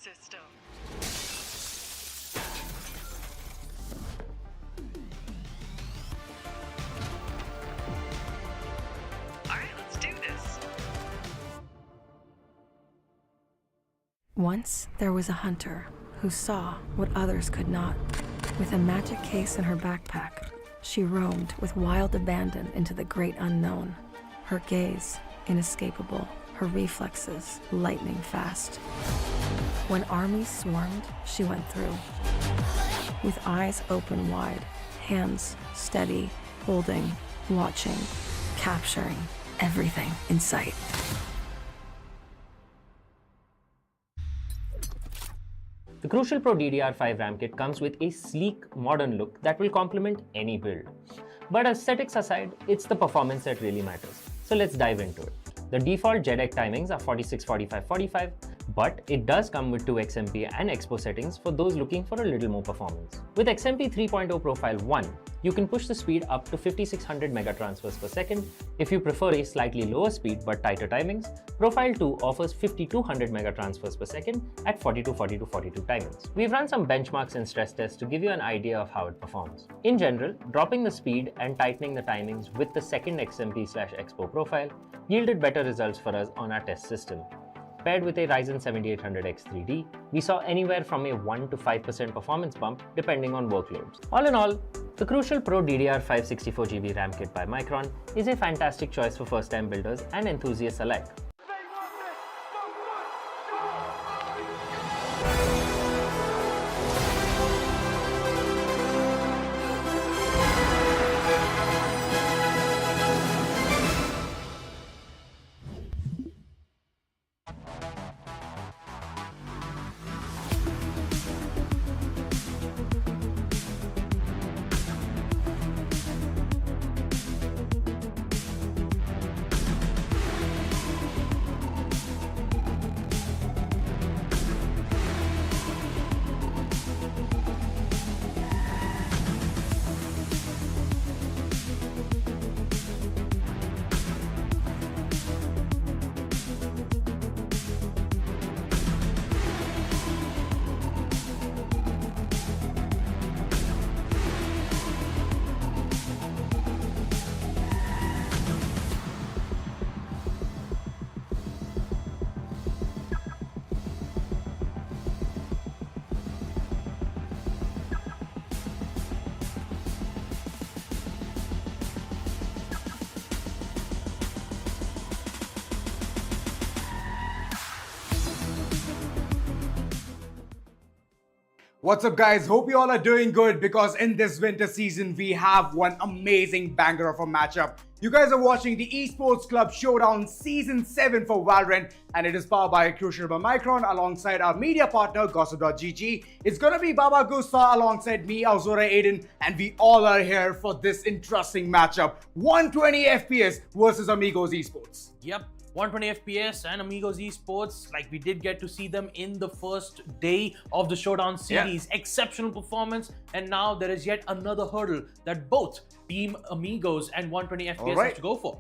system. Alright, let's do this. Once there was a hunter who saw what others could not. With a magic case in her backpack, she roamed with wild abandon into the great unknown. Her gaze inescapable, her reflexes lightning fast. When armies swarmed, she went through. With eyes open wide, hands steady, holding, watching, capturing everything in sight. The Crucial Pro DDR5 RAM kit comes with a sleek, modern look that will complement any build. But aesthetics aside, it's the performance that really matters. So let's dive into it. The default JEDEC timings are 46, 45, 45, but it does come with 2 XMP and Expo settings for those looking for a little more performance. With XMP 3.0 Profile 1, you can push the speed up to 5600 megatransfers per second. If you prefer a slightly lower speed but tighter timings, Profile 2 offers 5200 megatransfers per second at 42, 42, 42 timings. We've run some benchmarks and stress tests to give you an idea of how it performs. In general, dropping the speed and tightening the timings with the second XMP/Expo profile yielded better results for us on our test system. Paired with a Ryzen 7800X 3D, we saw anywhere from a 1 to 5% performance bump depending on workloads. All in all, the Crucial Pro DDR5 64GB RAM kit by Micron is a fantastic choice for first-time builders and enthusiasts alike. What's up, guys? Hope you all are doing good because in this winter season, we have one amazing banger of a matchup. You guys are watching the Esports Club Showdown Season 7 for Valorant, and it is powered by Crucial by Micron alongside our media partner, Gossip.gg. It's gonna be Baba Gusta alongside me, Azura Aiden, and we all are here for this interesting matchup. 120 FPS versus Amigos Esports. Yep, 120 FPS and Amigos Esports, like we did get to see them in the first day of the Showdown series. Yeah. Exceptional performance, and now there is yet another hurdle that both Team Amigos and 120 FPS have to go for.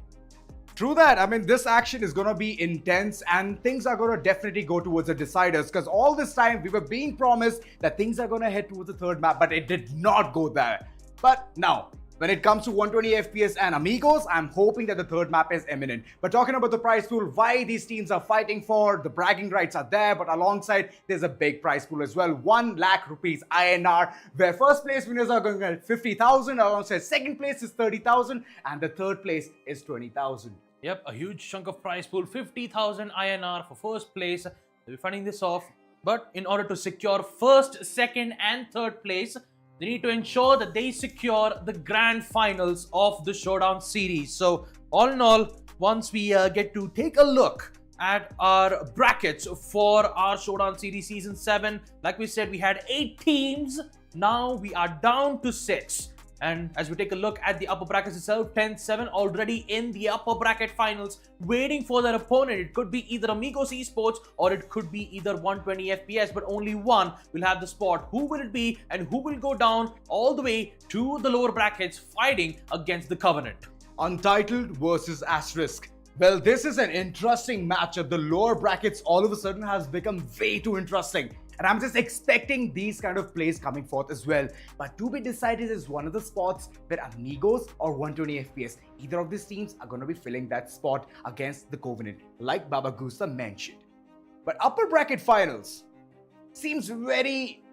True that. I mean, this action is going to be intense and things are going to definitely go towards the deciders because all this time we were being promised that things are going to head towards the third map, but it did not go there. But now, when it comes to 120 FPS and Amigos, I'm hoping that the third map is imminent. But talking about the prize pool, why these teams are fighting for, the bragging rights are there, but alongside, there's a big prize pool as well. 1 lakh rupees INR, where first place winners are going to get 50,000, alongside second place is 30,000, and the third place is 20,000. Yep, a huge chunk of prize pool, 50,000 INR for first place. They'll be funding this off. But in order to secure first, second, and third place, they need to ensure that they secure the grand finals of the Showdown series. So, all in all, once we get to take a look at our brackets for our Showdown series season 7, like we said, we had 8 teams. Now we are down to 6. And as we take a look at the upper brackets itself, 10-7 already in the upper bracket finals, waiting for their opponent. It could be either Amigos Esports or it could be either 120 FPS, but only one will have the spot. Who will it be and who will go down all the way to the lower brackets fighting against the Covenant? Untitled versus Asterisk. Well, this is an interesting matchup. The lower brackets all of a sudden has become way too interesting. And I'm just expecting these kind of plays coming forth as well. But to be decided is one of the spots where Amigos or 120 FPS, either of these teams are going to be filling that spot against the Covenant, like Baba Gusta mentioned. But upper bracket finals seems very,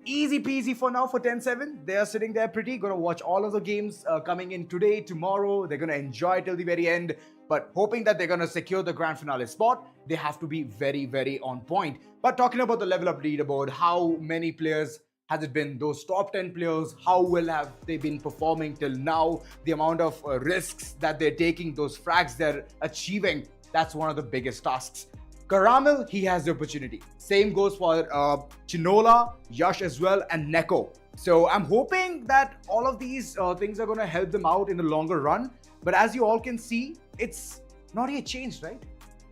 easy peasy for now for 10-7. They are sitting there pretty, going to watch all of the games coming in today, tomorrow. They're going to enjoy till the very end. But hoping that they're going to secure the grand finale spot, they have to be very, very on point. But talking about the level up leaderboard, how many players has it been? Those top 10 players, how well have they been performing till now? The amount of risks that they're taking, those frags they're achieving, that's one of the biggest tasks. Caramel, he has the opportunity. Same goes for Chinola, Yash as well, and Neko. So I'm hoping that all of these things are going to help them out in the longer run. But as you all can see, it's not yet changed, right?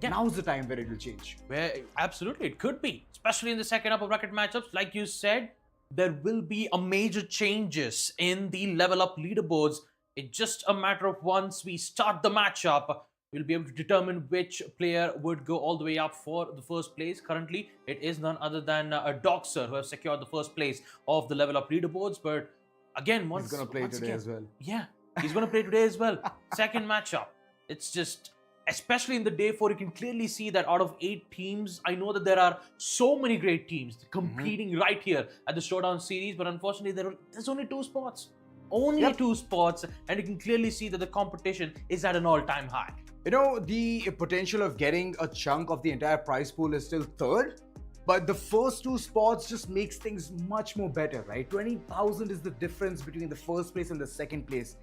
Yeah. Now's the time where it will change. Where absolutely it could be, especially in the second upper bracket matchups. Like you said, there will be a major changes in the level up leaderboards. It's just a matter of once we start the matchup, we'll be able to determine which player would go all the way up for the first place. Currently, it is none other than a Doxer who has secured the first place of the level up leaderboards. But again, He's going to play today as well. Yeah, he's going to play today as well. Second matchup. It's just, especially in the day 4, you can clearly see that out of 8 teams, I know that there are so many great teams competing right here at the Showdown series, but unfortunately there's only 2 spots. Only 2 spots, and you can clearly see that the competition is at an all-time high. The potential of getting a chunk of the entire prize pool is still third, but the first 2 spots just makes things much more better, right? 20,000 is the difference between the first place and the second place.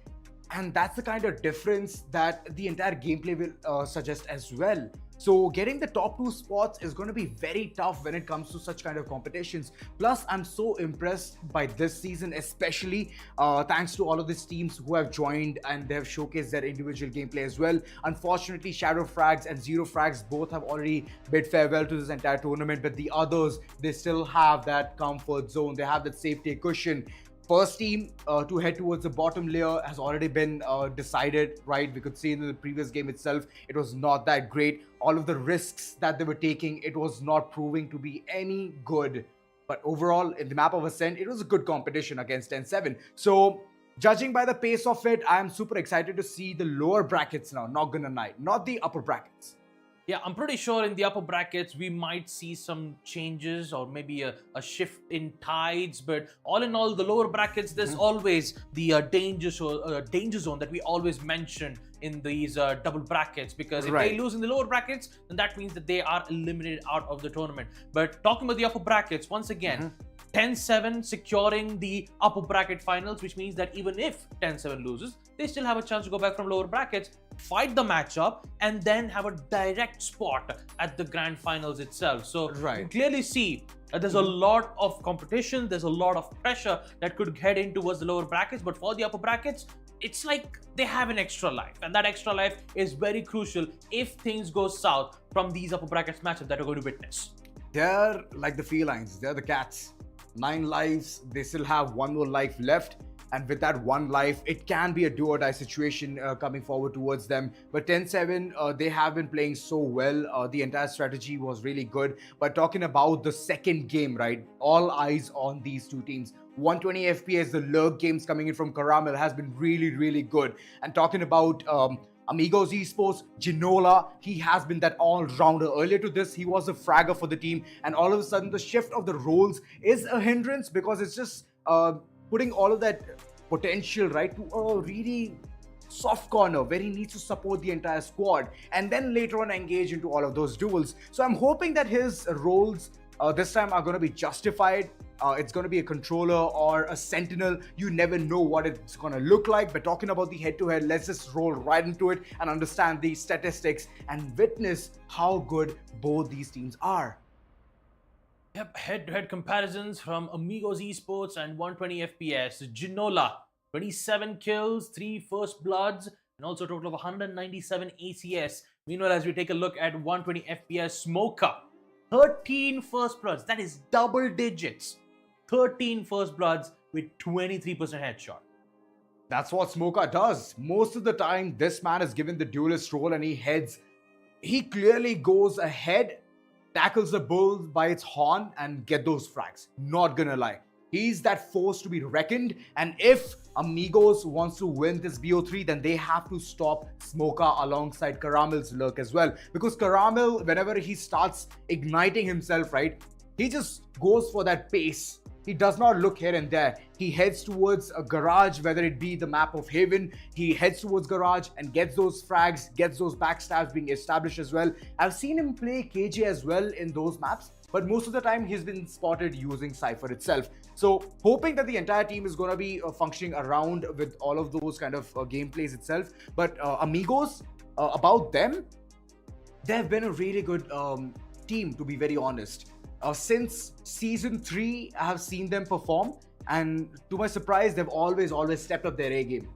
And that's the kind of difference that the entire gameplay will suggest as well. So getting the top 2 spots is going to be very tough when it comes to such kind of competitions. Plus, I'm so impressed by this season, especially thanks to all of these teams who have joined and they have showcased their individual gameplay as well. Unfortunately, Shadow Frags and Zero Frags both have already bid farewell to this entire tournament, but the others, they still have that comfort zone. They have that safety cushion. First team to head towards the bottom layer has already been decided, right? We could see in the previous game itself, it was not that great. All of the risks that they were taking, it was not proving to be any good. But overall, in the map of Ascent, it was a good competition against 10-7. So, judging by the pace of it, I am super excited to see the lower brackets now, not gonna lie, not the upper brackets. Yeah, I'm pretty sure in the upper brackets we might see some changes or maybe a shift in tides. But all in all, the lower brackets, there's always the danger zone that we always mention in these double brackets. Because if they lose in the lower brackets, then that means that they are eliminated out of the tournament. But talking about the upper brackets, once again, 10-7 securing the upper bracket finals, which means that even if 10-7 loses, they still have a chance to go back from lower brackets, fight the matchup, and then have a direct spot at the grand finals itself. So you can clearly see there's a lot of competition, there's a lot of pressure that could head in towards the lower brackets, but for the upper brackets, it's like they have an extra life, and that extra life is very crucial if things go south from these upper brackets matchups that we're going to witness. They're like the felines, they're the cats. 9 lives, they still have 1 more life left. And with that 1 life, it can be a do or die situation coming forward towards them. But 10-7, they have been playing so well. The entire strategy was really good. But talking about the second game, right? All eyes on these two teams. 120 FPS, the lurk games coming in from Caramel has been really, really good. And talking about AMIGOS eSports, Ginola, he has been that all-rounder. Earlier to this, he was a fragger for the team, and all of a sudden the shift of the roles is a hindrance because it's just putting all of that potential, right, to a really soft corner where he needs to support the entire squad and then later on engage into all of those duels. So I'm hoping that his roles this time are going to be justified. It's going to be a controller or a sentinel. You never know what it's going to look like. But talking about the head-to-head, let's just roll right into it and understand the statistics and witness how good both these teams are. Yep, head-to-head comparisons from AMIGOS eSports and 120 FPS. Ginola, 27 kills, 3 first bloods, and also a total of 197 ACS. Meanwhile, as we take a look at 120 FPS, Smoker, 13 first bloods. That is double digits. 13 first bloods with 23% headshot. That's what Smoker does. Most of the time, this man is given the duelist role and he clearly goes ahead, tackles the bull by its horn and get those frags. Not gonna lie. He's that force to be reckoned, and if AMIGOS wants to win this BO3, then they have to stop Smoker alongside Caramel's lurk as well. Because Caramel, whenever he starts igniting himself, right, he just goes for that pace. He does not look here and there. He heads towards a garage, whether it be the map of Haven. He heads towards garage and gets those frags, gets those backstabs being established as well. I've seen him play KJ as well in those maps, but most of the time he's been spotted using Cypher itself. So hoping that the entire team is going to be functioning around with all of those kind of gameplays itself. But AMIGOS, about them, they've been a really good team, to be very honest. Since season 3, I have seen them perform, and to my surprise, they've always stepped up their A game.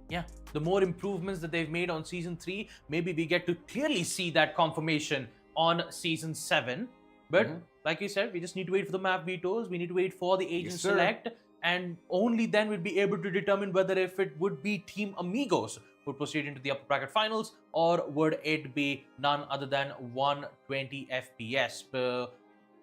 Yeah, the more improvements that they've made on season 3, maybe we get to clearly see that confirmation on season 7. But like you said, we just need to wait for the map vetoes. We need to wait for the agent select, and only then we'll be able to determine whether if it would be Team AMIGOS who would proceed into the upper bracket finals, or would it be none other than 120 FPS.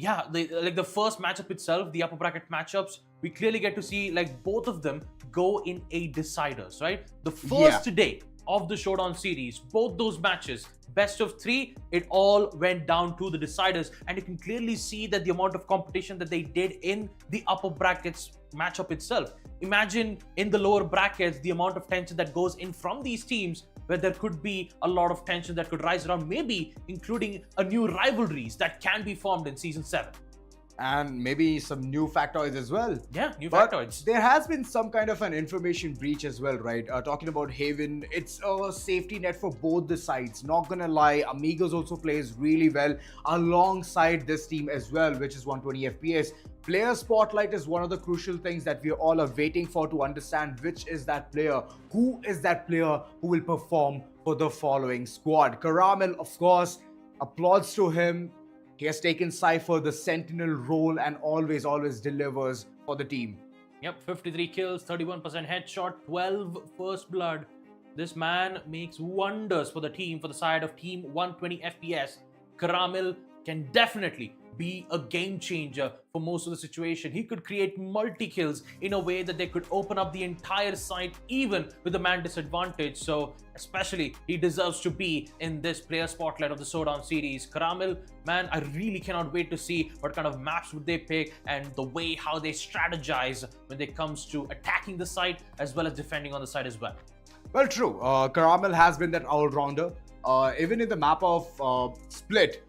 Yeah, like the first matchup itself, the upper bracket matchups, we clearly get to see like both of them go in a deciders, right? The first day of the Showdown series, both those matches, best of 3, it all went down to the deciders, and you can clearly see that the amount of competition that they did in the upper brackets matchup itself. Imagine in the lower brackets, the amount of tension that goes in from these teams, where there could be a lot of tension that could rise around, maybe including a new rivalries that can be formed in season 7. And maybe some new factoids as well. Yeah, new factoids. There has been some kind of an information breach as well, right? Talking about Haven, it's a safety net for both the sides. Not gonna lie, AMIGOS also plays really well alongside this team as well, which is 120 FPS. Player spotlight is one of the crucial things that we all are waiting for to understand which is that player. Who is that player who will perform for the following squad? Caramel, of course, applauds to him. He has taken Cypher, the sentinel role, and always delivers for the team. Yep, 53 kills, 31% headshot, 12 first blood. This man makes wonders for the team, for the side of Team 120 FPS. Caramel can definitely be a game changer for most of the situation. He could create multi-kills in a way that they could open up the entire site even with the man disadvantage. So especially he deserves to be in this player spotlight of the Showdown series. Caramel, man, I really cannot wait to see what kind of maps would they pick and the way how they strategize when it comes to attacking the site as well as defending on the site as well. Well, true. Caramel has been that all-rounder. Even in the map of Split,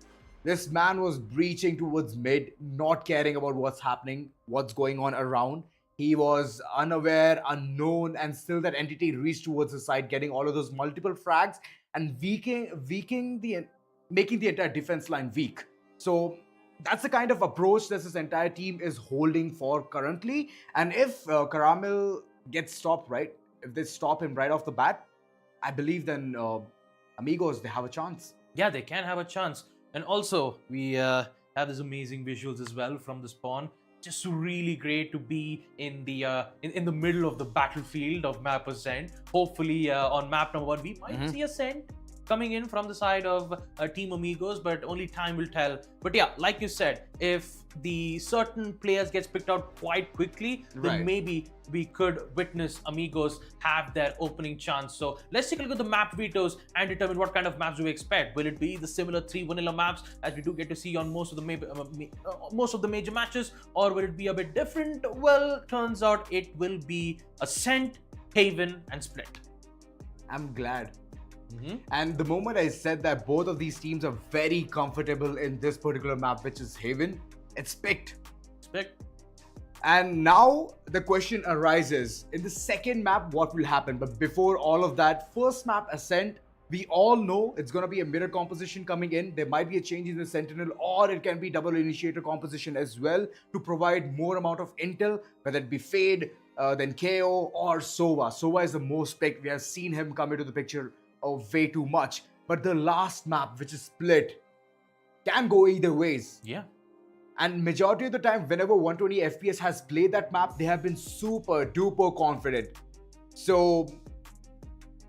this man was breaching towards mid, not caring about what's happening, what's going on around. He was unaware, unknown, and still that entity reached towards the side, getting all of those multiple frags and making the entire defense line weak. So that's the kind of approach that this entire team is holding for currently. And if Caramel gets stopped right, if they stop him right off the bat, I believe then Amigos, they have a chance. Yeah, they can have a chance. And also, we have these amazing visuals as well from the spawn. Just really great to be in the in the middle of the battlefield of map Ascent. Hopefully, on map number 1, we might see Ascent coming in from the side of Team Amigos, but only time will tell. But yeah, like you said, if the certain players gets picked out quite quickly, then maybe we could witness Amigos have their opening chance. So let's take a look at the map vetoes and determine what kind of maps do we expect. Will it be the similar 3 vanilla maps as we do get to see on most of the major matches, or will it be a bit different? Well, turns out it will be Ascent, Haven, and Split. I'm glad. And the moment I said that both of these teams are very comfortable in this particular map, which is Haven, it's picked. And now the question arises, in the second map, what will happen? But before all of that, first map Ascent, we all know it's going to be a mirror composition coming in. There might be a change in the Sentinel, or it can be double initiator composition as well to provide more amount of intel, whether it be Fade, then KO, or Sova. Sova is the most picked. We have seen him come into the picture way too much. But the last map, which is Split, can go either ways. Yeah. And majority of the time, whenever 120 FPS has played that map, they have been super duper confident. So,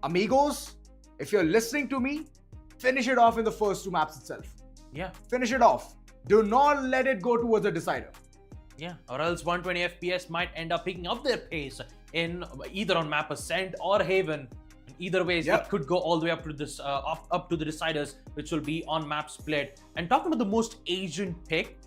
Amigos, if you're listening to me, finish it off in the first 2 maps itself. Yeah. Finish it off. Do not let it go towards a decider. Yeah, or else 120 FPS might end up picking up their pace in either on map Ascent or Haven. Either ways, it could go all the way up to this up to the deciders, which will be on map Split. And talking about the most Asian pick,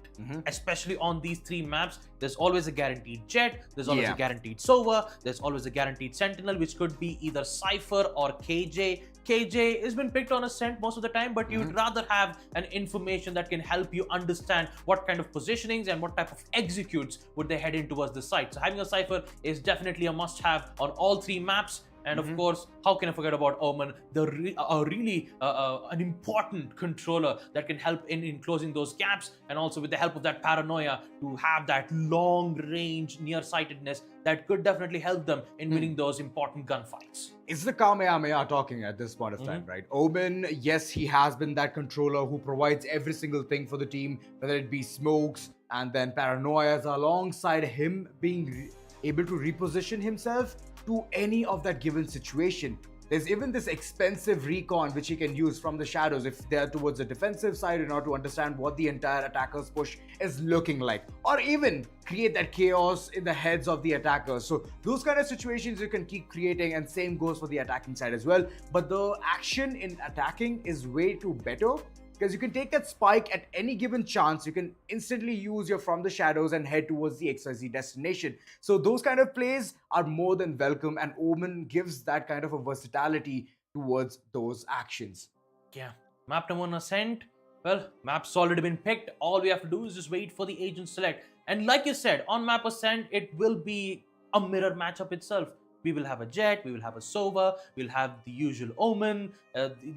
especially on these 3 maps, there's always a guaranteed Jet, there's always a guaranteed Sova, there's always a guaranteed Sentinel, which could be either Cypher or KJ. KJ has been picked on Ascent most of the time, but you'd rather have an information that can help you understand what kind of positionings and what type of executes would they head in towards the site. So having a Cypher is definitely a must-have on all 3 maps. And of course, how can I forget about Omen, an important controller that can help in closing those gaps, and also with the help of that paranoia to have that long range nearsightedness that could definitely help them in winning those important gunfights. It's the Kamehameha talking at this point of time, right? Omen, yes, he has been that controller who provides every single thing for the team, whether it be smokes and then paranoias, alongside him being able to reposition himself to any of that given situation. There's even this expensive recon which he can use from the shadows if they're towards the defensive side in order to understand what the entire attacker's push is looking like, or even create that chaos in the heads of the attackers. So those kind of situations you can keep creating, and same goes for the attacking side as well. But the action in attacking is way too better, because you can take that spike at any given chance. You can instantly use your from the shadows and head towards the XYZ destination. So those kind of plays are more than welcome, and Omen gives that kind of a versatility towards those actions. Yeah, map number 1 Ascent. Well, map's already been picked. All we have to do is just wait for the agent select. And like you said, on map Ascent, it will be a mirror matchup itself. We will have a Jet, we will have a Sova, we'll have the usual Omen,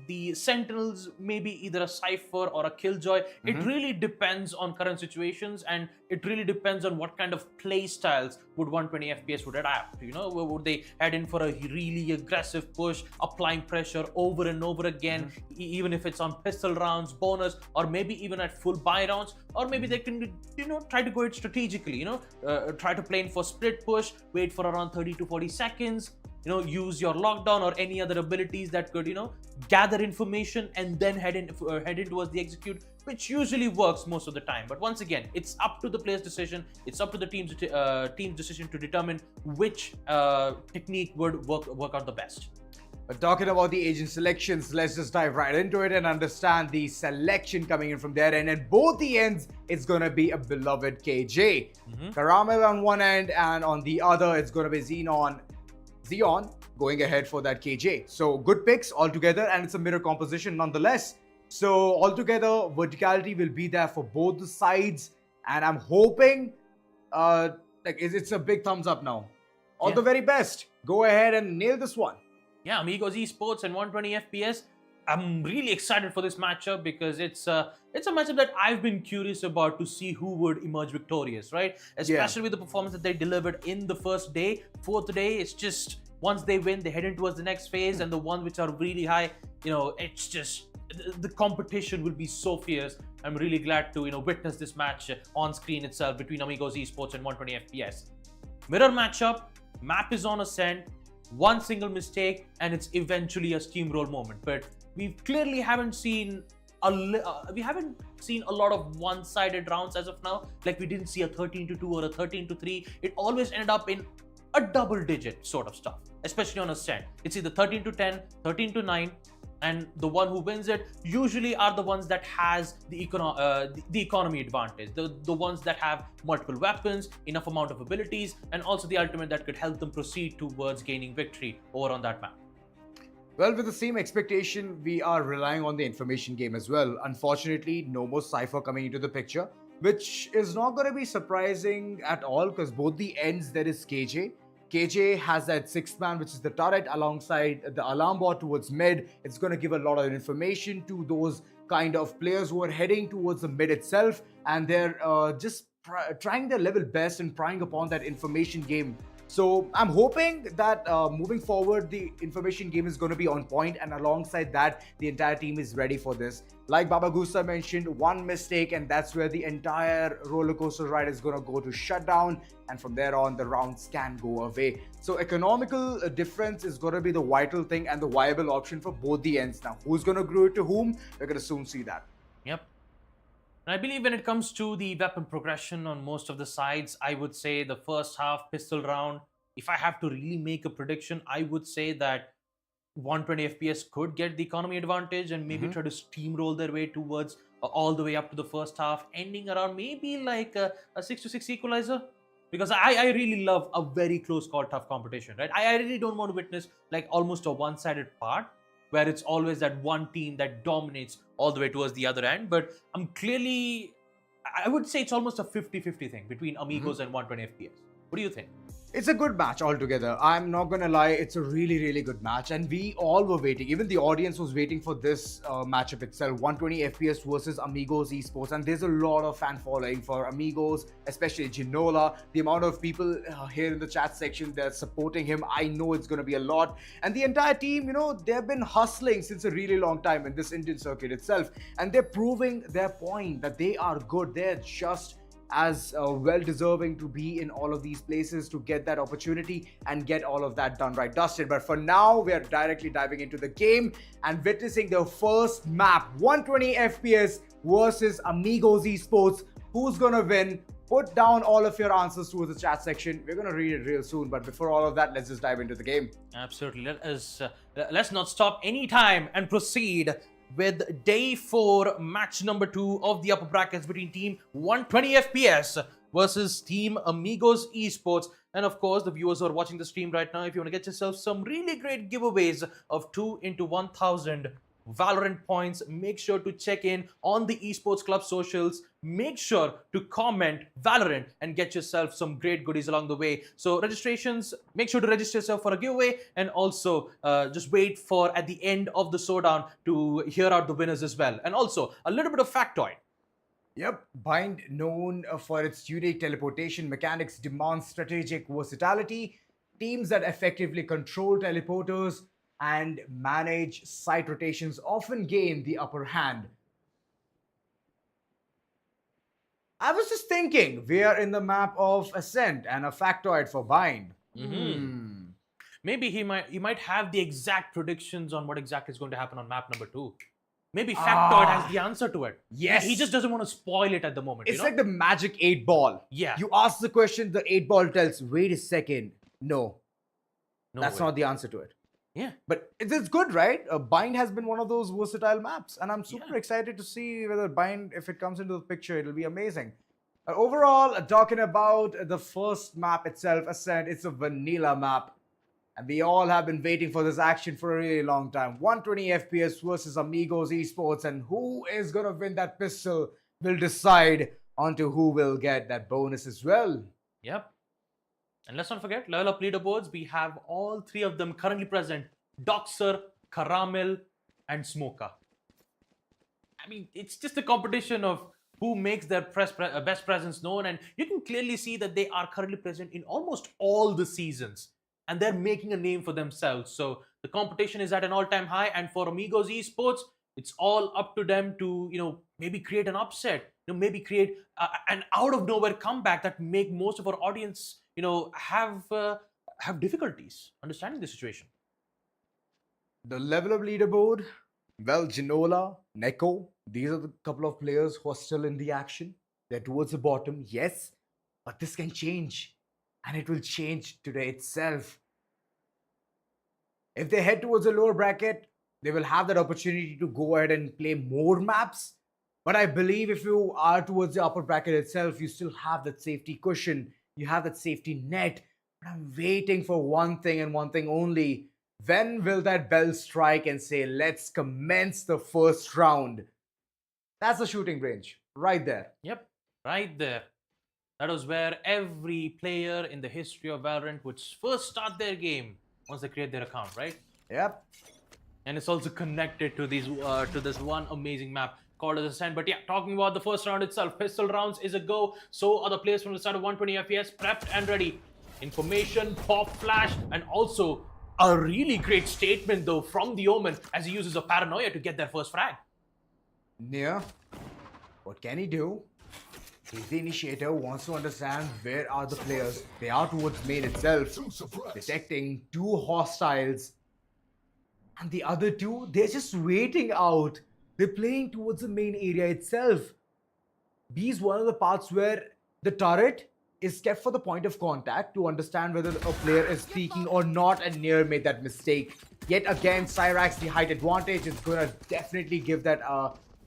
the Sentinels, maybe either a Cypher or a Killjoy. It really depends on current situations, and it really depends on what kind of play styles would 120 FPS would adapt. You know, would they head in for a really aggressive push, applying pressure over and over again, even if it's on pistol rounds, bonus, or maybe even at full buy rounds, or maybe they can, you know, try to go it strategically, you know, try to play in for split push, wait for around 30 to 40 seconds, you know, use your lockdown or any other abilities that could, you know, gather information and then head in towards the execute. which usually works most of the time. But once again, it's up to the player's decision. It's up to the team's decision to determine which technique would work out the best. But talking about the agent selections, let's just dive right into it and understand the selection coming in from their end. And both the ends, it's going to be a beloved KJ. Karamel on one end, and on the other, it's going to be Xeon going ahead for that KJ. So good picks altogether, and it's a mirror composition nonetheless. So altogether, verticality will be there for both the sides. And I'm hoping it's a big thumbs up now. All the very best. Go ahead and nail this one. Yeah, Amigos Esports and 120 FPS. I'm really excited for this matchup because it's a matchup that I've been curious about to see who would emerge victorious, right? Especially with the performance that they delivered in the first day. Fourth day, it's just once they win, they head in towards the next phase, and the ones which are really high, it's just the competition will be so fierce. I'm really glad to witness this match on screen itself between Amigos Esports and 120 FPS. Mirror matchup, map is on ascent. One single mistake and it's eventually a steamroll moment. But we clearly haven't seen a lot of one-sided rounds as of now. Like we didn't see a 13-2 or a 13-3. It always ended up in a double-digit sort of stuff, especially on ascent. It's either 13-10, 13-9, and the one who wins it usually are the ones that has the economy advantage, the ones that have multiple weapons, enough amount of abilities, and also the ultimate that could help them proceed towards gaining victory over on that map. Well, with the same expectation, we are relying on the information game as well. Unfortunately, no more Cypher coming into the picture, which is not going to be surprising at all because both the ends there is KJ. KJ has that 6th man, which is the turret, alongside the alarm bot towards mid. It's going to give a lot of information to those kind of players who are heading towards the mid itself, and they're just trying their level best and prying upon that information game. So I'm hoping that moving forward, the information game is going to be on point, and alongside that, the entire team is ready for this. Like Baba Gusa mentioned, one mistake, and that's where the entire roller coaster ride is going to go to shutdown, and from there on, the rounds can go away. So economical difference is going to be the vital thing and the viable option for both the ends. Now, who's going to grow it to whom? We're going to soon see that. Yep. And I believe when it comes to the weapon progression on most of the sides, I would say the first half pistol round, if I have to really make a prediction, I would say that 120 FPS could get the economy advantage and maybe try to steamroll their way towards all the way up to the first half, ending around maybe like a 6-6 equalizer. Because I really love a very close call tough competition, right? I really don't want to witness like almost a one-sided part where it's always that one team that dominates all the way towards the other end. But I would say it's almost a 50-50 thing between Amigos and 120 FPS. What do you think? It's a good match altogether. I'm not gonna lie, it's a really, really good match, and we all were waiting. Even the audience was waiting for this matchup itself. 120 FPS versus Amigos Esports, and there's a lot of fan following for Amigos, especially Ginola. The amount of people here in the chat section that are supporting him, I know it's gonna be a lot. And the entire team, they've been hustling since a really long time in this Indian circuit itself, and they're proving their point that they are good. They're just as well deserving to be in all of these places to get that opportunity and get all of that done right dusted. But for now, we are directly diving into the game and witnessing the first map, 120 FPS versus Amigos Esports. Who's gonna win? Put down all of your answers towards the chat section. We're gonna read it real soon, but before all of that, let's just dive into the game. Absolutely. Let's not stop any time and proceed with day 4, match number 2 of the upper brackets between team 120 FPS versus team Amigos Esports. And of course, the viewers who are watching the stream right now, if you want to get yourself some really great giveaways of 2 into 1,000 Valorant points, make sure to check in on the Esports Club socials. Make sure to comment Valorant and get yourself some great goodies along the way. So registrations, make sure to register yourself for a giveaway, and also just wait for at the end of the showdown to hear out the winners as well. And also a little bit of factoid. Yep, Bind, known for its unique teleportation mechanics, demands strategic versatility. Teams that effectively control teleporters and manage site rotations often gain the upper hand. I was just thinking, we are in the map of Ascent and a factoid for Bind. Maybe he might have the exact predictions on what exactly is going to happen on map number 2. maybe Factoid has the answer to it. Yes. He just doesn't want to spoil it at the moment. It's you know? like the magic 8 ball. Yeah. You ask the question, the 8 ball tells, wait a second. No, No that's way. not the answer to it. Yeah. But it's good, right? Bind has been one of those versatile maps, and I'm super Yeah. excited to see whether Bind, if it comes into the picture, it'll be amazing. Overall, talking about the first map itself, Ascent, it's a vanilla map. And we all have been waiting for this action for a really long time. 120 FPS versus Amigos Esports, and who is gonna win that pistol will decide onto who will get that bonus as well. Yep. And let's not forget, level up leaderboards, we have all three of them currently present. Doxer, Caramel, and Smoker. I mean, it's just a competition of who makes their best presence known, and you can clearly see that they are currently present in almost all the seasons, and they're making a name for themselves. So the competition is at an all-time high, and for Amigos Esports, it's all up to them to, maybe create an upset, maybe create an out-of-nowhere comeback that make most of our audience, have difficulties understanding the situation. The level of leaderboard, well, Ginola, Neko, these are the couple of players who are still in the action. They're towards the bottom, yes, but this can change, and it will change today itself. If they head towards the lower bracket, they will have that opportunity to go ahead and play more maps. But I believe if you are towards the upper bracket itself, you still have that safety cushion. You have that safety net. But I'm waiting for one thing and one thing only. When will that bell strike and say, let's commence the first round? That's the shooting range, right there. Yep, right there. That was where every player in the history of Valorant would first start their game once they create their account, right? Yep. And it's also connected to these to this one amazing map called as Ascent. But yeah, talking about the first round itself, pistol rounds is a go. So are the players from the side of 120 FPS prepped and ready. Information, pop, flash, and also a really great statement though from the Omen as he uses a paranoia to get their first frag. Nia, what can he do? He's the initiator, wants to understand where are the players. They are towards main itself, detecting two hostiles. And the other two, they're just waiting out. They're playing towards the main area itself. B is one of the parts where the turret is kept for the point of contact to understand whether a player is peeking or not, and Nier made that mistake. Yet again, Cyrax, the height advantage, is going to definitely give that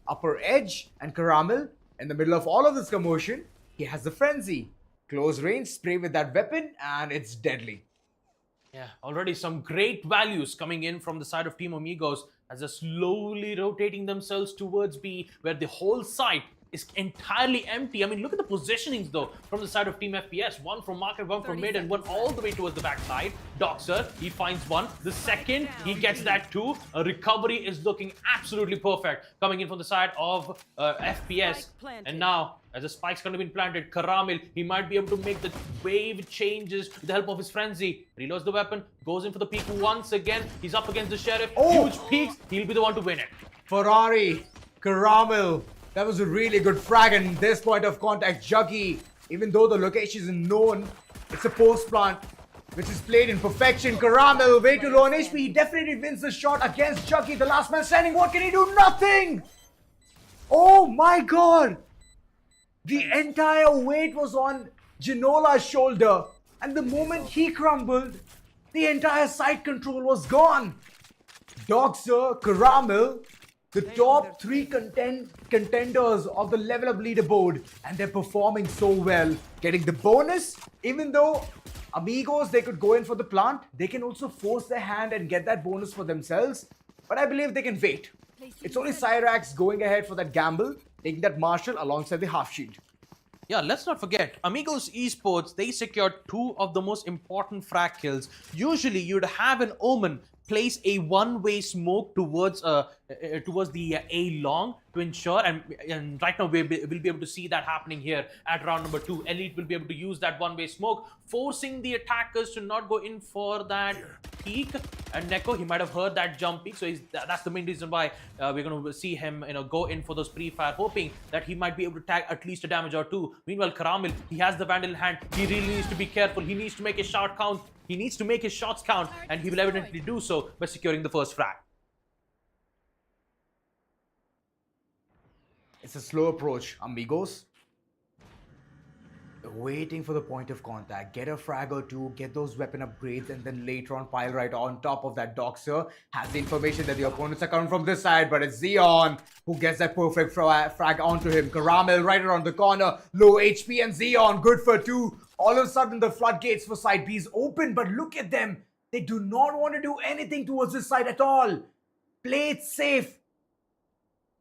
upper edge. And Caramel, in the middle of all of this commotion, he has the frenzy. Close range, spray with that weapon, and it's deadly. Yeah, already some great values coming in from the side of Team Amigos as they're slowly rotating themselves towards B, where the whole site is entirely empty. I mean, look at the positionings though from the side of Team FPS. One from market, one from mid, and one all the way towards the backside. Doxer, he finds one. The second, he gets that too. A recovery is looking absolutely perfect coming in from the side of FPS. And now, as the spike's going to be planted, Caramel, he might be able to make the wave changes with the help of his frenzy. Reloads the weapon, goes in for the peek once again. He's up against the Sheriff. Huge peaks. He'll be the one to win it. Ferrari, Caramel. That was a really good frag, and this point of contact, Juggy, even though the location isn't known, it's a post plant, which is played in perfection. Caramel, way too low on HP, he definitely wins the shot against Juggy, the last man standing. What can he do? Nothing! Oh my god! The entire weight was on Ginola's shoulder, and the moment he crumbled, the entire side control was gone. Doxer, Caramel, the top three contenders of the level up leaderboard, and they're performing so well, getting the bonus. Even though Amigos, they could go in for the plant, they can also force their hand and get that bonus for themselves, but I believe they can wait. It's only Cyrax going ahead for that gamble, taking that Marshal alongside the half shield. Yeah, let's not forget, Amigos Esports, they secured two of the most important frag kills. Usually, you'd have an Omen place a one-way smoke towards the A long to ensure, and right now we'll be able to see that happening here at round number 2. Elite will be able to use that one-way smoke, forcing the attackers to not go in for that peek. And Neko, he might have heard that jump peek, so that's the main reason why we're going to see him, go in for those pre-fire, hoping that he might be able to tag at least a damage or two. Meanwhile, Caramel, he has the Vandal in hand. He really needs to be careful. He needs to make his shot count. He needs to make his shots count, and he will evidently do so by securing the first frag. It's a slow approach. Amigos, waiting for the point of contact. Get a frag or two, get those weapon upgrades, and then later on pile right on top of that. Doxer has the information that the opponents are coming from this side, but it's Xeon who gets that perfect frag onto him. Caramel right around the corner, low HP, and Xeon good for two. All of a sudden, the floodgates for side B is open, but look at them. They do not want to do anything towards this side at all. Play it safe.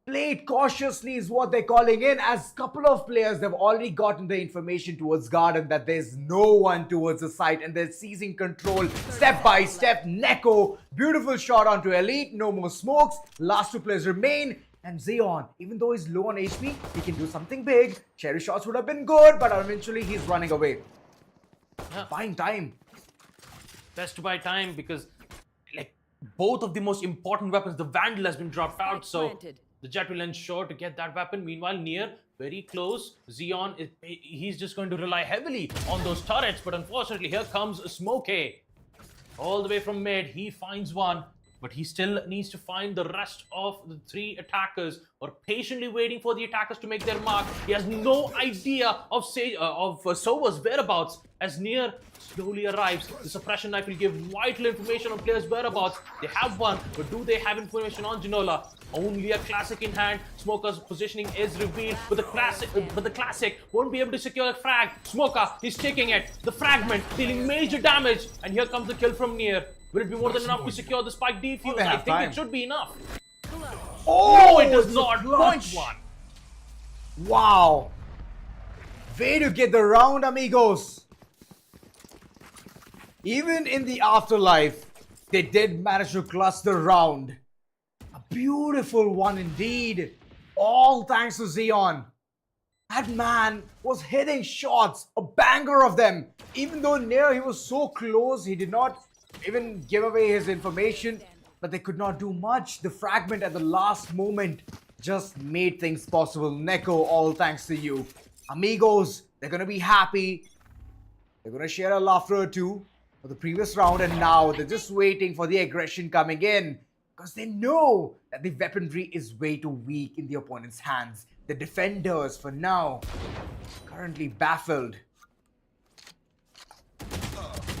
Play it cautiously is what they're calling in, as a couple of players have already gotten the information towards Garden that there's no one towards the site and they're seizing control step by step. Neko, beautiful shot onto Elite, no more smokes, last two players remain, and Xeon, even though he's low on HP, he can do something big. Cherry shots would have been good, but eventually he's running away. Yeah. Buying time. Best to buy time because like both of the most important weapons, the Vandal has been dropped out, so the Jet will ensure to get that weapon. Meanwhile, near, very close, Xeon, he's just going to rely heavily on those turrets. But unfortunately, here comes Smokey. All the way from mid, he finds one. But he still needs to find the rest of the three attackers who are patiently waiting for the attackers to make their mark. He has no idea of Sova's whereabouts as Near slowly arrives. The suppression knife will give vital information on players' whereabouts. They have one, but do they have information on Ginola? Only a classic in hand. Smoker's positioning is revealed, but the classic won't be able to secure a frag. Smoker, he's taking it. The fragment dealing major damage, and here comes the kill from Near. Will it be more than enough to secure the spike defuse? I think it should be enough. Oh, No, it does not. Point one. Wow. Way to get the round, amigos. Even in the afterlife, they did manage to clutch the round. A beautiful one indeed. All thanks to Xeon. That man was hitting shots, a banger of them. Even though Near, he was so close, he did not even give away his information, but they could not do much. The fragment at the last moment just made things possible. Neko, all thanks to you. Amigos, they're gonna be happy. They're gonna share a laughter or two for the previous round, and now they're just waiting for the aggression coming in because they know that the weaponry is way too weak in the opponent's hands. The defenders, for now, currently baffled.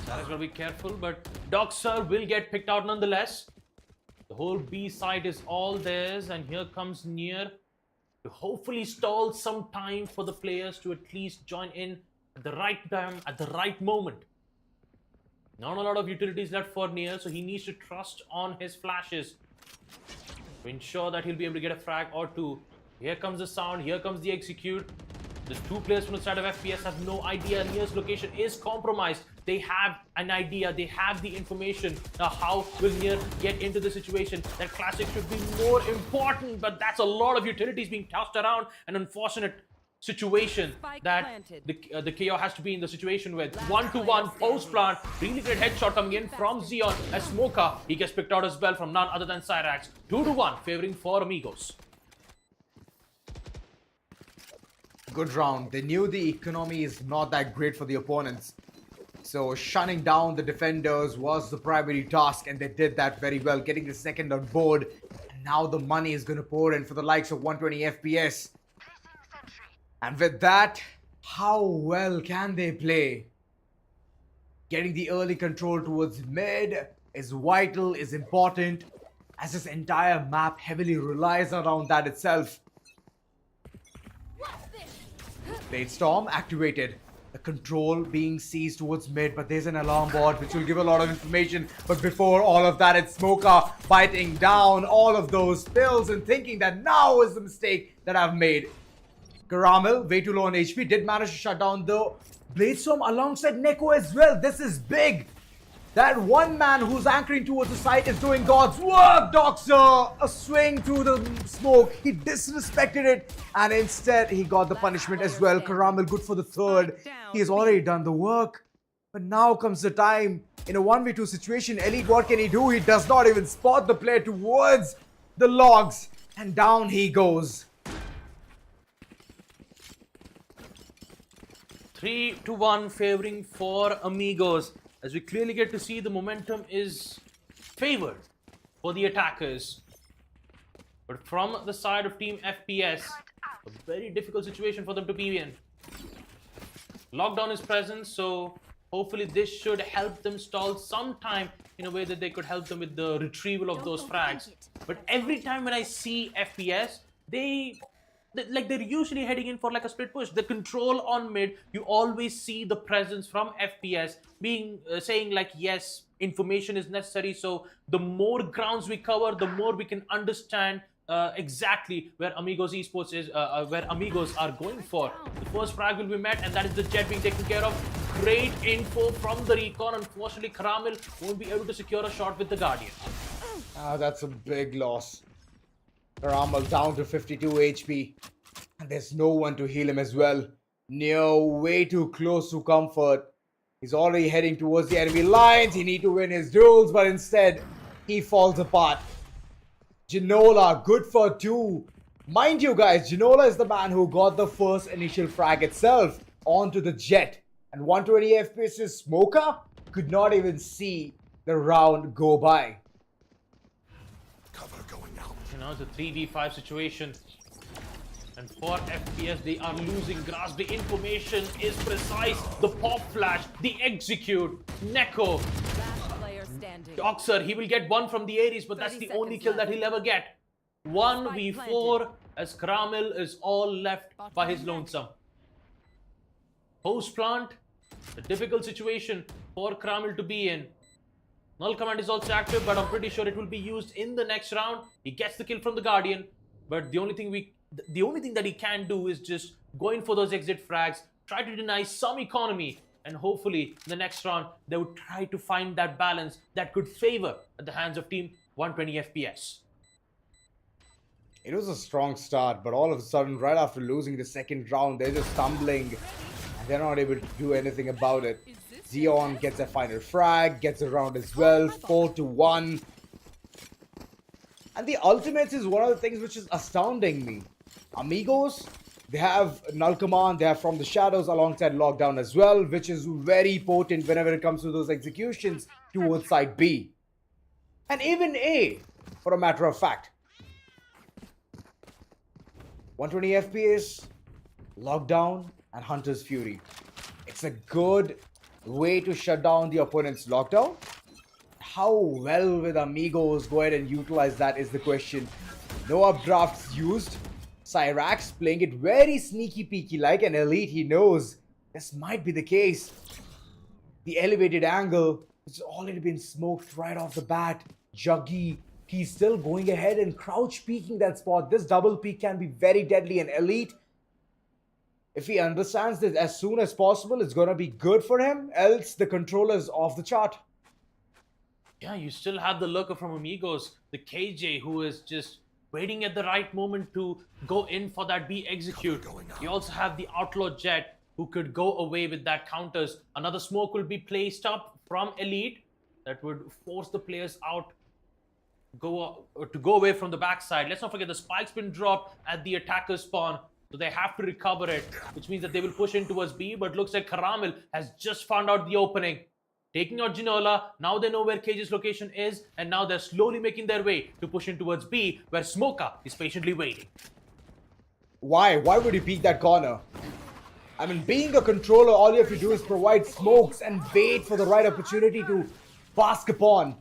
That is going to be careful, but Doxer will get picked out nonetheless. The whole B side is all theirs, and here comes Near to hopefully stall some time for the players to at least join in at the right time, at the right moment. Not a lot of utilities left for Near, so he needs to trust on his flashes to ensure that he'll be able to get a frag or two. Here comes the sound, here comes the execute. The two players from the side of FPS have no idea Near's location is compromised. They have an idea, they have the information. Now, how will Near get into the situation? That classic should be more important, but that's a lot of utilities being tossed around. An unfortunate situation that the KO has to be in the situation with. 1-1 post plant. Really great headshot coming in from Xeon as Smoker. He gets picked out as well from none other than Cyrax. 2-1 favoring for Amigos. Good round. They knew the economy is not that great for the opponents. So shutting down the defenders was the primary task, and they did that very well, getting the second on board. And now the money is going to pour in for the likes of 120 FPS. And with that, how well can they play? Getting the early control towards mid is vital, is important, as this entire map heavily relies around that itself. Blade Storm activated. The control being seized towards mid, but there's an alarm bot which will give a lot of information. But before all of that, it's Smoker biting down all of those pills and thinking that now is the mistake that I've made. Caramel, way too low on HP, did manage to shut down the Blade Storm alongside Neko as well. This is big. That one man who's anchoring towards the site is doing God's work. Doxer, a swing through the smoke. He disrespected it, and instead he got the punishment as well. Caramel good for the third. He has already done the work. But now comes the time. In a 1v2 situation, Elite, what can he do? He does not even spot the player towards the logs. And down he goes. 3-1 favoring for Amigos. As we clearly get to see, the momentum is favored for the attackers. But from the side of Team FPS, very difficult situation for them to be in. Lockdown is present, so hopefully this should help them stall some time in a way that they could help them with the retrieval of those frags. But every time when I see FPS, they're usually heading in for like a split push. The control on mid, you always see the presence from FPS being saying like, yes, information is necessary. So the more grounds we cover, the more we can understand exactly where AMIGOS esports is, where AMIGOS are going for. The first frag will be met, and that is the jet being taken care of. Great info from the recon. Unfortunately, Karamil won't be able to secure a shot with the Guardian. That's a big loss. Karamil down to 52 HP. And there's no one to heal him as well. Neo way too close to comfort. He's already heading towards the enemy lines. He needs to win his duels, but instead, he falls apart. Ginola, good for 2. Mind you guys, Ginola is the man who got the first initial frag itself onto the jet. And 120 FPS's Smoker could not even see the round go by. Cover going out. You know, it's a 3v5 situation. And for FPS, they are losing grasp. The information is precise. The pop flash, the execute, Neko. Doxer, he will get one from the Ares, but that's the only kill that he'll ever get. 1v4 as Karamil is all left by his lonesome. Post plant, a difficult situation for Karamil to be in. Null command is also active, but I'm pretty sure it will be used in the next round. He gets the kill from the Guardian, but the only thing that he can do is just go in for those exit frags, try to deny some economy, and hopefully in the next round they would try to find that balance that could favor at the hands of team 120 FPS. It was a strong start, but all of a sudden, right after losing the second round, they're just stumbling. And they're not able to do anything about it. Xeon gets a final frag, gets a round as well, 4-1. And the ultimates is one of the things which is astounding me. AMIGOS, they have Null Command, they have From the Shadows alongside Lockdown as well, which is very potent whenever it comes to those executions towards side B. And even A, for a matter of fact. 120 FPS, Lockdown, and Hunter's Fury. It's a good way to shut down the opponent's lockdown. How well will AMIGOS go ahead and utilize that is the question. No updrafts used. Cyrax playing it very sneaky peeky like an elite. He knows this might be the case. The elevated angle has already been smoked right off the bat. Juggy, he's still going ahead and crouch peeking that spot. This double peek can be very deadly, and elite, if he understands this as soon as possible, it's going to be good for him. Else, the controller's off the chart. Yeah, you still have the lurker from AMIGOS, the KJ, who is just waiting at the right moment to go in for that B execute. You also have the Outlaw Jet, who could go away with that counters. Another smoke will be placed up from Elite that would force the players out to go away from the backside. Let's not forget the spike's been dropped at the attacker spawn, so they have to recover it, which means that they will push in towards B, but looks like Karamil has just found out the opening. Taking out Ginola, now they know where KJ's location is, and now they're slowly making their way to push in towards B, where Smoka is patiently waiting. Why? Why would he peek that corner? I mean, being a controller, all you have to do is provide smokes and wait for the right opportunity to bask upon.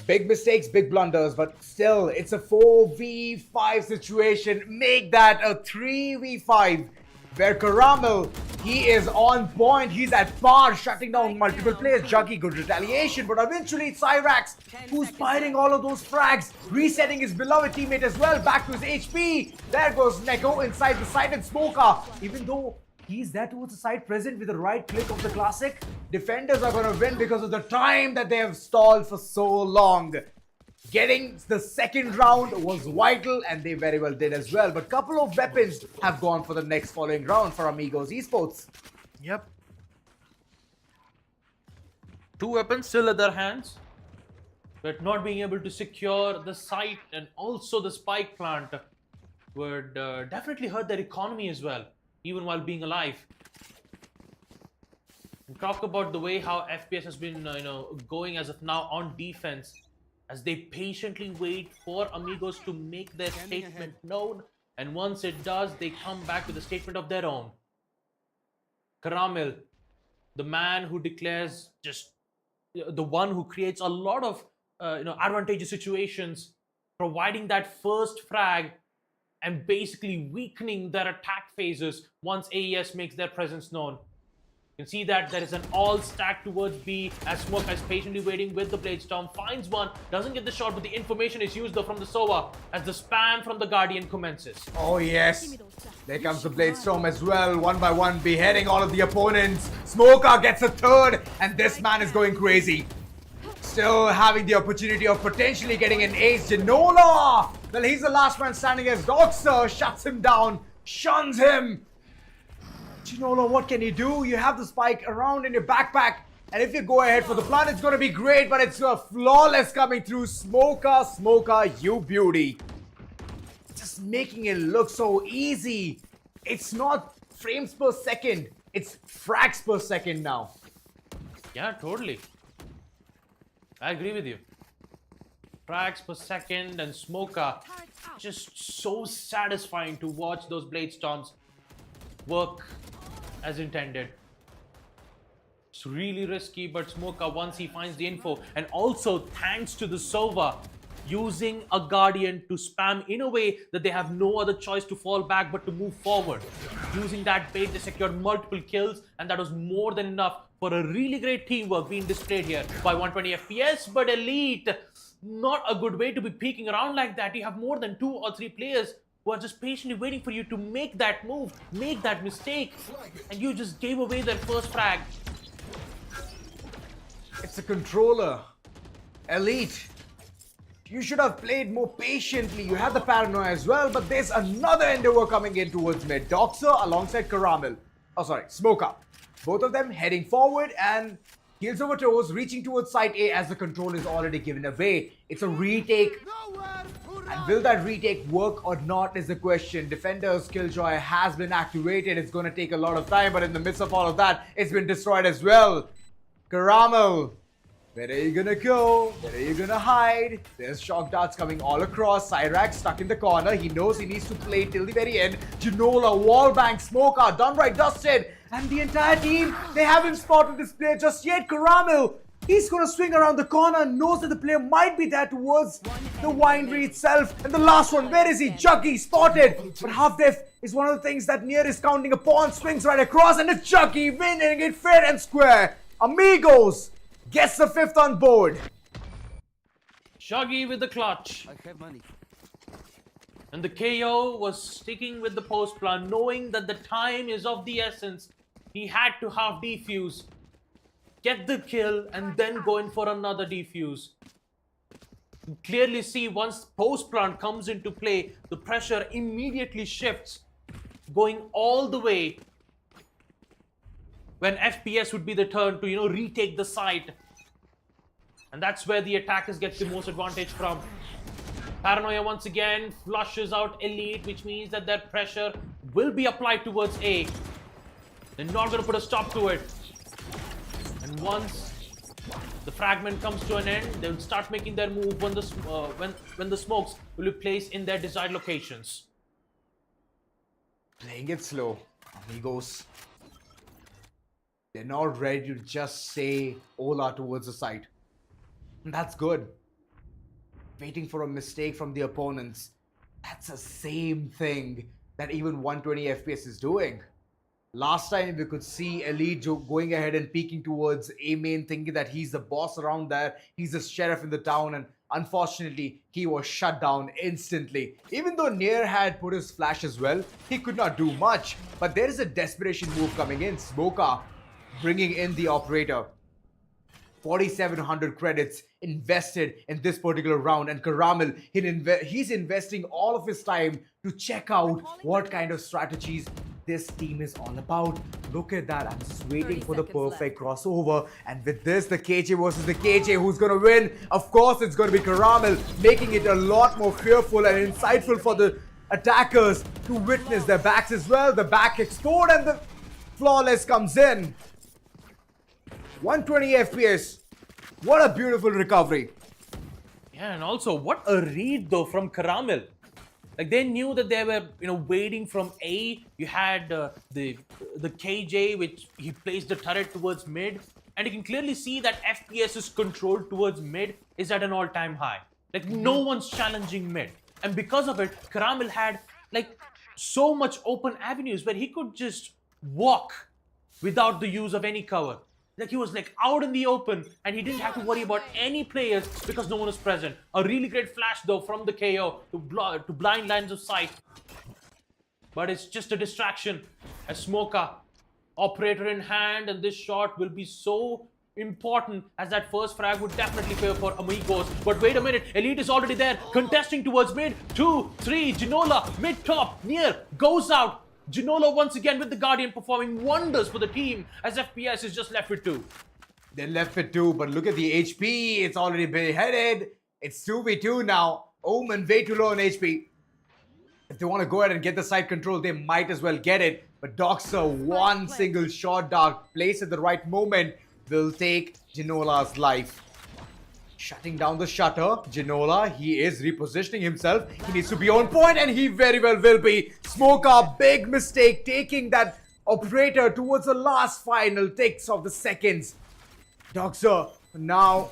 Big mistakes, big blunders, but still, it's a 4v5 situation. Make that a 3v5. Where Karamil, he is on point. He's at par, shutting down multiple players. Juggy, good retaliation, but eventually it's Cyrax who's firing all of those frags, resetting his beloved teammate as well, back to his HP. There goes Neko inside the side, and Smoker, even though he's there towards the side present with the right click of the classic, defenders are going to win because of the time that they have stalled for so long. Getting the second round was vital, and they very well did as well. But couple of weapons have gone for the next following round for AMIGOS Esports. Yep. 2 weapons still at their hands, but not being able to secure the site and also the spike plant would definitely hurt their economy as well, even while being alive. And talk about the way how FPS has been, going as of now on defense, as they patiently wait for AMIGOS to make their statement known. And once it does, they come back with a statement of their own. Caramel, the man who declares just the one who creates a lot of advantageous situations, providing that first frag and basically weakening their attack phases once AES makes their presence known. You can see that there is an all stack towards B as Smoke is patiently waiting with the Blade Storm, finds one, doesn't get the shot, but the information is used though from the Sova as the spam from the Guardian commences. Oh yes, there comes the Blade Storm as well, one by one, beheading all of the opponents. Smoker gets a third, and this man is going crazy. Still having the opportunity of potentially getting an ace. Ginola! Well, he's the last man standing as Doxer shuts him down, shuns him. Ginola, what can you do? You have the spike around in your backpack, and if you go ahead for the plant, it's going to be great, but it's flawless coming through. Smoker, you beauty. Just making it look so easy. It's not frames per second, it's frags per second now. Yeah, totally. I agree with you. Frags per second and Smoker, just so satisfying to watch those Blade Storms work as intended. It's really risky, but Smoker, once he finds the info, and also thanks to the Sova, using a Guardian to spam in a way that they have no other choice to fall back but to move forward. Using that bait, they secured multiple kills, and that was more than enough for a really great teamwork being displayed here by 120 FPS. But Elite, not a good way to be peeking around like that. You have more than 2 or 3 players who are just patiently waiting for you to make that move, make that mistake, and you just gave away their first frag. It's a controller. Elite, you should have played more patiently. You had the paranoia as well, but there's another endeavor coming in towards mid. Doxer alongside Caramel. Oh, sorry, Smoker. Both of them heading forward, and Heels over toes, reaching towards site A as the control is already given away. It's a retake. And will that retake work or not is the question. Defender's Killjoy has been activated. It's going to take a lot of time, but in the midst of all of that, it's been destroyed as well. Caramel, where are you going to go? Where are you going to hide? There's shock darts coming all across. Cyrax stuck in the corner. He knows he needs to play till the very end. Junola, Wallbang, Smoker, done right, dusted. And the entire team, they haven't spotted this player just yet. Caramel, he's going to swing around the corner and knows that the player might be there towards the winery itself. And the last one, where is he? Juggy, spotted. But Half Def is one of the things that Nier is counting upon. Swings right across, and it's Juggy winning it fair and square. Amigos gets the 5th on board. Shaggy with the clutch. I have money. And the KO was sticking with the post plan, knowing that the time is of the essence. He had to half defuse, get the kill, and then go in for another defuse. You clearly see once post plant comes into play, the pressure immediately shifts, going all the way when FPS would be the turn to, retake the site. And that's where the attackers get the most advantage from. Paranoia once again flushes out Elite, which means that their pressure will be applied towards A. They're not going to put a stop to it. And once the fragment comes to an end, they'll start making their move when the smokes will be placed in their desired locations. Playing it slow, amigos. They're not ready to just say Ola towards the site. And that's good. Waiting for a mistake from the opponents. That's the same thing that even 120 FPS is doing. Last time we could see Elite going ahead and peeking towards A main, thinking that he's the boss around there. He's the sheriff in the town, and unfortunately, he was shut down instantly. Even though Nier had put his flash as well, he could not do much. But there is a desperation move coming in. Smoker bringing in the operator. 4,700 credits invested in this particular round, and Caramel, he's investing all of his time to check out what kind of strategies this team is all about. Look at that, I'm just waiting for the perfect crossover, and with this, the KJ versus the KJ, who's gonna win? Of course it's gonna be Caramel, making it a lot more fearful and insightful for the attackers to witness their backs as well. The back explode and the flawless comes in. 120 FPS. What a beautiful recovery. Yeah, and also what a read though from Caramel. Like they knew that they were, waiting from A. You had the KJ, which he placed the turret towards mid, and you can clearly see that FPS's control towards mid is at an all-time high. Like no one's challenging mid, and because of it, Karamil had like so much open avenues where he could just walk without the use of any cover. Like he was like out in the open and he didn't have to worry about any players because no one was present. A really great flash though from the KO to blind lines of sight. But it's just a distraction. As Smoka, operator in hand, and this shot will be so important as that first frag would definitely favor for Amigos. But wait a minute, Elite is already there, contesting towards mid. 2, 3, Ginola, mid top, near, goes out. Ginola once again with the Guardian performing wonders for the team as FPS is just left with 2. They're left with 2, but look at the HP. It's already beheaded. It's 2v2 now. Omen way too low on HP. If they want to go ahead and get the side control, they might as well get it. But Doxer, one single shot, Dark, placed at the right moment, will take Ginola's life. Shutting down the shutter, Ginola, he is repositioning himself. He needs to be on point, and he very well will be. Smoker, big mistake, taking that operator towards the last final ticks of the seconds. Doxer, now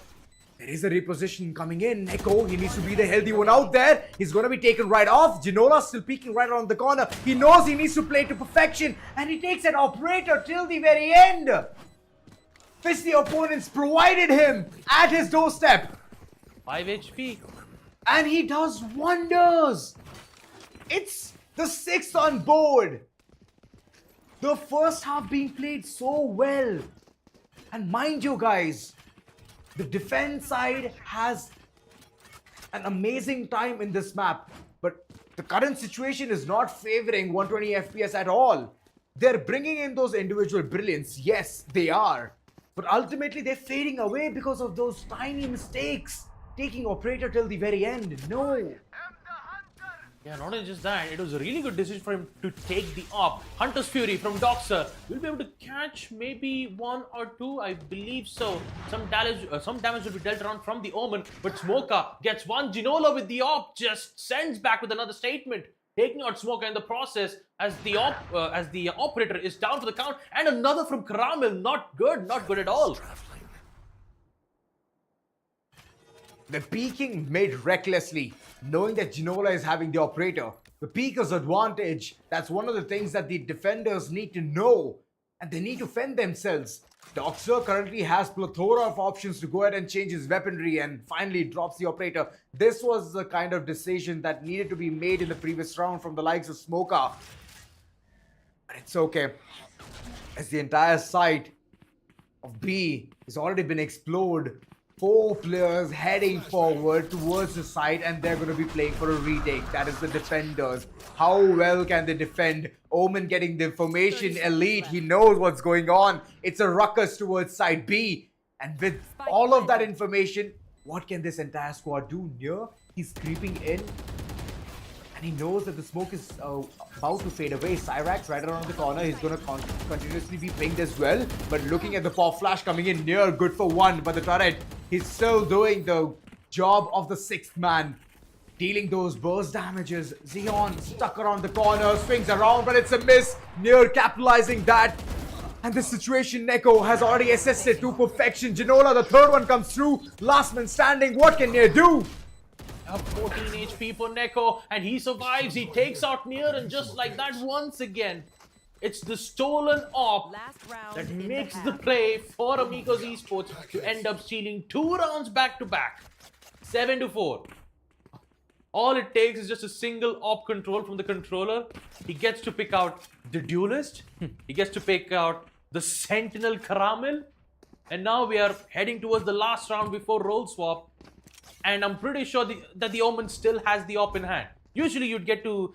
there is a reposition coming in. Neko, he needs to be the healthy one out there. He's going to be taken right off. Ginola still peeking right around the corner. He knows he needs to play to perfection, and he takes that operator till the very end. Which the opponents provided him at his doorstep. 5 HP. And he does wonders. It's the 6th on board. The first half being played so well. And mind you guys, the defense side has an amazing time in this map. But the current situation is not favoring 120 FPS at all. They're bringing in those individual brilliance. Yes, they are. But ultimately, they're fading away because of those tiny mistakes. Taking operator till the very end. No. Yeah, not only just that, it was a really good decision for him to take the op. Hunter's Fury from Doxer will be able to catch maybe 1 or 2, I believe so. Some damage will be dealt around from the Omen, but Smoka gets one. Ginola with the op just sends back with another statement, taking out Smoka in the process as the operator is down for the count, and another from Karamil. Not good at all. The peeking made recklessly, knowing that Ginola is having the operator. The peeker's advantage, that's one of the things that the defenders need to know, and they need to fend themselves. Doxer currently has plethora of options to go ahead and change his weaponry, and finally drops the operator. This was the kind of decision that needed to be made in the previous round from the likes of Smoka. But it's okay, as the entire site of B has already been explored. 4 players heading forward towards the site, and they're going to be playing for a retake. That is the defenders. How well can they defend? Omen getting the information. Elite, he knows what's going on. It's a ruckus towards side B. And with all of that information, what can this entire squad do? Near, he's creeping in, and he knows that the smoke is about to fade away. Cyrax right around the corner. He's going to continuously be pinged as well. But looking at the pop flash coming in near, good for 1. But the turret, he's still doing the job of the 6th man, dealing those burst damages. Xeon stuck around the corner, swings around, but it's a miss. Near capitalizing that. And the situation, Neko has already assessed it to perfection. Ginola, the 3rd one comes through. Last man standing. What can Near do? 14 HP for Neko, and he survives. He takes out Near, and just like that, once again, it's the stolen op that makes the play for AMIGOS Esports to end up stealing 2 rounds back to back. 7-4. All it takes is just a single op control from the controller. He gets to pick out the duelist. He gets to pick out the Sentinel Karamil. And now we are heading towards the last round before role swap. And I'm pretty sure that the Omen still has the op in hand. Usually you'd get to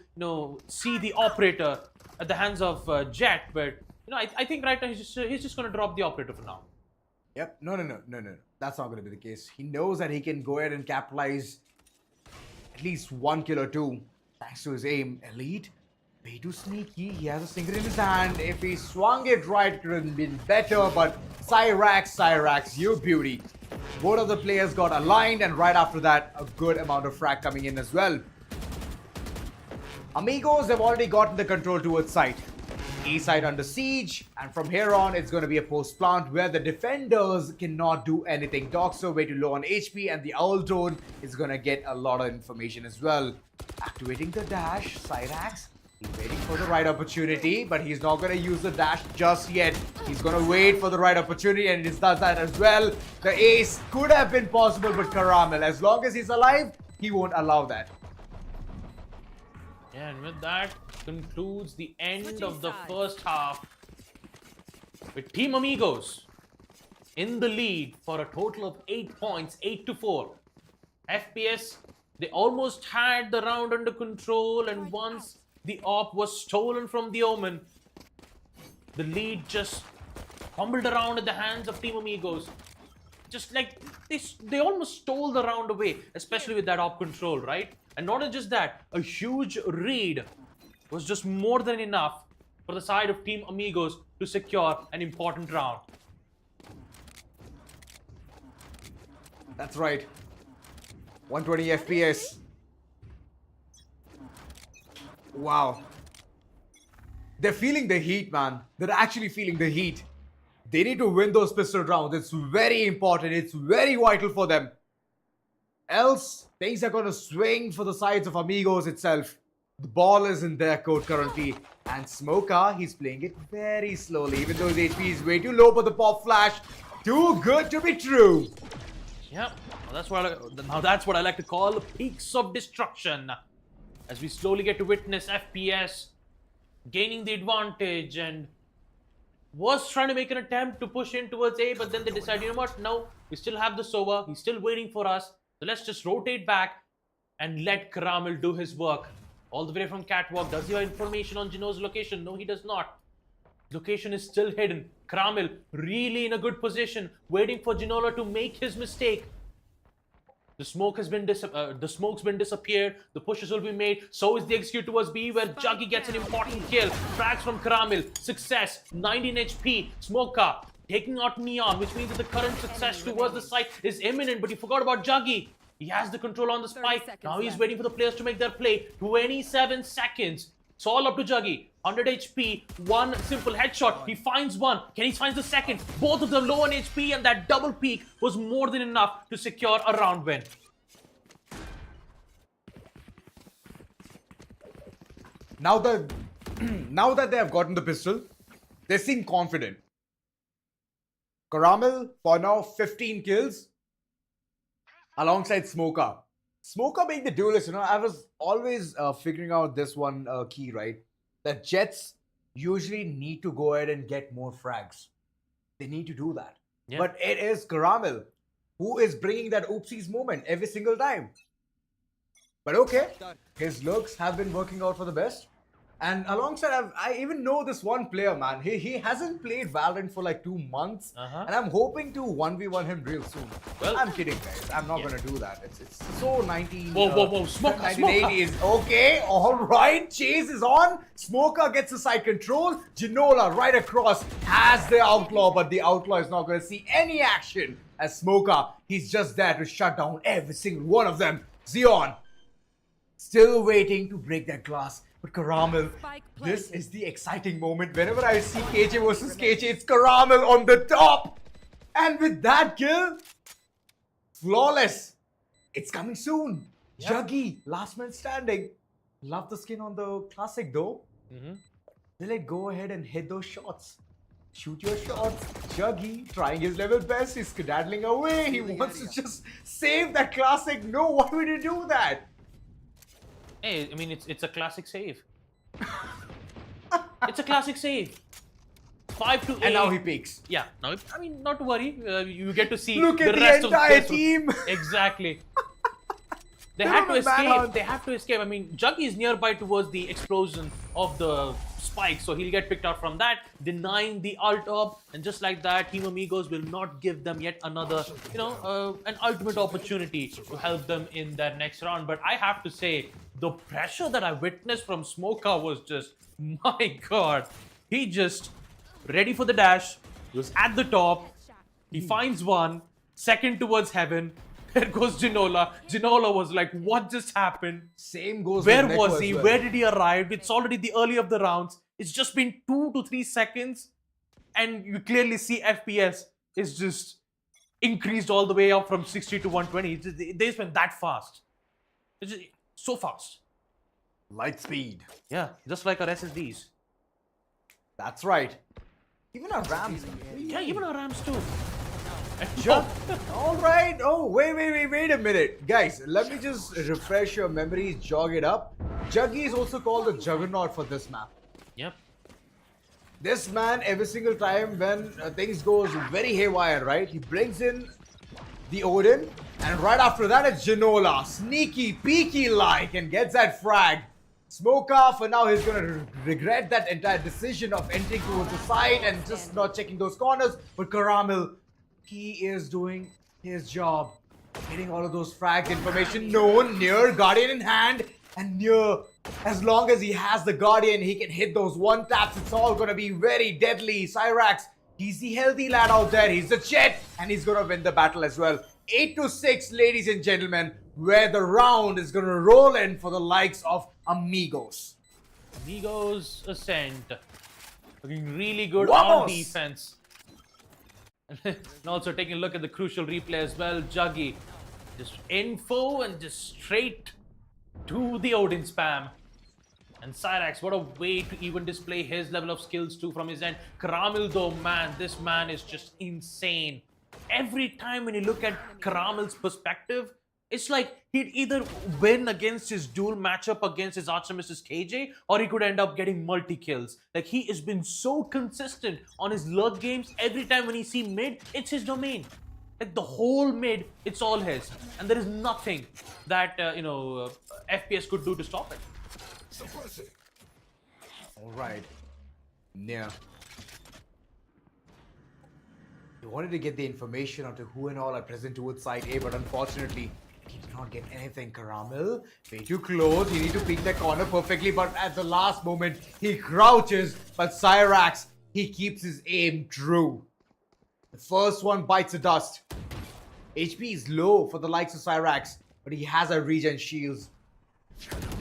see the operator at the hands of Jet, but I think right now he's just going to drop the operator for now. Yep. No. That's not going to be the case. He knows that he can go ahead and capitalize at least 1 kill or 2 thanks to his aim. Elite, way too sneaky. He has a stinger in his hand. If he swung it right, it would have been better. But Cyrax, you beauty. Both of the players got aligned, and right after that, a good amount of frag coming in as well. Amigos have already gotten the control towards site. A site under siege, and from here on, it's going to be a post plant where the defenders cannot do anything. Dogs are way too low on HP, and the Owl Drone is going to get a lot of information as well. Activating the dash, side axe. He's waiting for the right opportunity, but he's not going to use the dash just yet. He's going to wait for the right opportunity, and he does that as well. The ace could have been possible, but Caramel, as long as he's alive, he won't allow that. And with that concludes the end of the first half, with Team Amigos in the lead for a total of 8 points, 8-4. FPS, they almost had the round under control, and once the AWP was stolen from the Omen, the lead just fumbled around in the hands of Team Amigos. Just like they almost stole the round away, especially with that AWP control, right? And not just that, a huge read was just more than enough for the side of Team Amigos to secure an important round. That's right. 120 FPS. Wow. They're feeling the heat, man. They're actually feeling the heat. They need to win those pistol rounds. It's very important. It's very vital for them. Else, things are going to swing for the sides of Amigos itself. The ball is in their court currently. And Smoker, he's playing it very slowly. Even though his HP is way too low for the pop flash. Too good to be true. Yep, that's what I like to call the peaks of destruction. As we slowly get to witness FPS gaining the advantage, and was trying to make an attempt to push in towards A, but then they decided, you know what, no, we still have the Sova, he's still waiting for us, so let's just rotate back and let Caramel do his work. All the way from Catwalk. Does he have information on Geno's location? No, he does not. Location is still hidden. Caramel really in a good position, waiting for Ginola to make his mistake. The smoke has been the smoke's been disappeared. The pushes will be made. So is the execute towards B, where Juggy gets an important kill. Frags from Caramel. Success. 19 HP. Smoker taking out Neon, which means that the current success towards the site is imminent. But he forgot about Juggy. He has the control on the spike. Now he's waiting for the players to make their play. 27 seconds. It's all up to Juggy. 100 HP, one simple headshot. He finds one. Can he find the second? Both of them low on HP, and that double peak was more than enough to secure a round win. Now that they have gotten the pistol, they seem confident. Caramel, for now, 15 kills alongside Smoker. Smoker being the duelist, you know, I was always figuring out this one key, right? That Jets usually need to go ahead and get more frags. They need to do that. Yeah. But it is Caramel who is bringing that oopsies moment every single time. But okay, his looks have been working out for the best. And alongside, I even know this one player, man. He hasn't played Valorant for like 2 months. And I'm hoping to 1v1 him real soon. Well, I'm kidding, guys. I'm not going to do that. It's so 19... Whoa. Smoker, 1980s. Okay, all right. Chase is on. Smoker gets the side control. Ginola right across has the Outlaw, but the Outlaw is not going to see any action as Smoker. He's just there to shut down every single one of them. Xeon still waiting to break that glass. But Caramel, this is the exciting moment. Whenever I see KJ versus KJ, it's Caramel on the top. And with that kill, flawless. It's coming soon. Yep. Juggy, last man standing. Love the skin on the classic though. Will it go ahead and hit those shots? Shoot your shots. Juggy trying his level best. He's skedaddling away. He wants to just save that classic. No, why would you do that? Hey, I mean, it's a classic save. It's a classic save. 5-8. And now he peaks. Yeah. Now, I mean, not to worry. You get to see Look at the rest of the entire team. Exactly. They had to escape. They have to escape. I mean, Juggy is nearby towards the explosion of the spike, so he'll get picked out from that, denying the ult up, and just like that, Team Amigos will not give them yet another, an ultimate opportunity to help them in their next round. But I have to say, the pressure that I witnessed from Smoker was just, my God. He just ready for the dash. He was at the top. He finds one, second towards heaven. There goes Ginola. Ginola was like, what just happened? Same goes Where with Neko was as he? well. Where did he arrive? It's already the early of the rounds. It's just been 2 to 3 seconds. And you clearly see FPS is just increased all the way up from 60 to 120. They just went that fast. It's just so fast. Light speed. Yeah, just like our SSDs. That's right. Even our RAMs. Yeah, even our RAMs too. Jug. All right. Oh, wait a minute. Guys, let me just refresh your memories, jog it up. Juggy is also called the Juggernaut for this map. Yep. This man, every single time when things goes very haywire, right? He brings in the Odin, and right after that it's Ginola, sneaky, peaky like, and gets that frag. Smoker, for now, he's gonna regret that entire decision of entering towards the side and just not checking those corners. But Caramel, he is doing his job, getting all of those frags, information known, near, Guardian in hand, and near. As long as he has the Guardian, he can hit those one taps. It's all gonna be very deadly. Cyrax, he's the healthy lad out there. He's the Chet, and he's gonna win the battle as well. 8-6, ladies and gentlemen, where the round is gonna roll in for the likes of Amigos. Amigos Ascent. Looking really good Vamos! on defense. And also taking a look at the crucial replay as well. Juggy. Just info and just straight to the Odin spam. And Cyrax, what a way to even display his level of skills too from his end. Caramel though, man, this man is just insane. Every time when you look at Caramel's perspective, it's like he'd either win against his duel matchup against his arch nemesis KJ, or he could end up getting multi-kills. Like, he has been so consistent on his lurk games. Every time when he see mid, it's his domain. Like, the whole mid, it's all his. And there is nothing that, FPS could do to stop it. All right. Yeah. He wanted to get the information onto who and all are present towards side A, but unfortunately, he did not get anything. Caramel, way too close. He need to peek that corner perfectly, but at the last moment, he crouches. But Cyrax, he keeps his aim true. The first one bites the dust. HP is low for the likes of Cyrax, but he has a regen shields.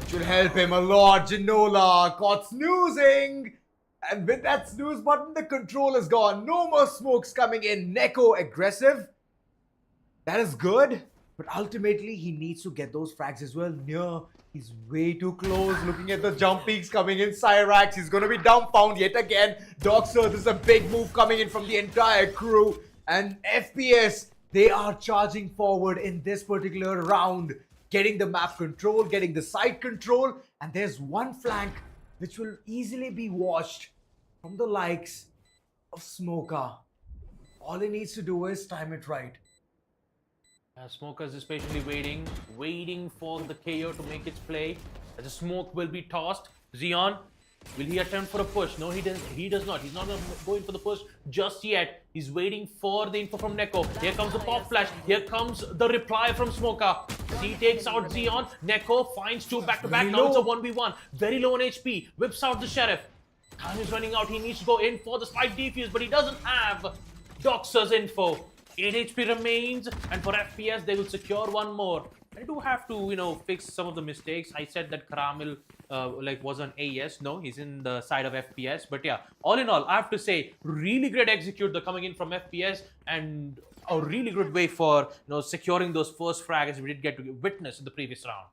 Should help him a lot. Ginola caught snoozing. And with that snooze button, the control is gone. No more smokes coming in. Neko aggressive. That is good. But ultimately, he needs to get those frags as well. No, he's way too close. Looking at the jump peaks coming in. Cyrax, he's going to be dumbfounded yet again. Doxer, this is a big move coming in from the entire crew. And FPS, they are charging forward in this particular round. Getting the map control, getting the side control. And there's one flank which will easily be watched from the likes of Smoker. All he needs to do is time it right. Smoker's is patiently waiting for the KO to make its play. As a smoke will be tossed. Xeon, will he attempt for a push? No, he doesn't. He does not. He's not going for the push just yet. He's waiting for the info from Neko. Here comes the pop flash. Here comes the reply from Smoker. He takes out Xeon. Neko finds two back-to-back. Now it's a 1v1. Very low on HP. Whips out the Sheriff. Time is running out. He needs to go in for the spike defuse, but he doesn't have Doxer's info. 8 HP remains, and for FPS, they will secure one more. I do have to, fix some of the mistakes. I said that Caramel, was on AES. No, he's in the side of FPS. But yeah, all in all, I have to say, really great execute the coming in from FPS, and a really good way for, securing those first frags we did get to witness in the previous round.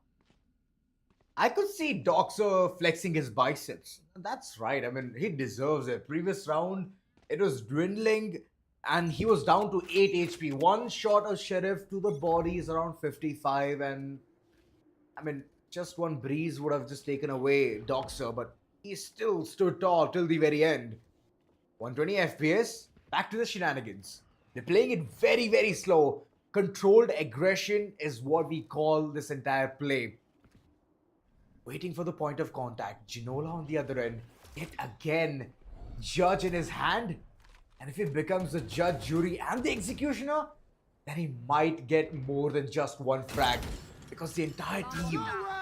I could see Doxer flexing his biceps. That's right. I mean, he deserves it. Previous round, it was dwindling. And he was down to 8 HP. One shot of Sheriff to the body is around 55. And I mean, just one breeze would have just taken away Doxer. But he still stood tall till the very end. 120 FPS. Back to the shenanigans. They're playing it very, very slow. Controlled aggression is what we call this entire play. Waiting for the point of contact. Ginola on the other end. Yet again, Judge in his hand. And if he becomes the judge, jury, and the executioner, then he might get more than just one frag. Because the entire team,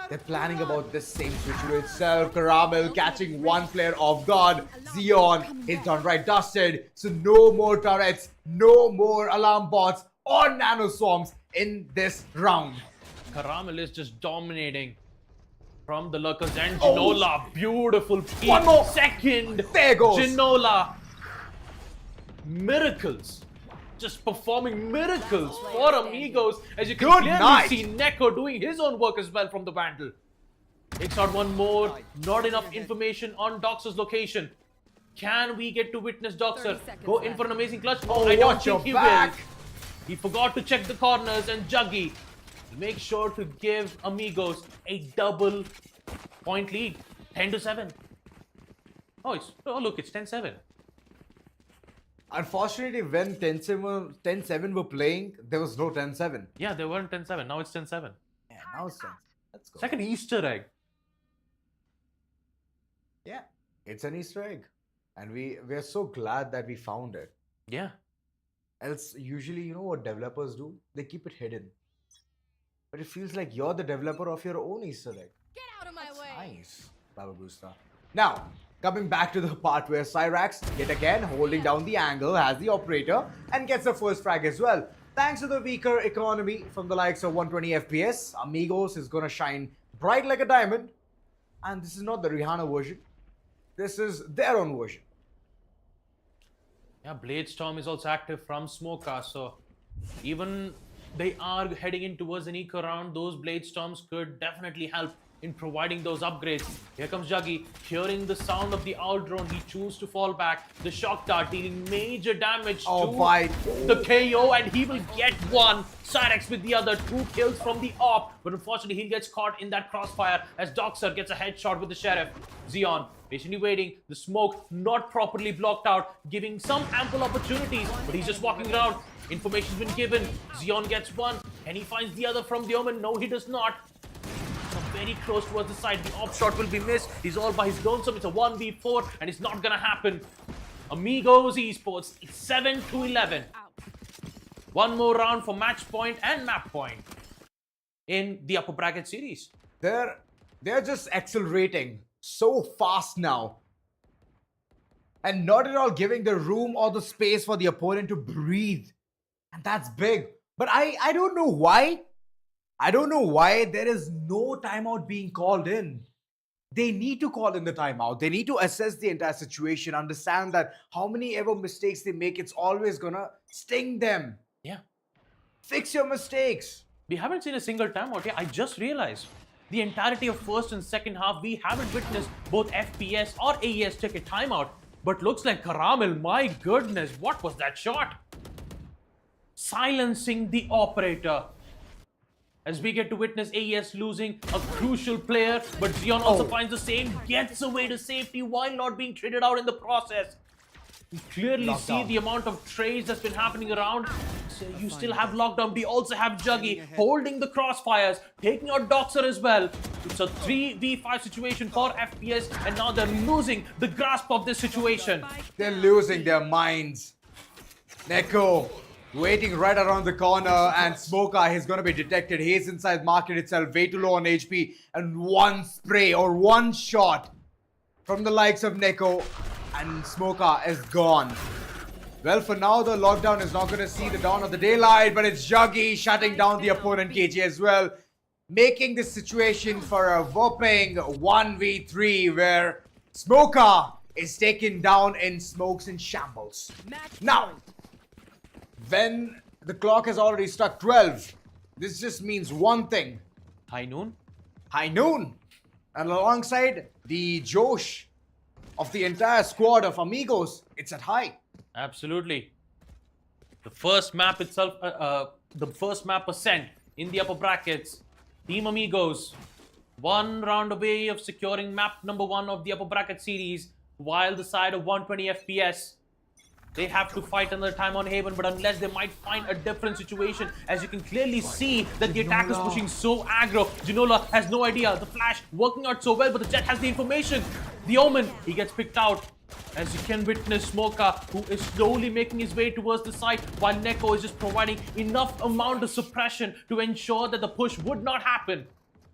they're planning about this same switcheroo itself. Caramel catching one player off guard. Xeon is downright dusted. So no more turrets, no more alarm bots or nano swarms. in this round. Caramel is just dominating from the lurkers and Oh. Ginola. Beautiful peek. One more. Second. There goes. Ginola. Miracles. Just performing miracles for Amigos. As you can Good clearly night. see Neko doing his own work as well from the Vandal. Takes out one more. Not enough information on Doxer's location. Can we get to witness Doxer go in for an amazing clutch? Oh, I don't watch your think he back. will. He forgot to check the corners, and Juggy make sure to give Amigos a double point lead. 10-7. Oh, look, it's 10-7. Unfortunately, when 10-7 were playing, there was no 10-7. Yeah, they weren't 10-7. Now it's 10-7. Yeah, now it's 10. Let's go. Second Easter egg. Yeah, it's an Easter egg. And we're so glad that we found it. Yeah. Else, usually, you know what developers do? They keep it hidden. But it feels like you're the developer of your own Easter egg. Get out of my way. Nice, Baba Booster. Now, coming back to the part where Cyrax, yet again, holding down the angle, has the operator and gets the first frag as well. Thanks to the weaker economy from the likes of 120 FPS, Amigos is gonna shine bright like a diamond. And this is not the Rihanna version. This is their own version. Yeah, Blade Storm is also active from Smoka, so even they are heading in towards an eco round, those Blade Storms could definitely help in providing those upgrades. Here comes Juggy, hearing the sound of the owl drone, he chooses to fall back. The shock dart dealing major damage to the KO, and he will get one. Cyrex with the other, 2 kills from the AWP, but unfortunately he gets caught in that crossfire as Doxer gets a headshot with the Sheriff. Zeon patiently waiting, the smoke not properly blocked out, giving some ample opportunities, but he's just walking around. Information's been given, Zeon gets one, and he finds the other from the Omen. No, he does not. Very close towards the side. The op shot will be missed. He's all by his lonesome. It's a 1v4 and it's not gonna happen. Amigos Esports, it's 7-11. One more round for match point and map point in the upper bracket series. They're just accelerating so fast now. And not at all giving the room or the space for the opponent to breathe. And that's big. But I don't know why. I don't know why there is no timeout being called in. They need to call in the timeout. They need to assess the entire situation, understand that how many ever mistakes they make, it's always gonna sting them. Yeah. Fix your mistakes. We haven't seen a single timeout here. I just realized the entirety of first and second half, we haven't witnessed both FPS or AES take a timeout. But looks like Caramel, my goodness, what was that shot? Silencing the operator. As we get to witness AES losing a crucial player, but Zeon also finds the same, gets away to safety while not being traded out in the process. You clearly see the amount of trades that's been happening around. So you still have lockdown. We also have Juggy holding the crossfires, taking out Doxer as well. It's a 3v5 situation for FPS, and now they're losing the grasp of this situation. They're losing their minds. Neko waiting right around the corner, and Smoka is going to be detected. He's inside market itself, way too low on HP, and one spray or one shot from the likes of Neko, and Smoka is gone. Well, for now, the lockdown is not going to see the dawn of the daylight, but it's Juggy shutting down the opponent KG as well, making this situation for a whopping 1v3 where Smoka is taken down in smokes and shambles. Now, when the clock has already struck 12, this just means one thing. High noon? High noon. And alongside the Josh of the entire squad of Amigos, it's at high. Absolutely. The first map itself, the first map ascent in the upper brackets. Team Amigos, one round away of securing map number 1 of the upper bracket series, while the side of 120 FPS, they have to fight another time on Haven, but unless they might find a different situation, as you can clearly see that the attack is pushing so aggro. Ginola has no idea. The flash working out so well, but the Jet has the information. The Omen, he gets picked out. As you can witness, Smoka, who is slowly making his way towards the site, while Neko is just providing enough amount of suppression to ensure that the push would not happen.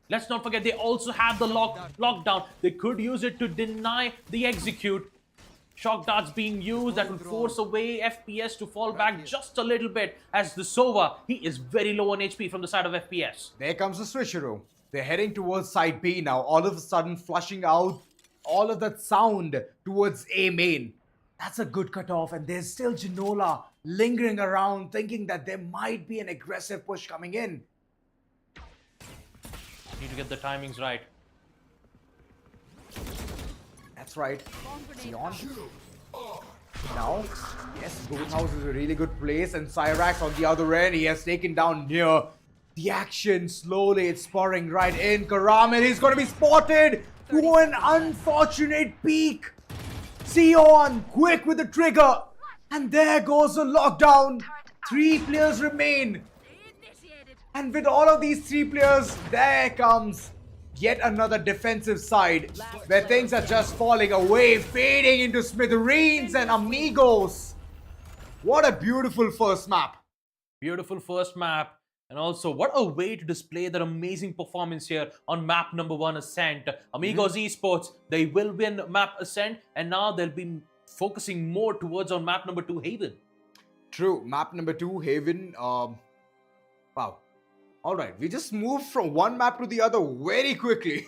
Let's not forget, they also have the lockdown. They could use it to deny the execute. Shock darts being used that will force away FPS to fall back just a little bit, as the Sova, he is very low on HP from the side of FPS. There comes the switcheroo. They're heading towards side B now, all of a sudden flushing out all of that sound towards A main. That's a good cutoff, and there's still Ginola lingering around, thinking that there might be an aggressive push coming in. Need to get the timings right. That's right. Sion. Now, yes, Boothouse is a really good place, and Cyrax on the other end, he has taken down near. The action slowly, it's pouring right in. Karamil, he's going to be spotted to an unfortunate peak. Sion, quick with the trigger. And there goes the lockdown. 3 players remain. And with all of these 3 players, there comes yet another defensive side where things are just falling away, fading into smithereens and amigos. What a beautiful first map. Beautiful first map. And also, what a way to display their amazing performance here on map number 1, Ascent. Amigos Esports, they will win map Ascent, and now they'll be focusing more towards on map number 2, Haven. True, map number 2, Haven. Wow. Alright, we just moved from one map to the other very quickly.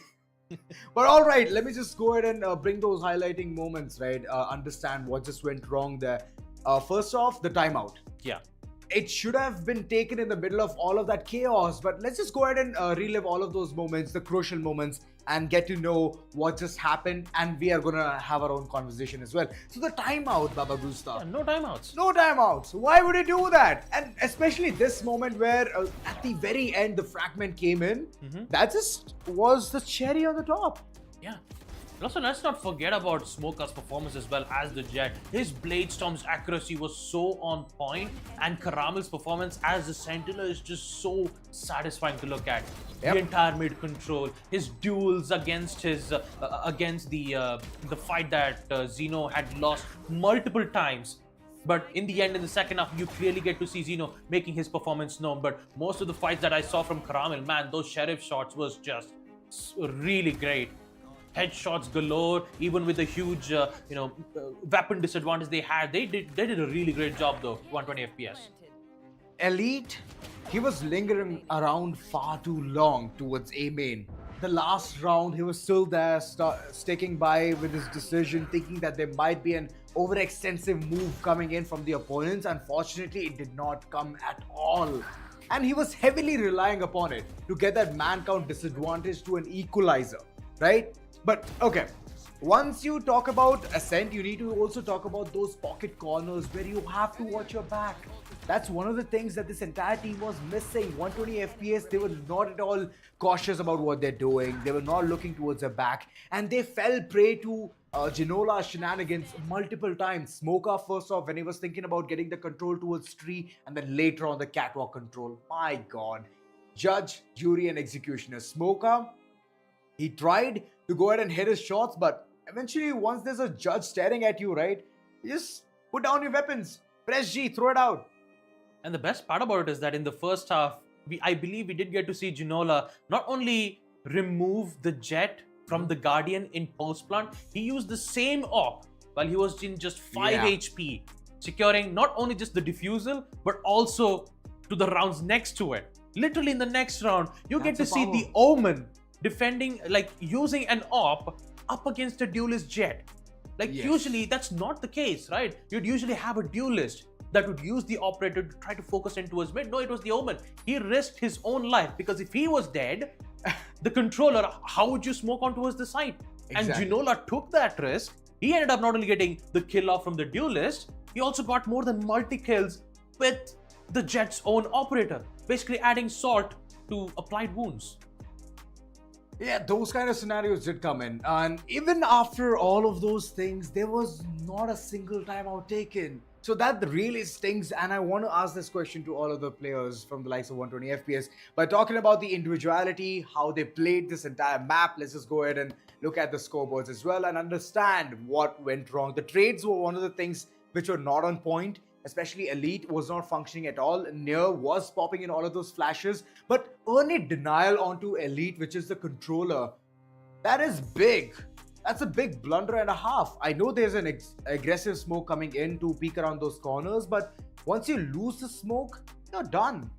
But alright, let me just go ahead and bring those highlighting moments, right? Understand what just went wrong there. First off, the timeout. Yeah. It should have been taken in the middle of all of that chaos, but let's just go ahead and relive all of those moments, the crucial moments, and get to know what just happened, and we are gonna have our own conversation as well. So the timeout, Baba Gusta. Yeah, no timeouts. No timeouts. Why would he do that? And especially this moment where at the very end the fragment came in, that just was the cherry on the top. Yeah. And also, let's not forget about Smoker's performance as well as the Jet. His Blade Storm's accuracy was so on point, and Karamil's performance as the Sentinel is just so satisfying to look at. Yep. The entire mid control, his duels against his against the fight that Zeno had lost multiple times. But in the end, in the second half, you clearly get to see Zeno making his performance known. But most of the fights that I saw from Karamil, man, those Sheriff shots was just really great. Headshots galore, even with the huge, weapon disadvantage they had. They did a really great job though. 120 FPS. Elite, he was lingering around far too long towards A main. The last round, he was still there, sticking by with his decision, thinking that there might be an overextensive move coming in from the opponents. Unfortunately, it did not come at all. And he was heavily relying upon it to get that man count disadvantage to an equalizer, right? But okay, once you talk about Ascent, you need to also talk about those pocket corners where you have to watch your back. That's one of the things that this entire team was missing. 120 FPS, they were not at all cautious about what they're doing. They were not looking towards their back. And they fell prey to Ginola shenanigans multiple times. Smoker first off, when he was thinking about getting the control towards Tree, and then later on the catwalk control. My god. Judge, jury, and executioner. Smoker, he tried to go ahead and hit his shots, but eventually once there's a judge staring at you, right, you just put down your weapons, press G, throw it out. And the best part about it is that in the first half, I believe we did get to see Ginola not only remove the Jet from the Guardian in post plant, he used the same op while he was in just 5 HP, securing not only just the defusal, but also to the rounds next to it. Literally in the next round, you get to see the Omen defending, like using an op up against a duelist Jet. Like usually that's not the case, right? You'd usually have a duelist that would use the operator to try to focus into his mid. No, it was the Omen. He risked his own life because if he was dead, the controller, how would you smoke on towards the side? Exactly. And Ginola took that risk. He ended up not only getting the kill off from the duelist, he also got more than multi-kills with the Jet's own operator, basically adding salt to applied wounds. Yeah, those kind of scenarios did come in. And even after all of those things, there was not a single timeout taken. So that really stings, and I want to ask this question to all of the players from the likes of 120 FPS. By talking about the individuality, how they played this entire map, let's just go ahead and look at the scoreboards as well and understand what went wrong. The trades were one of the things which were not on point, especially Elite was not functioning at all. Near was popping in all of those flashes, but early denial onto Elite, which is the controller. That is big. That's a big blunder and a half. I know there's an aggressive smoke coming in to peek around those corners, but once you lose the smoke, you're done.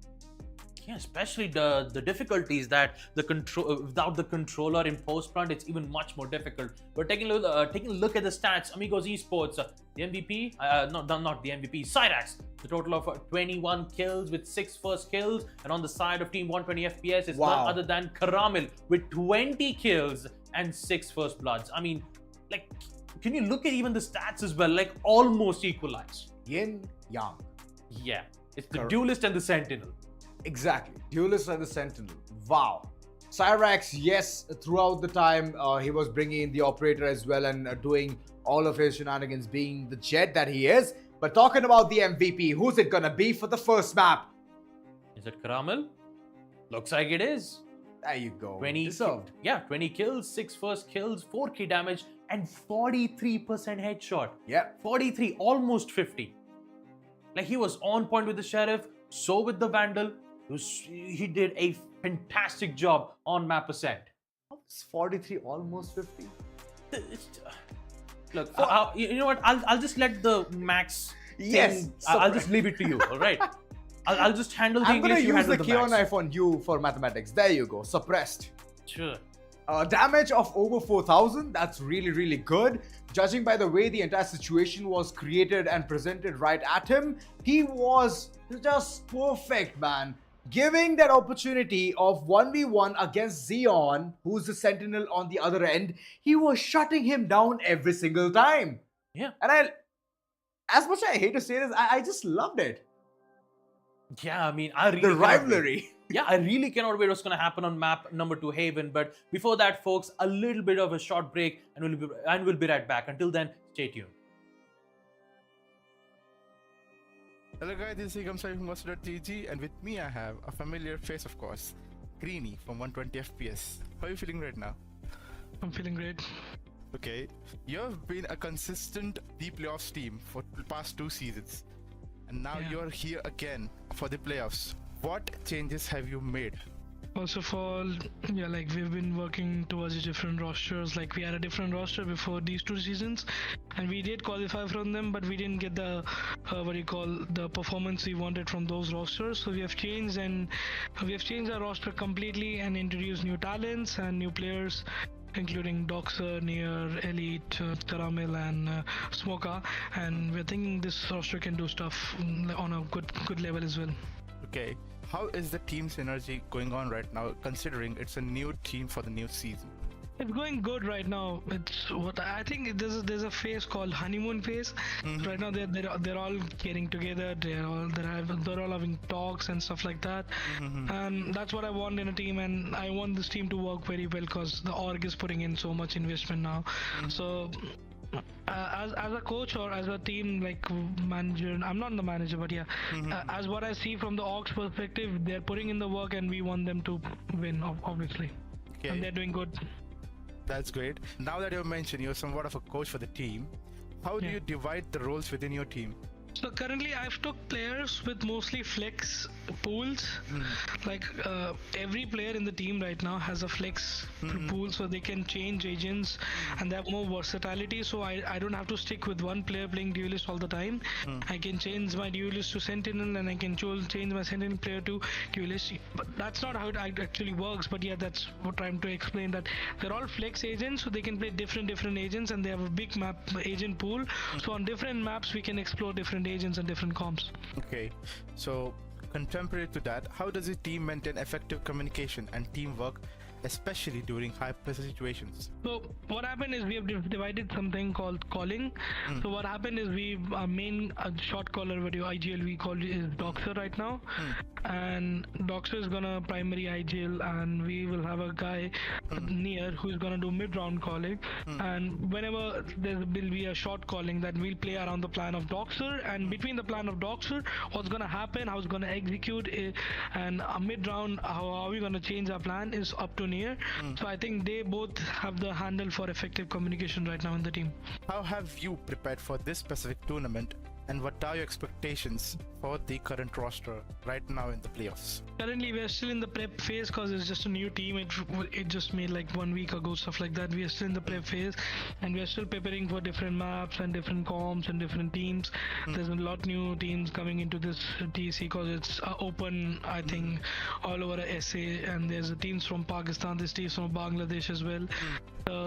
Yeah, especially the difficulties that the control without the controller in post plant, it's even much more difficult. But taking a look at the stats, Amigos Esports, the MVP, not the MVP, Cyrax, the total of 21 kills with 6 first kills, and on the side of Team 120 FPS is none other than Karamil with 20 kills and 6 first bloods. I mean, like, can you look at even the stats as well? Like, almost equalized. Yin yang. Yeah, it's the Duelist and the Sentinel. Exactly. Duelist and the Sentinel. Wow. Cyrax, yes, throughout the time, he was bringing in the operator as well and doing all of his shenanigans, being the jet that he is. But talking about the MVP, who's it gonna be for the first map? Is it Karamil? Looks like it is. There you go. 20 Deserved. Yeah, 20 kills, 6 first kills, 4k damage, and 43% headshot. Yeah. 43, almost 50. Like, he was on point with the Sheriff, so with the Vandal. He did a fantastic job on map ascent. It's 43, almost 50. Look, you know what? I'll just let the max. Yes, I'll just leave it to you. All right. I'll just handle the I'm gonna English. You use the handle KO max. knife on you for mathematics. There you go. Suppressed. Sure. Damage of over 4,000. That's really, really good. Judging by the way the entire situation was created and presented right at him, he was just perfect, man. Giving that opportunity of 1v1 against Xeon, who's the Sentinel on the other end, he was shutting him down every single time. Yeah. And as much as I hate to say this, I just loved it. Yeah, I mean, I really The rivalry. Yeah, I really cannot wait what's going to happen on map number 2, Haven. But before that, folks, a little bit of a short break, and we'll be right back. Until then, stay tuned. Hello guys, this is Igam from Monster.tg, and with me I have a familiar face, of course, Greeny from 120 FPS. How are you feeling right now? I'm feeling great. Okay, you have been a consistent deep playoffs team for the past 2 seasons, and now you're here again for the playoffs. What changes have you made? First of all, yeah, like we've been working towards the different rosters. Like we had a different roster before these 2 seasons, and we did qualify from them, but we didn't get the the performance we wanted from those rosters. So we have changed our roster completely and introduced new talents and new players, including Doxer, Near, Elite, Karamil, and Smoka. And we're thinking this roster can do stuff on a good level as well. Okay, how is the team synergy going on right now, considering it's a new team for the new season? It's going good right now. It's what I think there's a phase called honeymoon phase. Right now they're all getting together. They're all having talks and stuff like that. And that's what I want in a team. And I want this team to work very well because the org is putting in so much investment now. So. As a coach or as a team like manager, I'm not the manager, but yeah, as what I see from the org's perspective, they're putting in the work and we want them to win, obviously. Okay. And they're doing good. That's great. Now that you've mentioned you're somewhat of a coach for the team, how do you divide the roles within your team? So currently I've took players with mostly flex pools. Like every player in the team right now has a flex pool, so they can change agents and they have more versatility. So I don't have to stick with one player playing duelist all the time. I can change my duelist to sentinel and I can change my sentinel player to duelist. But that's not how it actually works. But yeah, that's what I'm trying to explain, that they're all flex agents, so they can play different agents and they have a big map agent pool. So on different maps we can explore different agents and different comps. Okay, so contemporary to that, how does the team maintain effective communication and teamwork, especially during high pressure situations? So what happened is we have divided something called calling. So what happened is our main shot caller, what you IGL we call it, is Doxer right now. And Doxer is gonna primary IGL, and we will have a guy near who's gonna do mid-round calling. And whenever there will be a shot calling, that we'll play around the plan of Doxer, and between the plan of Doxer, what's gonna happen, how it's gonna execute it, and a mid-round, how are we gonna change our plan is up to Near. So I think they both have the handle for effective communication right now in the team. How have you prepared for this specific tournament and what are your expectations for the current roster right now in the playoffs? Currently, we are still in the prep phase because it's just a new team. It just made like 1 week ago, stuff like that. We are still in the prep phase, and we are still preparing for different maps and different comps and different teams. There's a lot new teams coming into this TEC because it's open, I think, all over SA. And there's teams from Pakistan, there's teams from Bangladesh as well.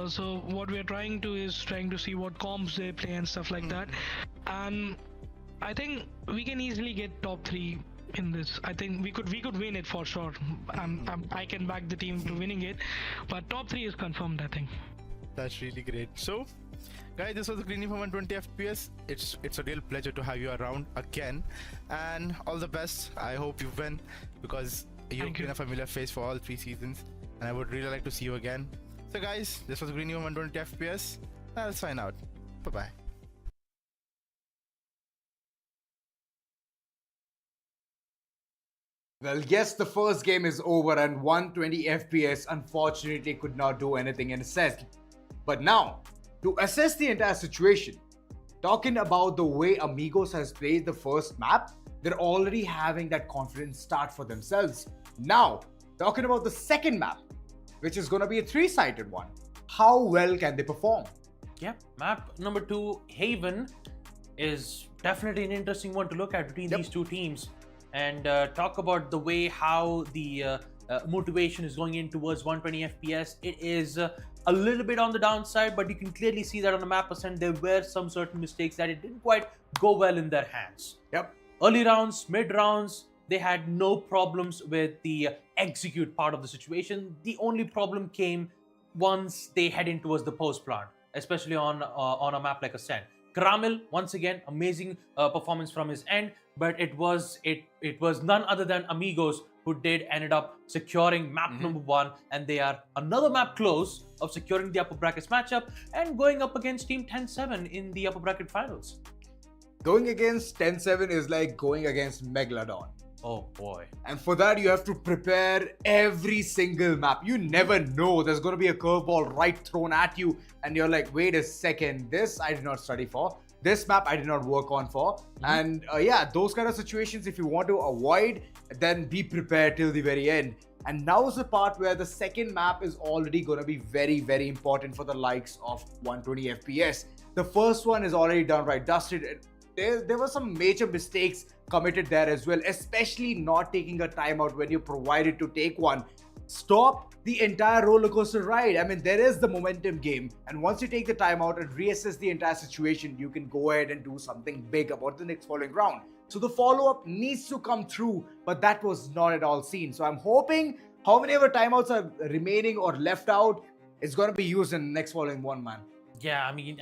So what we are trying to see what comps they play and stuff like that. And I think we can easily get top 3 in this. I think we could win it for sure. I can back the team to winning it, but top 3 is confirmed, I think. That's really great. So, guys, this was the Greeny for 120 FPS. It's a real pleasure to have you around again, and all the best. I hope you win because you've been a familiar face for all 3 seasons, and I would really like to see you again. So, guys, this was Greeny for 120 FPS. I'll sign out. Bye bye. Well, yes, the first game is over and 120 FPS unfortunately could not do anything in assess. But now, to assess the entire situation, talking about the way Amigos has played the first map, they're already having that confident start for themselves. Now, talking about the second map, which is going to be a 3-sided one, how well can they perform? Yeah, map number 2, Haven, is definitely an interesting one to look at between these two teams. And talk about the way how the motivation is going in towards 120 FPS. It is a little bit on the downside, but you can clearly see that on the map percent there were some certain mistakes that it didn't quite go well in their hands. Yep. Early rounds, mid rounds, they had no problems with the execute part of the situation. The only problem came once they head in towards the post plant, especially on a map like Ascent. Karamil, once again, amazing performance from his end, but it was none other than Amigos who ended up securing map number 1, and they are another map close of securing the upper brackets matchup and going up against Team 10-7 in the upper bracket finals. Going against 10-7 is like going against Megalodon. Oh boy. And for that, you have to prepare every single map. You never know. There's going to be a curveball right thrown at you. And you're like, wait a second, this I did not study for. This map I did not work on for. And yeah, those kind of situations, if you want to avoid, then be prepared till the very end. And now's the part where the second map is already going to be very, very important for the likes of 120 FPS. The first one is already done right, dusted. There were some major mistakes committed there as well, especially not taking a timeout when you're provided to take one. Stop the entire roller coaster ride. I mean, there is the momentum game, and once you take the timeout and reassess the entire situation, you can go ahead and do something big about the next following round. So the follow-up needs to come through, but that was not at all seen. So I'm hoping how many ever timeouts are remaining or left out is going to be used in the next following one, man. Yeah, I mean,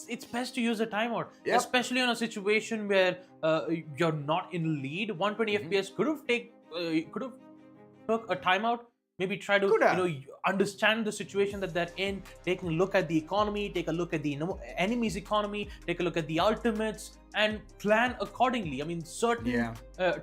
it's best to use a timeout, especially in a situation where you're not in lead. 120 FPS could have took a timeout. Maybe try to understand the situation that they're in, take a look at the economy, take a look at the enemy's economy, take a look at the ultimates, and plan accordingly. I mean, certain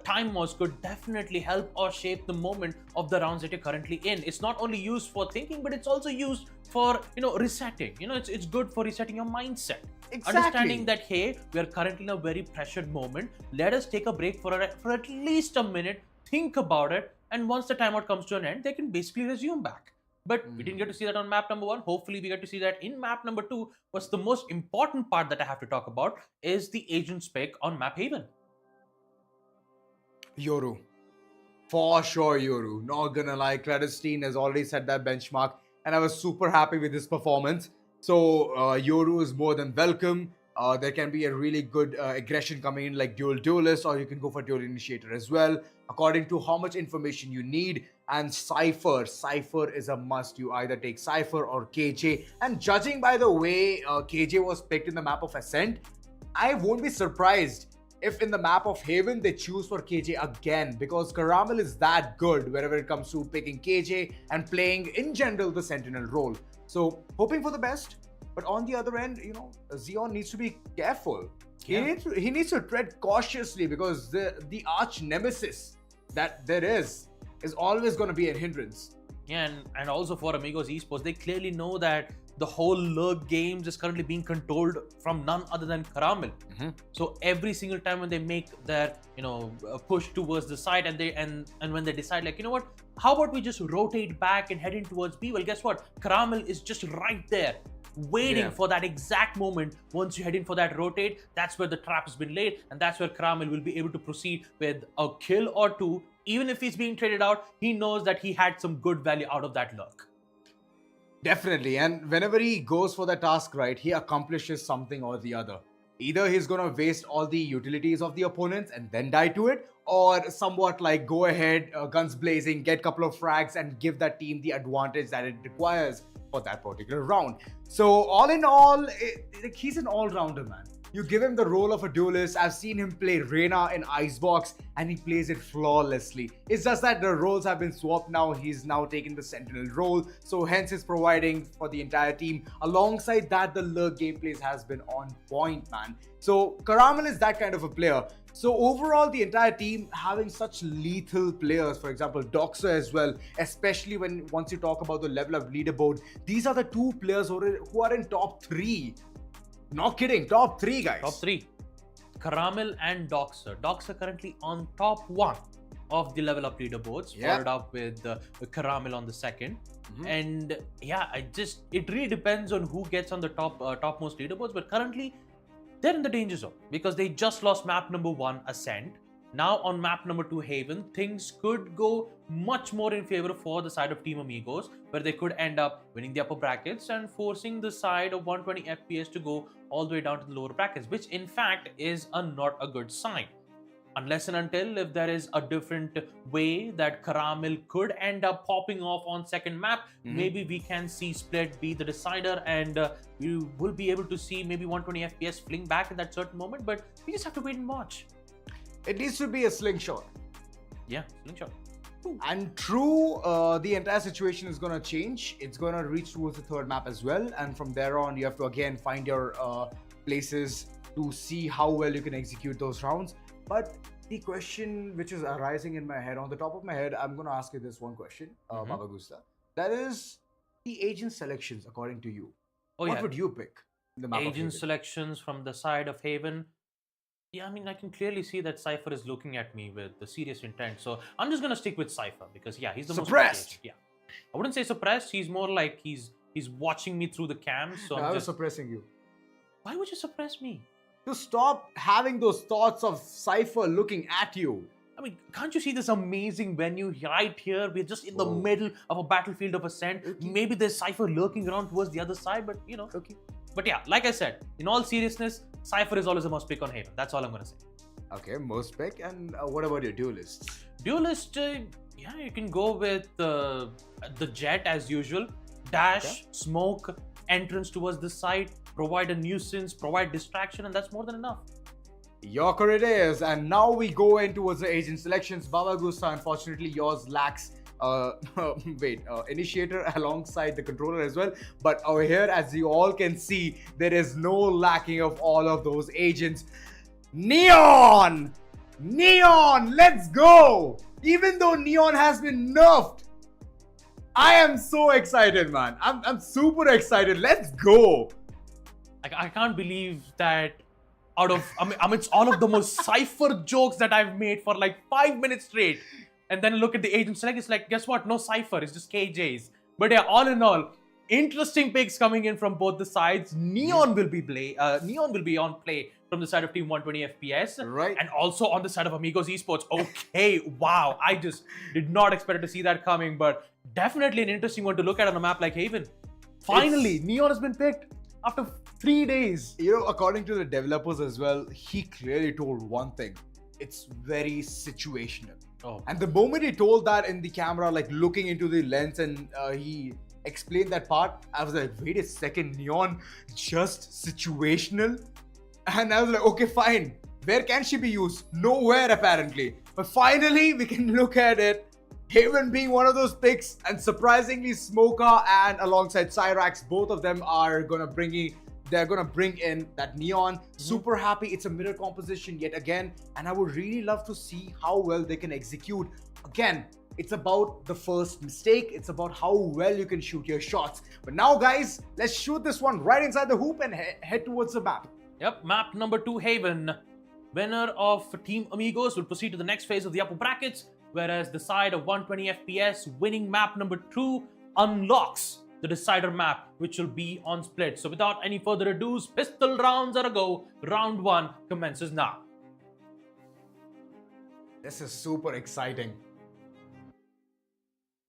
time mods could definitely help or shape the moment of the rounds that you're currently in. It's not only used for thinking, but it's also used for resetting. It's good for resetting your mindset. Exactly. Understanding that, hey, we are currently in a very pressured moment. Let us take a break for at least a minute, think about it, and once the timeout comes to an end, they can basically resume back. But we didn't get to see that on map number 1. Hopefully, we get to see that in map number 2. What's the most important part that I have to talk about is the agent's pick on map Haven. Yoru. For sure, Yoru. Not gonna lie, Clandestine has already set that benchmark, and I was super happy with his performance. So, Yoru is more than welcome. There can be a really good aggression coming in like dual duelist, or you can go for dual initiator as well, according to how much information you need. And Cypher is a must. You either take Cypher or KJ, and judging by the way KJ was picked in the map of Ascent, I won't be surprised if in the map of Haven they choose for KJ again, because Karamil is that good wherever it comes to picking KJ and playing in general the Sentinel role. So hoping for the best. But on the other end, Xeon needs to be careful. Yeah. He needs to tread cautiously, because the arch nemesis that there is always going to be a hindrance. Yeah, and also for Amigos Esports, they clearly know that the whole lurk games is currently being controlled from none other than Caramel. So every single time when they make their push towards the side, and when they decide, like, you know what, how about we just rotate back and head in towards B? Well, guess what? Caramel is just right there, waiting for that exact moment. Once you head in for that rotate, that's where the trap has been laid, and that's where Caramel will be able to proceed with a kill or two. Even if he's being traded out, he knows that he had some good value out of that lurk. Definitely. And whenever he goes for the task, right, he accomplishes something or the other. Either he's going to waste all the utilities of the opponents and then die to it, or somewhat like go ahead, guns blazing, get a couple of frags and give that team the advantage that it requires for that particular round. So all in all, he's an all-rounder, man. You give him the role of a duelist. I've seen him play Reyna in Icebox and he plays it flawlessly. It's just that the roles have been swapped now. He's now taken the Sentinel role, so hence is providing for the entire team. Alongside that, the lurk gameplays has been on point, man. So Caramel is that kind of a player. So overall, the entire team having such lethal players, for example, Doxer as well, especially once you talk about the level of leaderboard, these are the two players who are in top 3. Not kidding, top 3, guys. Top 3. Caramel and Doxer. Doxer currently on top 1 of the level up leaderboards, followed up with Caramel on the second. And yeah, it really depends on who gets on the topmost leaderboards, but currently they're in the danger zone because they just lost map number 1, Ascent. Now on map number 2, Haven, things could go much more in favor for the side of Team Amigos, where they could end up winning the upper brackets and forcing the side of 120 FPS to go all the way down to the lower brackets, which in fact is not a good sign. Unless and until if there is a different way that Caramel could end up popping off on second map, maybe we can see Split be the decider, and you will be able to see maybe 120 FPS fling back at that certain moment, but we just have to wait and watch. It needs to be a slingshot. Yeah, slingshot. And true, the entire situation is going to change. It's going to reach towards the third map as well. And from there on, you have to again find your places to see how well you can execute those rounds. But the question which is arising in my head, on the top of my head, I'm going to ask you this one question, Baba Gusta. That is the agent selections according to you. What would you pick in the map agent of Haven? selections from the side of Haven? Yeah, I mean, I can clearly see that Cypher is looking at me with the serious intent. So I'm just going to stick with Cypher because, yeah, he's the most suppressed. Yeah. I wouldn't say suppressed. He's more like he's watching me through the cam. So I was suppressing you. Why would you suppress me? To stop having those thoughts of Cypher looking at you. I mean, can't you see this amazing venue right here? We're just in the middle of a battlefield of Ascent. Maybe there's Cypher lurking around towards the other side, but you know. But yeah, like I said, in all seriousness, Cypher is always a must pick on Haven. That's all I'm going to say. Okay, most pick. And what about your duelists? Duelist, yeah, you can go with the Jet as usual. Dash, smoke, entrance towards the side, provide a nuisance, provide distraction, and that's more than enough. Yoker it is. And now we go in towards the agent selections. Baba Gusta, unfortunately, yours lacks initiator alongside the controller as well. But over here, as you all can see, there is no lacking of all of those agents. Neon! Neon! Let's go! Even though Neon has been nerfed, I am so excited, man. I'm super excited. Let's go! I can't believe that amidst all of the most Cypher jokes that I've made for like 5 minutes straight, and then look at the agent select, it's like, guess what? No Cypher, it's just KJs. But yeah, all in all, interesting picks coming in from both the sides. Neon will be on play from the side of Team 120 FPS. Right. And also on the side of AMIGOS Esports. Okay, wow. I just did not expect to see that coming, but definitely an interesting one to look at on a map like Haven. Finally, Neon has been picked after 3 days. You know, according to the developers as well, he clearly told one thing. It's very situational. And the moment he told that in the camera, like looking into the lens, and he explained that part, I was like, wait a second, Neon, just situational? And I was like, okay, fine. Where can she be used? Nowhere, apparently. But finally, we can look at it. Haven being one of those picks, and surprisingly, Smoker and alongside Cyrax, both of them are gonna bring in that Neon. Super happy. It's a mirror composition yet again, and I would really love to see how well they can execute. Again, It's about the first mistake. It's about how well you can shoot your shots. But now, guys, let's shoot this one right inside the hoop and head towards the map. Yep, map number 2, Haven. Winner of Team Amigos will proceed to the next phase of the upper brackets, whereas the side of 120 FPS winning map number 2 unlocks the decider map, which will be on split. So without any further ado, pistol rounds are a go. Round 1 commences now. This is super exciting.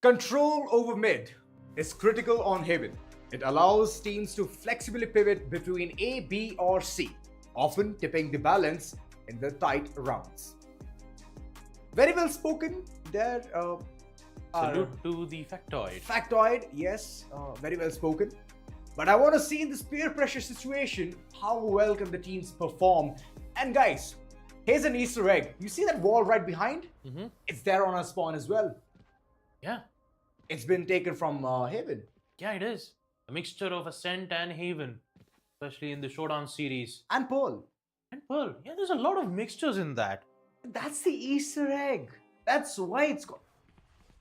Control over mid is critical on Haven. It allows teams to flexibly pivot between A, B, or C, often tipping the balance in the tight rounds. Very well spoken there. Salute to the factoid. Factoid, yes, very well spoken. But I want to see in this peer pressure situation, how well can the teams perform? And guys, here's an Easter egg. You see that wall right behind? It's there on our spawn as well. Yeah. It's been taken from Haven. Yeah, it is. A mixture of Ascent and Haven, especially in the Showdown series. And Pearl. And Pearl. Yeah, there's a lot of mixtures in that. That's the Easter egg. That's why it's got...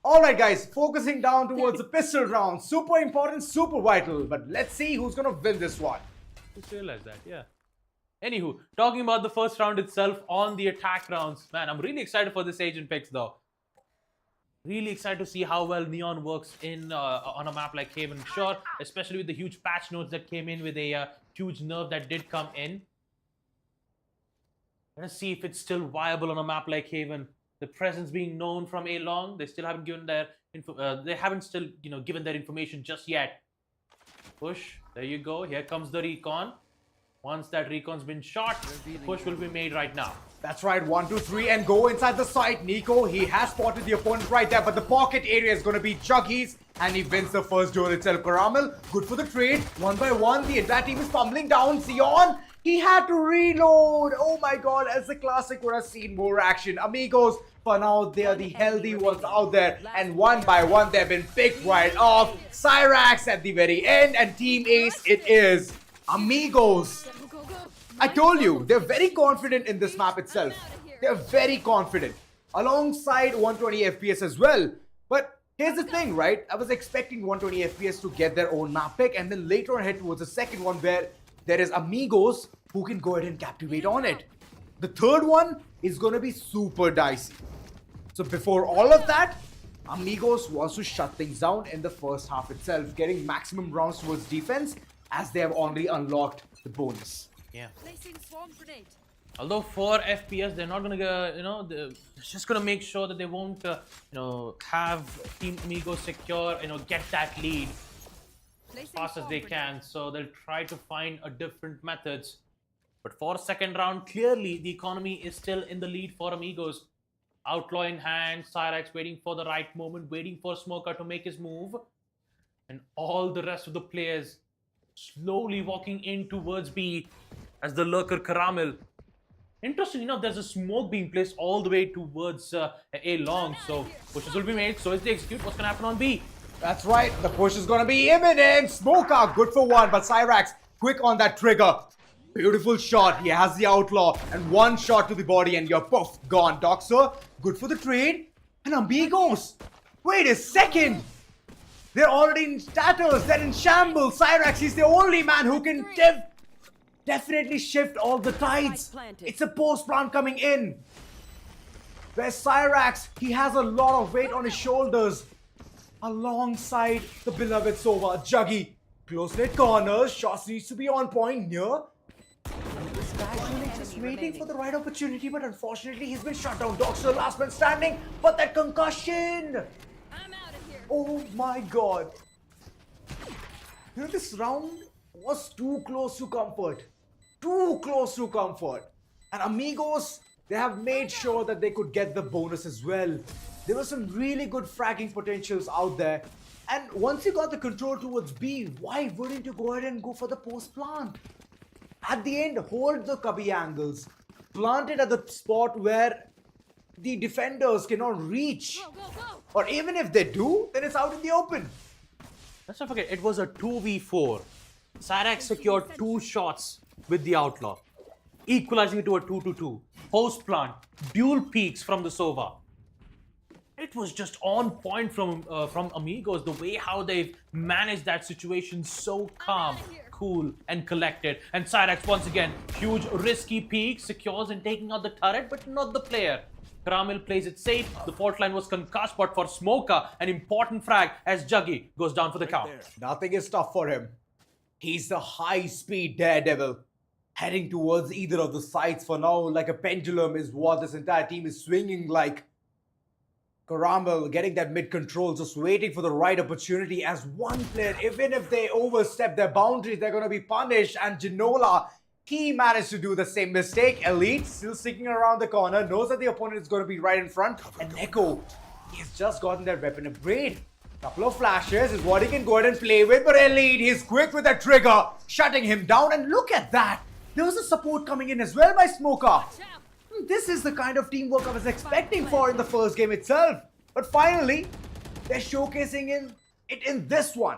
Alright guys, focusing down towards the pistol round. Super important, super vital. But let's see who's gonna win this one. Just realized that, yeah. Anywho, talking about the first round itself on the attack rounds. Man, I'm really excited for this agent picks though. Really excited to see how well Neon works in on a map like Haven. Sure, especially with the huge patch notes that came in with a huge nerf that did come in. Let us see if it's still viable on a map like Haven. The presence being known from a long, they still haven't given their given their information just yet. Push, there you go. Here comes the recon. Once that recon's been shot, the push will be made right now. That's right, 1, 2, 3, and go inside the site. Nico, he has spotted the opponent right there, but the pocket area is going to be Juggies, and he wins the first duel itself. Caramel, good for the trade. 1 by 1, the entire team is fumbling down. Sion, he had to reload. Oh my god, as a classic would have seen more action. Amigos, for now, they are the healthy ones out there, and 1 by 1, they've been picked right off. Cyrax at the very end, and Team Ace it is. Amigos. I told you, they're very confident in this map itself. They're very confident. Alongside 120 FPS as well. But here's the thing, right? I was expecting 120 FPS to get their own map pick, and then later on head towards the second one where there is Amigos who can go ahead and captivate on it. The third one is going to be super dicey. So before all of that, Amigos wants to shut things down in the first half itself, getting maximum rounds towards defense as they have already unlocked the bonus. Yeah. Although for FPS, they're not gonna, they're just gonna make sure that they won't, have Team Amigos secure, get that lead as fast as they can. So they'll try to find a different methods. But for second round, clearly the economy is still in the lead for Amigos. Outlaw in hand, Cyrax waiting for the right moment, waiting for Smoker to make his move, and all the rest of the players slowly walking in towards B as the lurker Caramel. Interesting enough, there's a smoke being placed all the way towards A long, so pushes will be made. So is the execute. What's gonna happen on B? That's right, the push is gonna be imminent. Smoker, good for one, but Cyrax quick on that trigger. Beautiful shot. He has the outlaw, and one shot to the body, and you're poof, gone. Doxer, good for the trade. And Amigos, wait a second. They're already in tatters. They're in shambles. Cyrax, he's the only man who can definitely shift all the tides. It's a post plant coming in. Where's Cyrax? He has a lot of weight on his shoulders. Alongside the beloved Sova, Juggy. Close knit corners. Shots needs to be on point near. This guy's really just waiting for the right opportunity, but unfortunately he's been shut down. Doxer, last man standing, but that concussion. Oh my god. This round was too close to comfort. Too close to comfort. And Amigos, they have made sure that they could get the bonus as well. There were some really good fragging potentials out there. And once you got the control towards B, why wouldn't you go ahead and go for the post plant? At the end, hold the cubby angles. Plant it at the spot where the defenders cannot reach. Or even if they do, then it's out in the open. Let's not forget, it was a 2v4. Cyrax secured 2 shots with the outlaw, equalizing it to a 2-2. Post plant, dual peaks from the Sova. It was just on point from Amigos, the way how they've managed that situation, so calm, cool, and collected. And Cyrax once again, huge risky peek, secures and taking out the turret, but not the player. Karamil plays it safe. The fault line was concussed, but for Smoker, an important frag as Juggy goes down for the count. Nothing is tough for him. He's the high-speed daredevil. Heading towards either of the sides for now, like a pendulum, is what this entire team is swinging like. Karamil getting that mid-control, just waiting for the right opportunity as one player. Even if they overstep their boundaries, they're going to be punished. And Ginola, he managed to do the same mistake. Elite still sticking around the corner, knows that the opponent is going to be right in front. And Neko, he's just gotten that weapon upgrade. Couple of flashes is what he can go ahead and play with. But Elite, he's quick with that trigger, shutting him down. And look at that. There was a support coming in as well by Smoker. This is the kind of teamwork I was expecting for in the first game itself. But finally, they're showcasing it in this one.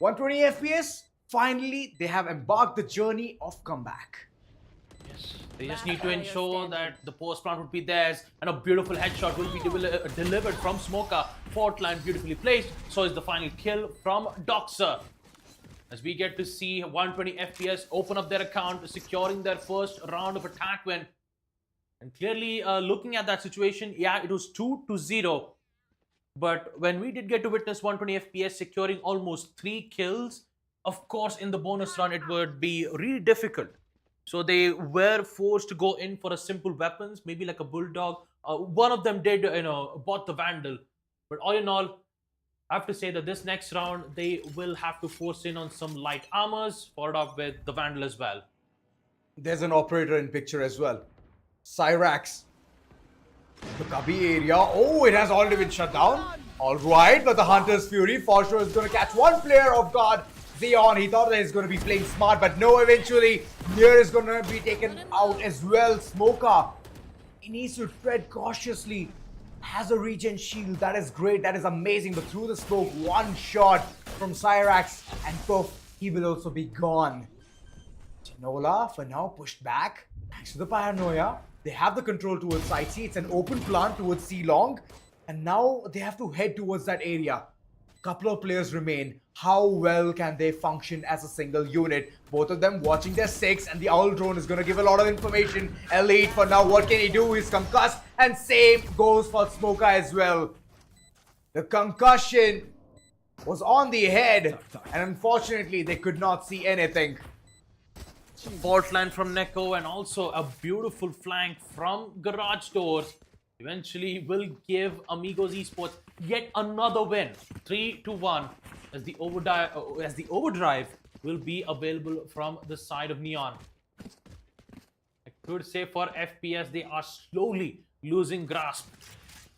120 FPS, finally, they have embarked the journey of comeback. Yes, they just need to ensure that the post plant would be theirs and a beautiful headshot will be delivered from Smoker. Fort line beautifully placed. So is the final kill from Doxer. As we get to see 120 FPS open up their account, securing their first round of attack win. And clearly, looking at that situation, yeah, it was 2-0. But when we did get to witness 120 FPS securing almost 3 kills, of course, in the bonus run, it would be really difficult. So they were forced to go in for a simple weapons, maybe like a Bulldog. One of them did, bought the Vandal. But all in all, I have to say that this next round, they will have to force in on some light armors, followed up with the Vandal as well. There's an operator in picture as well. Cyrax. The Kabi area. Oh, it has already been shut down. Alright, but the Hunter's Fury for sure is going to catch one player off guard. Zeon, he thought that he's going to be playing smart, but no, eventually, Nier is going to be taken out as well. Smoker, he needs to tread cautiously. Has a regen shield. That is great. That is amazing. But through the smoke, one shot from Cyrax, and poof, he will also be gone. Ginola, for now, pushed back. Thanks to the paranoia. They have the control towards side C. It's an open plant towards C long. And now they have to head towards that area. Couple of players remain. How well can they function as a single unit? Both of them watching their 6, and the Owl drone is going to give a lot of information. Elite for now, what can he do? He's concussed, and same goes for Smoker as well. The concussion was on the head, and unfortunately they could not see anything. Fault line from Neko and also a beautiful flank from Garage Doors eventually will give Amigos Esports yet another win. 3-1 as the overdrive will be available from the side of Neon. I could say for FPS they are slowly losing grasp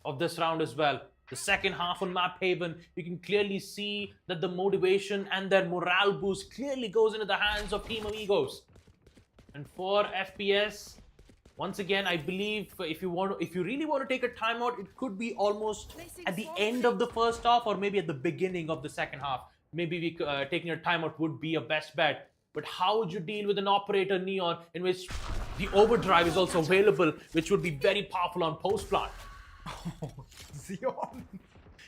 of this round as well. The second half on Map Haven, you can clearly see that the motivation and their morale boost clearly goes into the hands of Team Amigos. And for FPS, once again, I believe if you really want to take a timeout, it could be almost at the end of the first half or maybe at the beginning of the second half. Maybe taking a timeout would be a best bet. But how would you deal with an operator Neon in which the overdrive is also available, which would be very powerful on post plant? Zeon,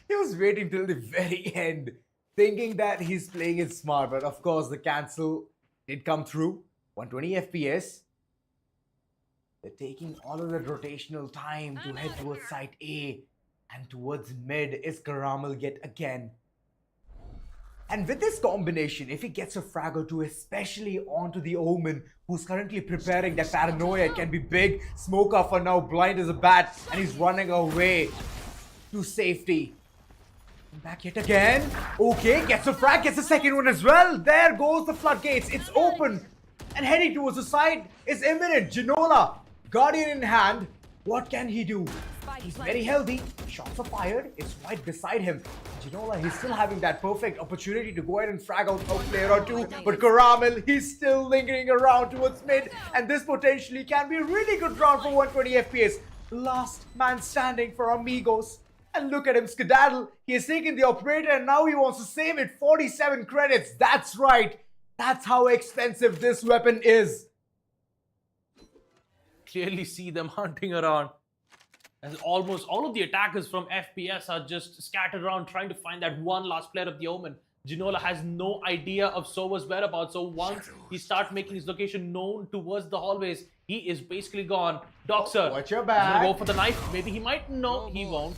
he was waiting till the very end, thinking that he's playing it smart. But of course, the cancel did come through. 120 FPS. They're taking all of that rotational time to head towards site A, and towards mid is Karamil yet again. And with this combination, if he gets a frag or two, especially onto the Omen, who's currently preparing that paranoia, it can be big. Smoker for now blind as a bat, and he's running away to safety. Back yet again. Okay, gets a frag, gets a second one as well. There goes the floodgates. It's open. And heading towards the side is imminent. Ginola, Guardian in hand. What can he do? He's very healthy. Shots are fired. It's right beside him. Ginola, he's still having that perfect opportunity to go ahead and frag out a player or two. But Karamil, he's still lingering around towards mid. And this potentially can be a really good round for 120 FPS. Last man standing for Amigos. And look at him skedaddle. He has taken the operator and now he wants to save it. 47 credits. That's right. That's how expensive this weapon is. Clearly see them hunting around As almost all of the attackers from FPS are just scattered around trying to find that one last player of the Omen. Ginola has no idea of Sova's whereabouts, so once he starts making his location known towards the hallways, he is basically gone. Doxer, Watch your he's gonna back. go for the knife. Maybe he might. No, he won't.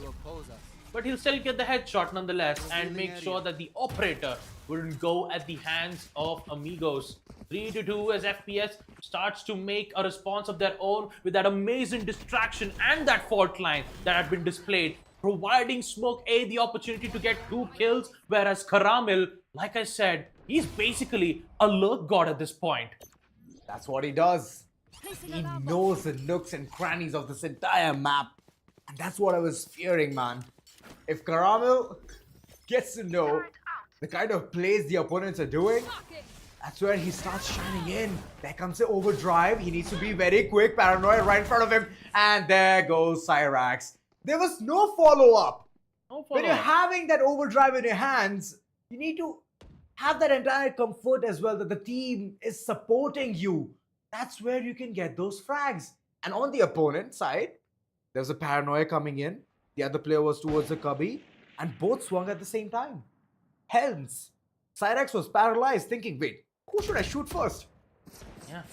But he'll still get the headshot nonetheless and make sure that the operator wouldn't go at the hands of Amigos. 3-2 as FPS starts to make a response of their own with that amazing distraction and that fault line that had been displayed, providing Smoke A the opportunity to get 2 kills, whereas Karamil, like I said, he's basically a lurk god at this point. That's what he does. He knows the nooks and crannies of this entire map. And that's what I was fearing, man. If Karamil gets to know the kind of plays the opponents are doing, that's where he starts shining in. There comes the overdrive. He needs to be very quick. Paranoia right in front of him. And there goes Cyrax. There was no follow-up. When you're having that overdrive in your hands, you need to have that entire comfort as well that the team is supporting you. That's where you can get those frags. And on the opponent side, there's a paranoia coming in. The other player was towards the cubby. And both swung at the same time. Hence, Cyrax was paralyzed thinking, wait, who should I shoot first? Yeah.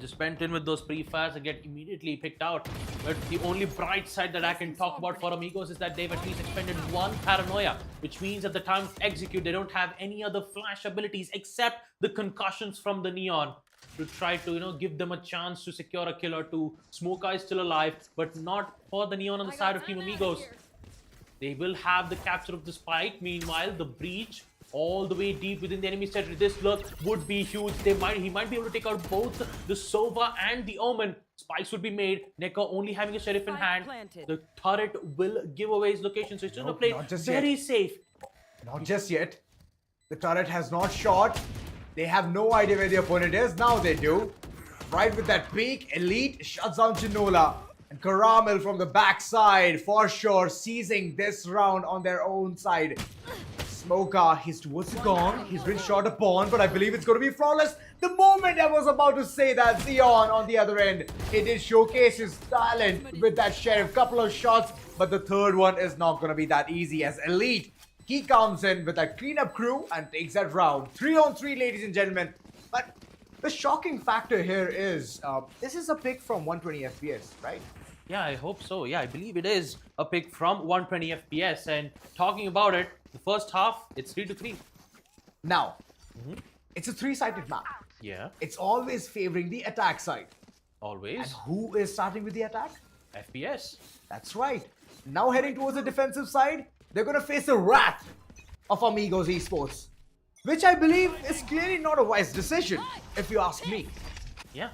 Just went in with those pre-fires and get immediately picked out. But the only bright side that I can talk about for Amigos is that they've at least expended 1 paranoia, which means at the time of execute, they don't have any other flash abilities except the concussions from the Neon to try to, give them a chance to secure a kill or 2. Smoker is still alive, but not for the Neon on the side of Team Amigos. They will have the capture of the spike. Meanwhile, the breach all the way deep within the enemy's territory. This lurk would be huge. He might be able to take out both the Sova and the Omen. Spikes would be made. Neko only having a sheriff in hand. The turret will give away his location, so it's going to play very safe. Not just yet. The turret has not shot. They have no idea where the opponent is. Now they do. Right with that peek, Elite shuts down Ginola. And Karamil from the backside, for sure, seizing this round on their own side. Smoker, he's towards the gong. He's been shot upon, but I believe it's going to be flawless. The moment I was about to say that, Xeon on the other end, he did showcase his talent with that sheriff. Couple of shots, but the third one is not going to be that easy as Elite. He comes in with a cleanup crew and takes that round. 3-on-3, ladies and gentlemen. But the shocking factor here is, this is a pick from 120 FPS, right? Yeah, I hope so. Yeah, I believe it is a pick from 120 FPS. And talking about it, the first half, it's 3-3. Now, it's a 3-sided map. Yeah. It's always favoring the attack side. Always. And who is starting with the attack? FPS. That's right. Now heading towards the defensive side, they're going to face the wrath of Amigos Esports, which I believe is clearly not a wise decision, if you ask me. Yeah.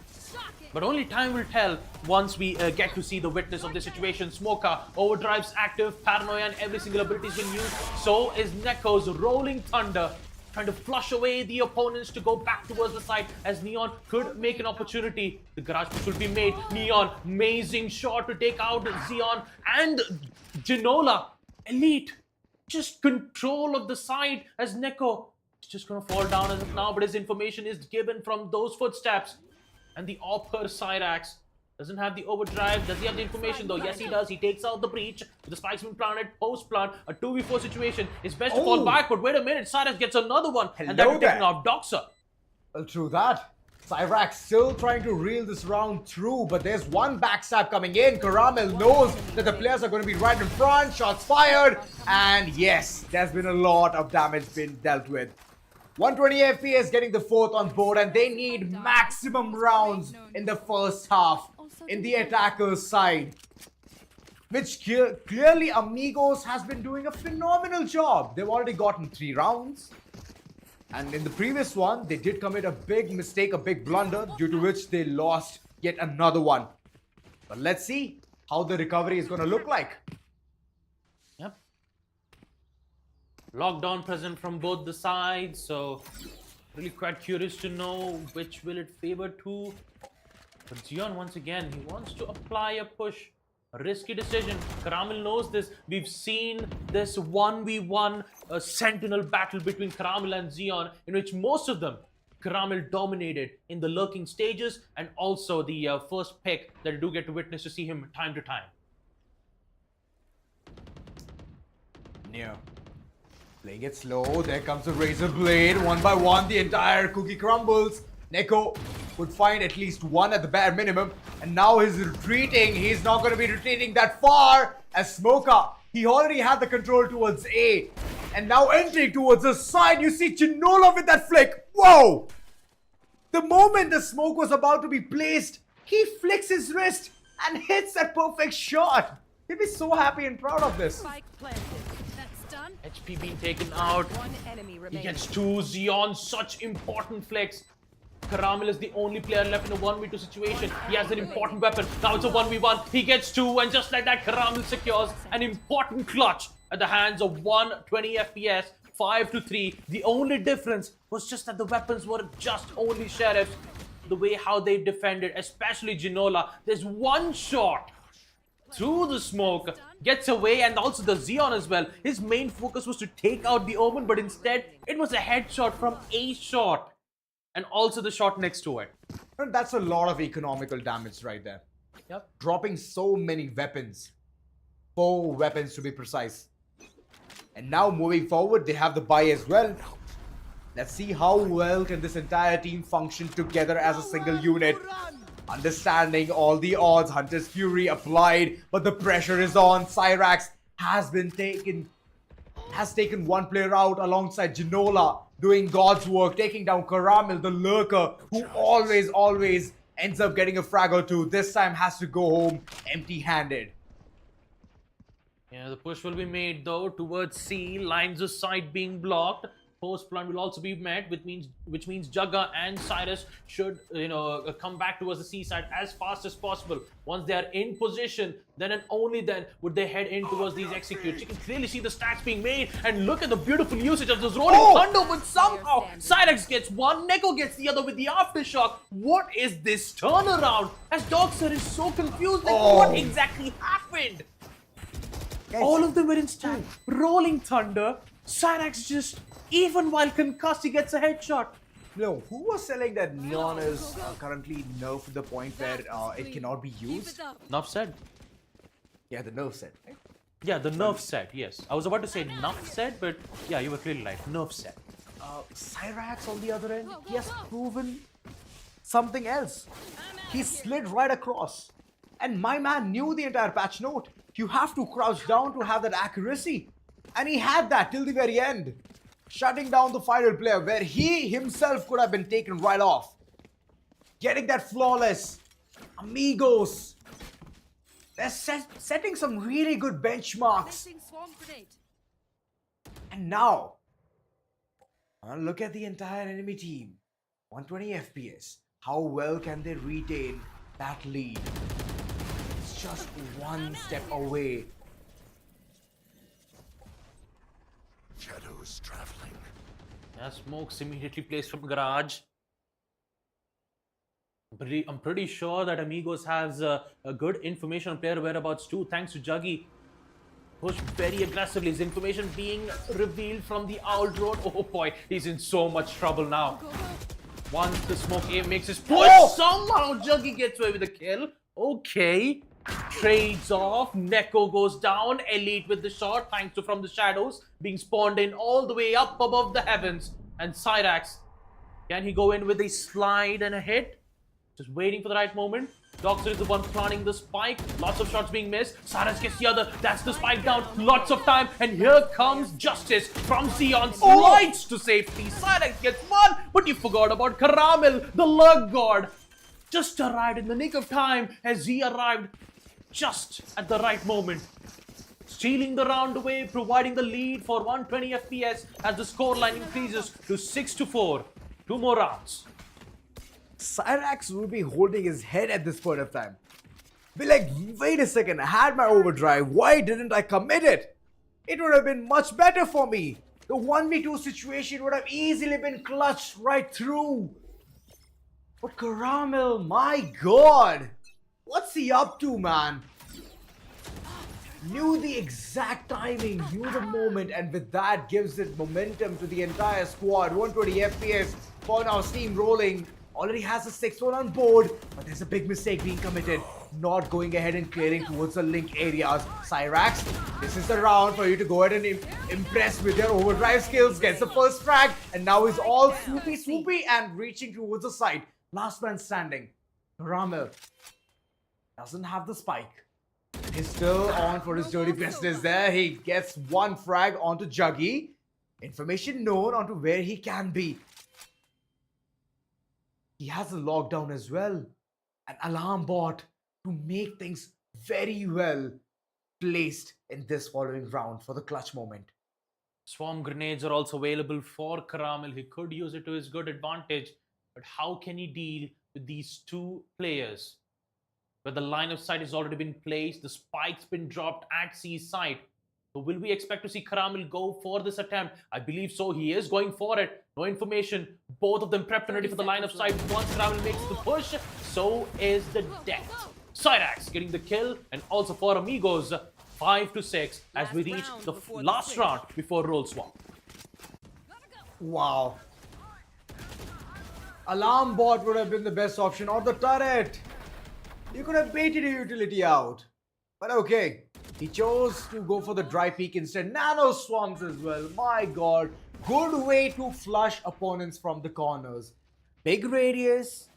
But only time will tell once we get to see the witness of the situation. Smoker, overdrive's active, paranoia and every single ability has been used. So is Neko's rolling thunder, trying to flush away the opponents to go back towards the side as Neon could make an opportunity. The garage push will be made. Neon, amazing shot to take out Xeon and Ginola. Elite, just control of the side as Neko is just going to fall down as of now, but his information is given from those footsteps. And the Opper Cyrax doesn't have the overdrive. Does he have the information though? Yes, he does. He takes out the breach. The spikes been planted, post-plant, a 2v4 situation. It's best to fall back, but wait a minute. Cyrax gets another one. And that will take off Doxer. Well, true that. Cyrax still trying to reel this round through, but there's one backstab coming in. Karamil knows that the players are going to be right in front. Shots fired. And yes, there's been a lot of damage been dealt with. 120 FPS getting the 4th on board, and they need maximum rounds in the first half in the attacker's side, which clearly Amigos has been doing a phenomenal job. They've already gotten 3 rounds, and in the previous one they did commit a big mistake, a big blunder, due to which they lost yet another one. But let's see how the recovery is going to look like. Yep. Lockdown present from both the sides, so really quite curious to know which will it favor to. But Xeon, once again, he wants to apply a push. A risky decision. Karamil knows this. We've seen this 1v1 sentinel battle between Karamil and Xeon, in which most of them Caramel dominated in the lurking stages and also the first pick that I do get to witness to see him time to time. Yeah. Playing it slow. There comes a razor blade. One by one, the entire cookie crumbles. Neko would find at least one at the bare minimum. And now he's retreating. He's not going to be retreating that far. As Smoker, he already had the control towards A. And now entering towards the side, you see Chinola with that flick. Whoa! The moment the smoke was about to be placed, he flicks his wrist and hits that perfect shot. He'll be so happy and proud of this. Spike planted. That's done. HP being taken out. One enemy He remaining. gets two. Xeon, such important flex. Caramel is the only player left in a 1v2 situation. He has an important weapon. Now it's a 1v1. He gets two, and just like that, Caramel secures an important clutch at the hands of 120 FPS, 5-3. The only difference was just that the weapons were just only sheriffs. The way how they defended, especially Ginola. There's one shot through the smoke, gets away, and also the Xeon as well. His main focus was to take out the Omen, but instead it was a headshot from a shot. And also the shot next to it. And that's a lot of economical damage right there. Yep. Dropping so many weapons. 4 weapons to be precise. And now moving forward, they have the buy as well. Let's see how well can this entire team function together as a single unit. Understanding all the odds, Hunter's Fury applied, but the pressure is on. Cyrax has taken one player out alongside Ginola, doing God's work, taking down Caramel, the lurker, who always ends up getting a frag or two. This time has to go home empty-handed. Yeah, the push will be made though towards C. Lines of sight being blocked. Post plant will also be met, which means Jugga and Cyrus should, come back towards the C side as fast as possible. Once they are in position, then and only then would they head in towards these executes. You can clearly see the stacks being made, and look at the beautiful usage of this rolling thunder. But somehow Cyrus gets one, Neko gets the other with the aftershock. What is this turnaround? As Dogsir is so confused, like what exactly happened? All of them were in stack. Rolling thunder. Cyrax just, even while concussed, he gets a headshot. No, who was selling that Neon is currently nerfed to the point where it cannot be used? Enough said. Yeah, the nerf set, right? Yeah, the nerf set, yes. I was about to say enough said, but yeah, you were clearly right. Nerf set. Cyrax on the other end, he has proven something else. He slid right across. And my man knew the entire patch note. You have to crouch down to have that accuracy. And he had that till the very end. Shutting down the final player where he himself could have been taken right off. Getting that flawless. Amigos. They're setting some really good benchmarks. And now, look at the entire enemy team. 120 FPS. How well can they retain that lead? It's just one step away. Shadows traveling. Yeah, smokes immediately placed from garage. I'm pretty sure that Amigos has a good information on player whereabouts too, thanks to Juggy. Pushed very aggressively. His information being revealed from the Owl Road. Oh boy, he's in so much trouble now. Once the smoke aim makes his push, somehow Juggy gets away with a kill. Okay. Trades off. Neko goes down. Elite with the shot, thanks to from the shadows being spawned in all the way up above the heavens. And Cyrax, can he go in with a slide and a hit? Just waiting for the right moment. Dogsir is the one planting the spike. Lots of shots being missed. Cyrax gets the other. That's the spike down. Lots of time. And here comes Justice from Xeon. Slides to safety. Cyrax gets one. But you forgot about Caramel, the lurk god. Just arrived in the nick of time as he arrived just at the right moment. Stealing the round away, providing the lead for 120 FPS as the scoreline increases to 6-4. 2 more rounds. Cyrax will be holding his head at this point of time. Be like, wait a second, I had my overdrive. Why didn't I commit it? It would have been much better for me. The 1v2 situation would have easily been clutched right through. But Caramel, my god. What's he up to, man? knew the exact timing, knew the moment, and with that gives it momentum to the entire squad. 120 FPS for now, steamrolling. Already has a 6-1 on board, but there's a big mistake being committed. Not going ahead and clearing towards the link areas. Cyrax, this is the round for you to go ahead and impress with your overdrive skills. Gets the first frag, and now he's all swoopy and reaching towards the site. Last man standing. Ramil doesn't have the spike. He's still on for his dirty business there. He gets one frag onto Juggy. Information known onto where he can be. He has a lockdown as well. An alarm bot to make things very well placed in this following round for the clutch moment. Swarm grenades are also available for Caramel. He could use it to his good advantage. But how can he deal with these two players? Where the line of sight has already been placed, the spike's been dropped at C's side. So will we expect to see Caramel go for this attempt? I believe so. He is going for it. No information. Both of them prepped and ready for the line of sight. Once Caramel makes the push, so is the death. Cyrax getting the kill, and also for Amigos, 5-6 as we reach the last round before roll swap. Wow. Alarm bot would have been the best option, or the turret. You could have baited a utility out. But okay. He chose to go for the dry peak instead. Nano swarms as well. My god. Good way to flush opponents from the corners. Big radius.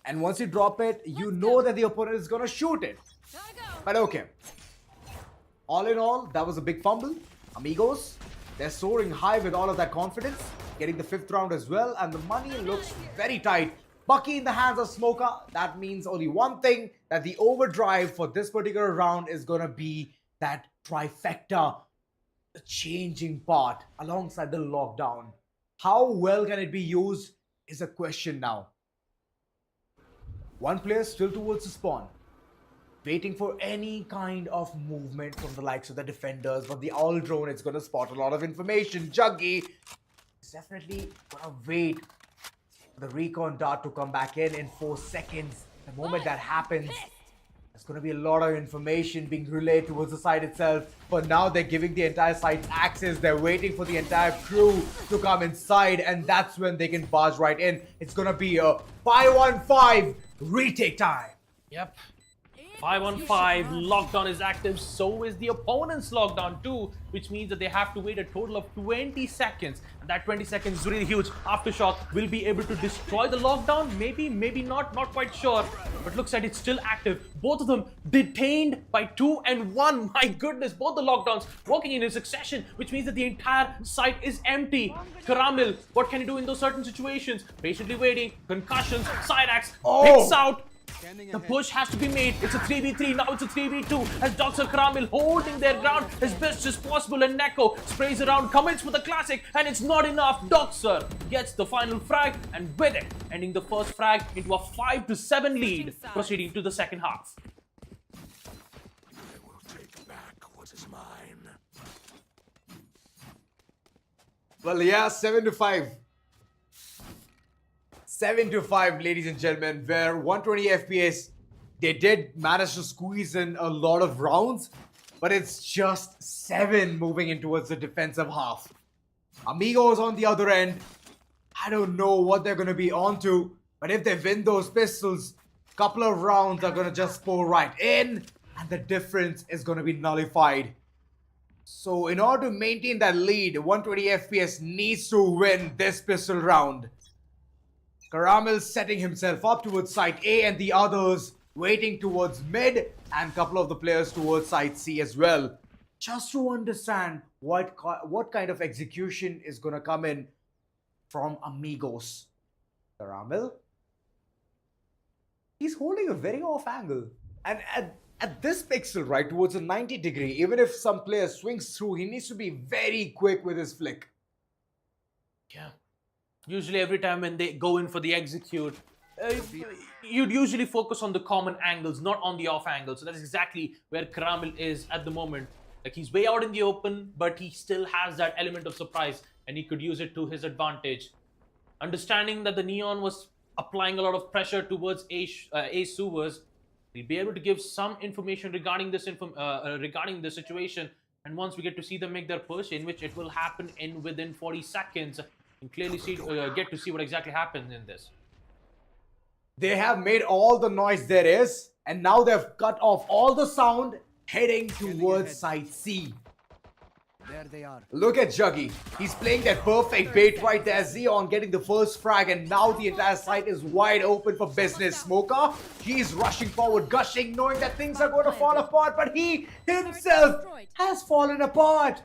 And once you drop it, you know that the opponent is going to shoot it. But okay. All in all, that was a big fumble. Amigos, they're soaring high with all of that confidence. Getting the 5th round as well. And the money looks very tight. Bucky in the hands of Smoker. That means only one thing, that the overdrive for this particular round is going to be that trifecta, the changing part alongside the lockdown. How well can it be used is a question now. One player still towards the spawn, waiting for any kind of movement from the likes of the defenders, but the owl drone is going to spot a lot of information. Juggy is definitely going to wait the recon dart to come back in 4 seconds. The moment that happens, there's going to be a lot of information being relayed towards the site itself. But now they're giving the entire site access. They're waiting for the entire crew to come inside, and that's when they can barge right in. It's going to be a 5-1-5 retake time. Yep. 5-on-5, lockdown is active, so is the opponent's lockdown too, which means that they have to wait a total of 20 seconds. And that 20 seconds is really huge. Aftershock will be able to destroy the lockdown, maybe not quite sure. But looks like it's still active. Both of them detained by 2 and 1. My goodness, both the lockdowns working in succession, which means that the entire site is empty. Caramel, what can he do in those certain situations? Patiently waiting, concussions, Cyrax picks out. The push has to be made. It's a 3v3. Now it's a 3v2. As Dr. Caramel holding their ground as best as possible. And Neko sprays around, commits with a classic. And it's not enough. Doxer gets the final frag. And with it, ending the first frag into a 5-7 lead. Proceeding to the second half. I will take back what is mine. Well, yeah, 7-5. 7-5, ladies and gentlemen, where 120 FPS, they did manage to squeeze in a lot of rounds, but it's just 7 moving in towards the defensive half. Amigos on the other end, I don't know what they're going to be onto, but if they win those pistols, a couple of rounds are going to just pour right in, and the difference is going to be nullified. So in order to maintain that lead, 120 FPS needs to win this pistol round. Caramel setting himself up towards site A, and the others waiting towards mid, and a couple of the players towards site C as well. Just to understand what kind of execution is going to come in from Amigos. Caramel, he's holding a very off angle. And at this pixel, right, towards a 90 degree, even if some player swings through, he needs to be very quick with his flick. Yeah. Usually every time when they go in for the execute, you'd usually focus on the common angles, not on the off angle. So that's exactly where Caramel is at the moment. Like, he's way out in the open, but he still has that element of surprise, and he could use it to his advantage. Understanding that the Neon was applying a lot of pressure towards A Sewers, We'll be able to give some information regarding this regarding the situation. And once we get to see them make their push, in which it will happen in within 40 seconds, and clearly get to see what exactly happens in this. They have made all the noise there is, and now they've cut off all the sound, heading towards side C. There they are. Look at Juggy. He's playing that perfect bait right there. Xeon getting the first frag, and now the entire site is wide open for business. Smoker, he's rushing forward, gushing, knowing that things are going to fall apart, but he himself has fallen apart.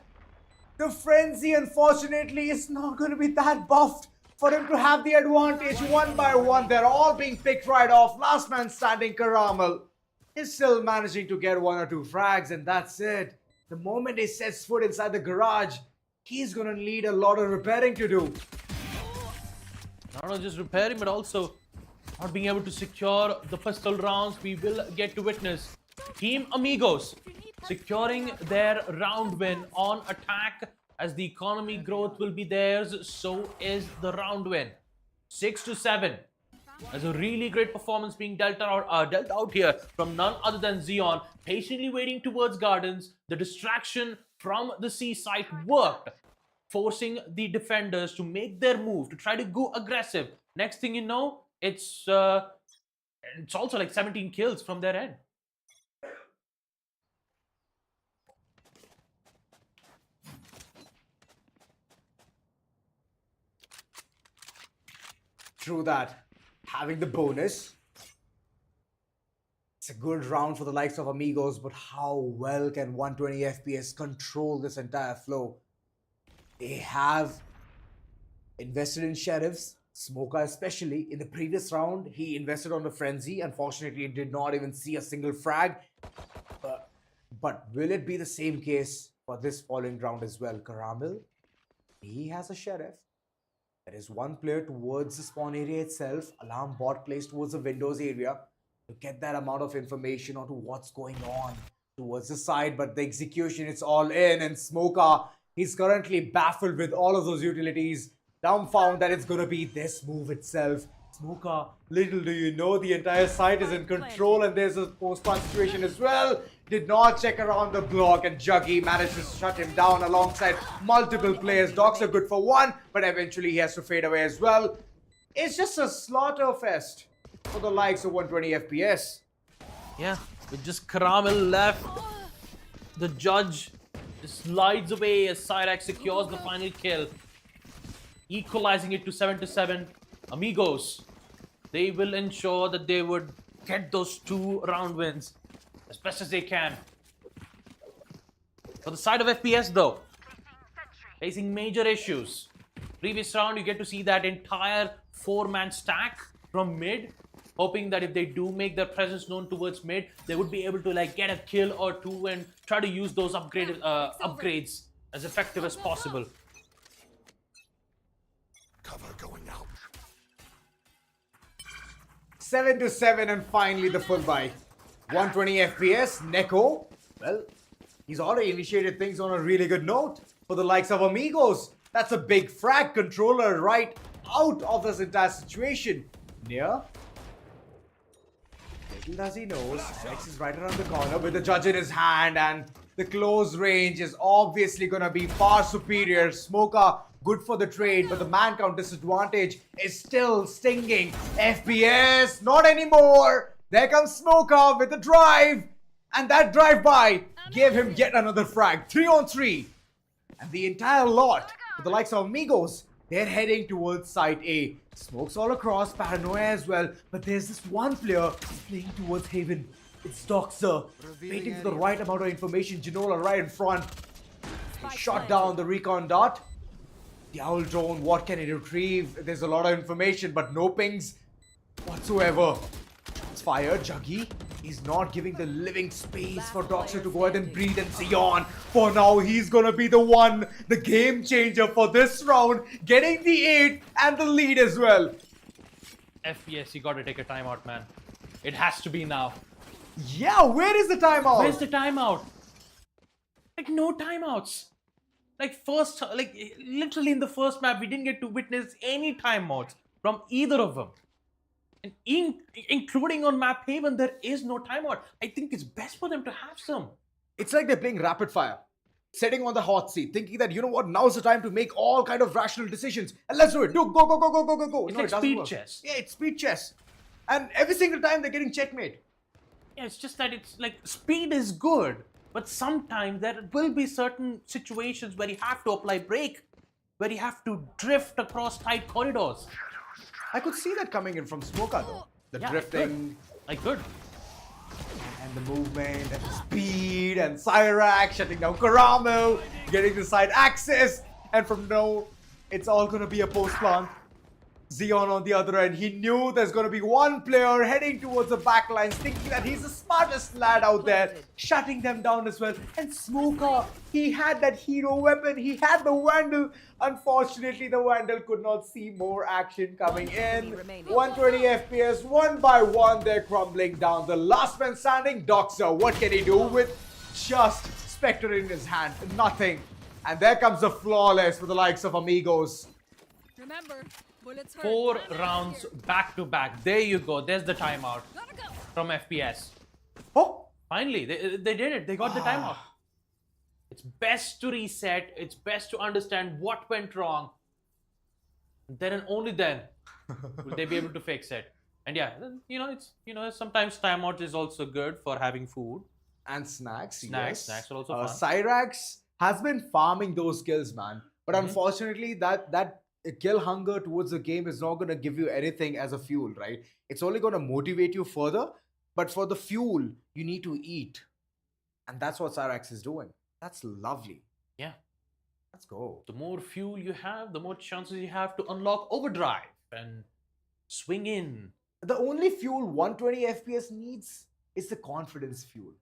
The frenzy, unfortunately, is not going to be that buffed for him to have the advantage. One by one, they're all being picked right off. Last man standing, Caramel is still managing to get 1 or 2 frags, and that's it. The moment he sets foot inside the garage, he's gonna need a lot of repairing to do. Not just repairing, but also not being able to secure the pistol rounds. We will get to witness Team Amigos securing their round win on attack, as the economy growth will be theirs. So is the round win. 6-7. There's a really great performance being dealt out here from none other than Xeon, patiently waiting towards Gardens. The distraction from the C site worked, forcing the defenders to make their move, to try to go aggressive. Next thing you know, it's also like 17 kills from their end. True that. Having the bonus, it's a good round for the likes of Amigos, but how well can 120 FPS control this entire flow? They have invested in sheriffs, Smoker especially. In the previous round, he invested on the frenzy. Unfortunately, he did not even see a single frag. But will it be the same case for this following round as well? Caramel, he has a sheriff. There is one player towards the spawn area itself. Alarm bot placed towards the windows area to get that amount of information onto what's going on towards the side. But the execution, it's all in. And Smoker, he's currently baffled with all of those utilities. Dumbfound that it's going to be this move itself. Smoker, little do you know, the entire site is in control, and there's a post-spawn situation as well. Did not check around the block, and Juggy managed to shut him down alongside multiple players. Docs are good for one, but eventually he has to fade away as well. It's just a slaughter fest for the likes of 120 FPS. Yeah, with just Caramel left, the judge just slides away as Cyrax secures the final kill, equalizing it to 7-7. Amigos, they will ensure that they would get those 2 round wins as best as they can. For the side of FPS though, facing major issues. Previous round, you get to see that entire 4-man stack from mid, hoping that if they do make their presence known towards mid, they would be able to like get a kill or 2 and try to use those upgrades as effective as possible. Cover going out. 7-7, and finally the full buy. 120 FPS, Neko, well, he's already initiated things on a really good note for the likes of Amigos. That's a big frag controller right out of this entire situation. Near, little does he knows, Alex is right around the corner with the judge in his hand, and the close range is obviously going to be far superior. Smoker, good for the trade, but the man count disadvantage is still stinging. FPS, not anymore. There comes Smoker with the drive, and that drive-by gave him yet another frag. 3-on-3. And the entire lot, with the likes of Amigos, they're heading towards site A. Smokes all across, paranoia as well, but there's this one player playing towards Haven. It's Doxer, waiting for the right amount of information. Genola right in front. He shot down the recon dot. The owl drone, what can it retrieve? There's a lot of information, but no pings whatsoever. It's fired. Juggy is not giving the living space for Doxer to go ahead and breathe, and Xeon, for now, he's gonna be the one, the game changer for this round, getting the 8 and the lead as well. FPS, you gotta take a timeout, man. It has to be now. Yeah, where is the timeout? Where's the timeout? Like, no timeouts. Like, literally in the first map, we didn't get to witness any timeouts from either of them. And including on Map Haven, there is no timeout. I think it's best for them to have some. It's like they're playing rapid fire, sitting on the hot seat, thinking that, you know what, now's the time to make all kind of rational decisions. And let's do it. Go, go, go, go, go, go, go, go. It's No, like it doesn't speed work. chess. Yeah, it's speed chess. And every single time they're getting checkmate. Yeah, it's just that it's like speed is good, but sometimes there will be certain situations where you have to apply brake, where you have to drift across tight corridors. I could see that coming in from Smoka though. The drifting. Like good. And the movement and the speed and Cyrax shutting down Caramel, getting the side access, and from now it's all gonna be a post plant. Xeon on the other end, he knew there's gonna be one player heading towards the back lines, thinking that he's the smartest lad out there, shutting them down as well. And Smoker, he had that hero weapon, he had the Vandal. Unfortunately, the Vandal could not see more action coming in. 120 FPS, one by one, they're crumbling down. The last man standing, Doxer, what can he do with just Spectre in his hand? Nothing. And there comes the flawless for the likes of Amigos. Remember, bullets hurt. 4 I'm out rounds here. back to back. There you go. There's the timeout Gotta go. from FPS. Oh, Finally, they did it. They got the timeout. It's best to reset. It's best to understand what went wrong. Then and only then will they be able to fix it. And yeah, sometimes timeout is also good for having food. and snacks. Snacks are also fun. Cyrax has been farming those kills, man. But unfortunately, that kill hunger towards the game is not going to give you anything as a fuel, right? It's only going to motivate you further. But for the fuel, you need to eat. And that's what Cyrax is doing. That's lovely. Yeah. Let's go. The more fuel you have, the more chances you have to unlock overdrive and swing in. The only fuel 120 FPS needs is the confidence fuel.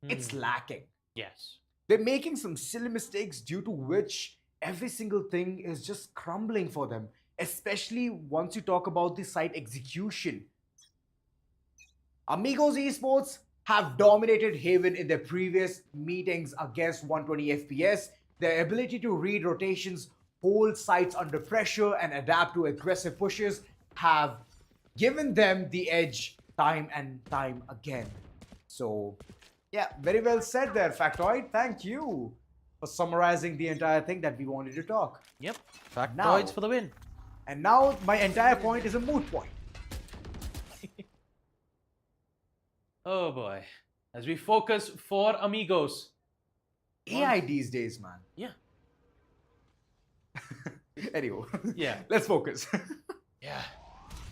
It's lacking. Yes. They're making some silly mistakes due to which every single thing is just crumbling for them, especially once you talk about the site execution. Amigos Esports have dominated Haven in their previous meetings against 120 FPS. Their ability to read rotations, hold sites under pressure, and adapt to aggressive pushes have given them the edge time and time again. So, yeah, very well said there, Factoid. Thank you for summarizing the entire thing that we wanted to talk. Yep. Now- Factoids for the win. And now my entire point is a moot point. Oh boy. As we focus for Amigos. AI these days, man. Yeah. Anyway, Yeah. let's focus. Yeah.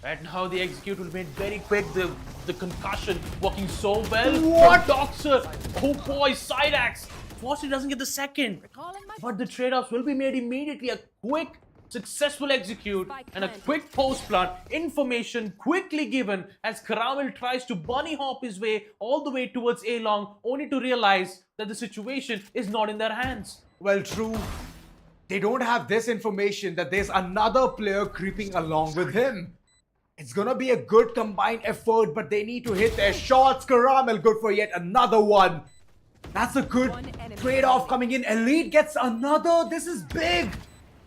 Right now the execute will be made very quick. The concussion working so well. What? For Doxer. Oh boy, side axe. Fortunately doesn't get the second. Recalling my But the trade-offs will be made immediately. A quick, successful execute and a quick post plant. Information quickly given as Caramel tries to bunny hop his way all the way towards A-Long, only to realize that the situation is not in their hands. Well, true. They don't have this information that there's another player creeping along with him. It's gonna be a good combined effort, but they need to hit their shots. Caramel good for yet another one. That's a good trade-off coming in. Elite gets another. This is big.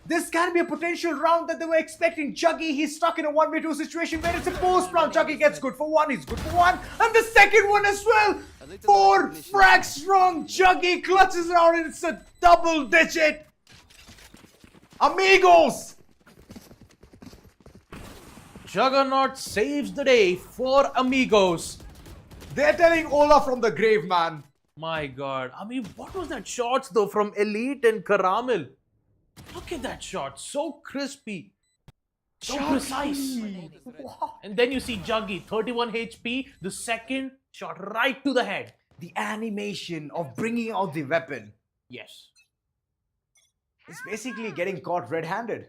This can be a potential round that they were expecting. Juggy, he's stuck in a 1v2 situation where it's a post round. Juggy gets good for one. He's good for one. And the second one as well. 4 frags strong. Juggy clutches around and it's a double digit. Amigos! Juggernaut saves the day for Amigos. They're telling Ola from the grave, man. My god. I mean, what was that shots though from Elite and Caramel? Look at that shot. So crispy. So precise. Wow. And then you see Juggy, 31 HP. The second shot right to the head. The animation of bringing out the weapon. Yes. It's basically getting caught red-handed.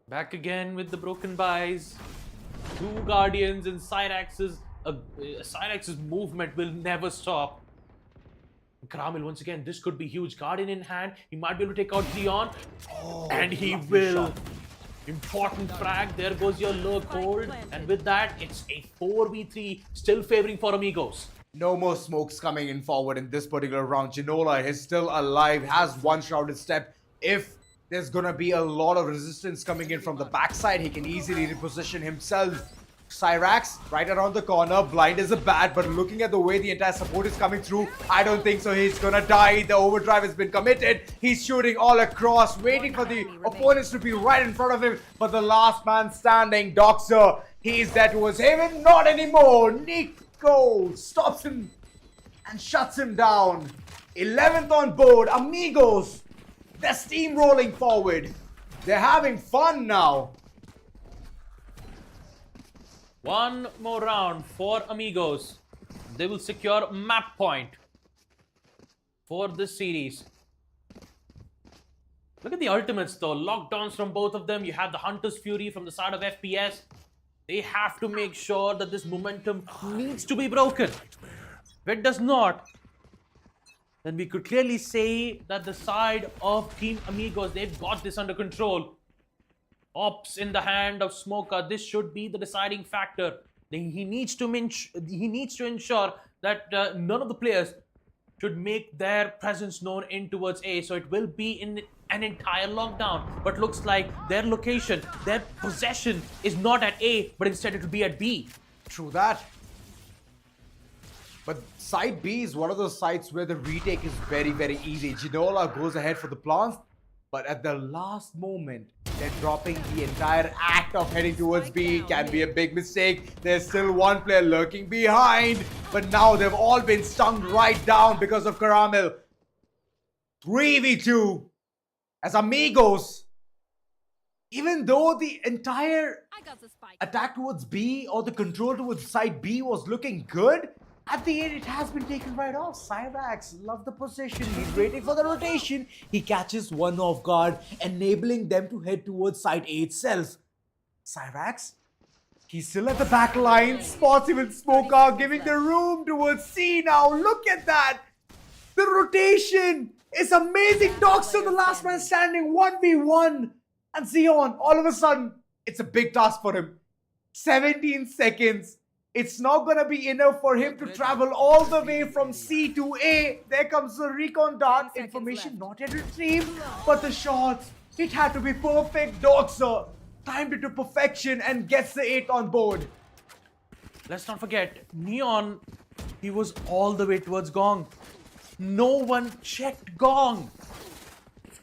Back again with the broken buys. 2 Guardians and Cyrax's movement will never stop. Caramel once again, this could be huge. Guardian in hand, he might be able to take out Leon. And he will. Important frag, there goes your lurk hold. And with that, it's a 4v3, still favoring for Amigos. No more smokes coming in forward in this particular round. Ginola is still alive, has one shrouded step. If There's gonna be a lot of resistance coming in from the backside. He can easily reposition himself. Cyrax right around the corner. Blind is a bad, but looking at the way the entire support is coming through, I don't think so. He's gonna die. The overdrive has been committed. He's shooting all across, waiting for the opponents to be right in front of him. But the last man standing, Doxer, he's there towards him, and not anymore. Nico stops him and shuts him down. 11th on board. Amigos, they're steamrolling forward. They're having fun now. One more round for Amigos. They will secure map point for this series. Look at the ultimates though. Lockdowns from both of them. You have the Hunter's Fury from the side of FPS. They have to make sure that this momentum needs to be broken. If it does not, then we could clearly say that the side of Team Amigos, they've got this under control. Ops in the hand of Smoker. This should be the deciding factor. He needs to ensure that none of the players should make their presence known in towards A. So it will be in an entire lockdown. But looks like their location, their possession is not at A, but instead it will be at B. True that. But side B is one of those sites where the retake is very, very easy. Ginola goes ahead for the plants, but at the last moment, they're dropping the entire act of heading towards B. Can be a big mistake. There's still one player lurking behind, but now they've all been stung right down because of Caramel. 3v2 as Amigos, even though the entire attack towards B or the control towards side B was looking good, at the end, it has been taken right off. Cyrax loved the position. He's waiting for the rotation. He catches one off guard, enabling them to head towards side A itself. Cyrax, he's still at the back line. Spots him with Smoker, giving the room towards C now. Look at that. The rotation is amazing. Doxer, the last man standing, 1v1. And Zeon, all of a sudden, it's a big task for him. 17 seconds. It's not going to be enough for him to travel all the way from C to A. There comes the recon dart. Information not yet retrieved, but the shots, it had to be perfect. Doxer timed it to perfection and gets the 8 on board. Let's not forget, Neon, he was all the way towards Gong. No one checked Gong.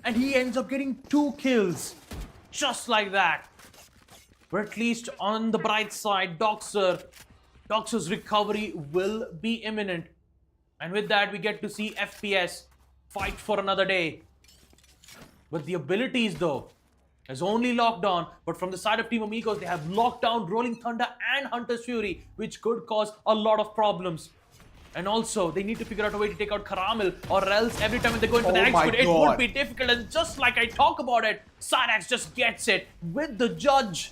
And he ends up getting 2 kills. Just like that. But at least on the bright side, Doxer's recovery will be imminent. And with that, we get to see FPS fight for another day. But the abilities, though, is only Lockdown. But from the side of Team Amigos, they have Lockdown, Rolling Thunder, and Hunter's Fury, which could cause a lot of problems. And also, they need to figure out a way to take out Caramel, or else every time they go in for the execute, it would be difficult. And just like I talk about it, Cyrax just gets it with the judge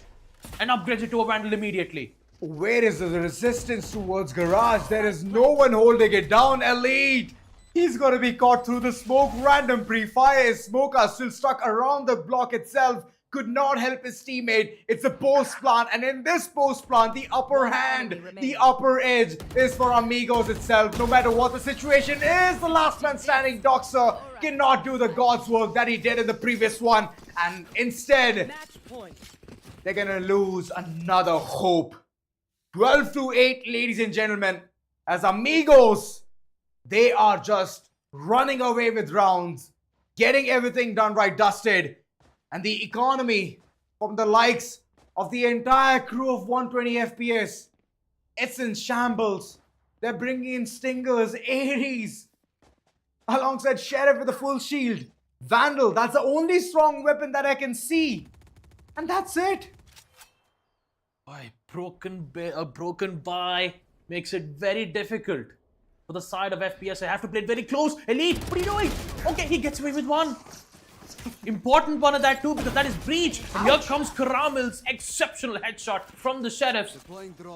and upgrades it to a Vandal immediately. Where is the resistance towards Garage? There is no one holding it down. Elite! He's going to be caught through the smoke. Random pre-fire. Smoker still stuck around the block itself. Could not help his teammate. It's a post plant. And in this post plant, the upper hand, the upper edge is for Amigos itself. No matter what the situation is, the last man standing, Doxer, cannot do the God's work that he did in the previous one. And instead, they're going to lose another hope. 12-8, ladies and gentlemen, as Amigos, they are just running away with rounds, getting everything done right, dusted, and the economy from the likes of the entire crew of 120 FPS, it's in shambles. They're bringing in Stingers, Ares, alongside Sheriff with a full shield. Vandal, that's the only strong weapon that I can see, and that's it. A broken buy makes it very difficult for the side of FPS. I have to play it very close. Elite, what are you doing? Okay, he gets away with one. Important one of that too, because that is Breach. And here comes Caramel's exceptional headshot from the Sheriffs,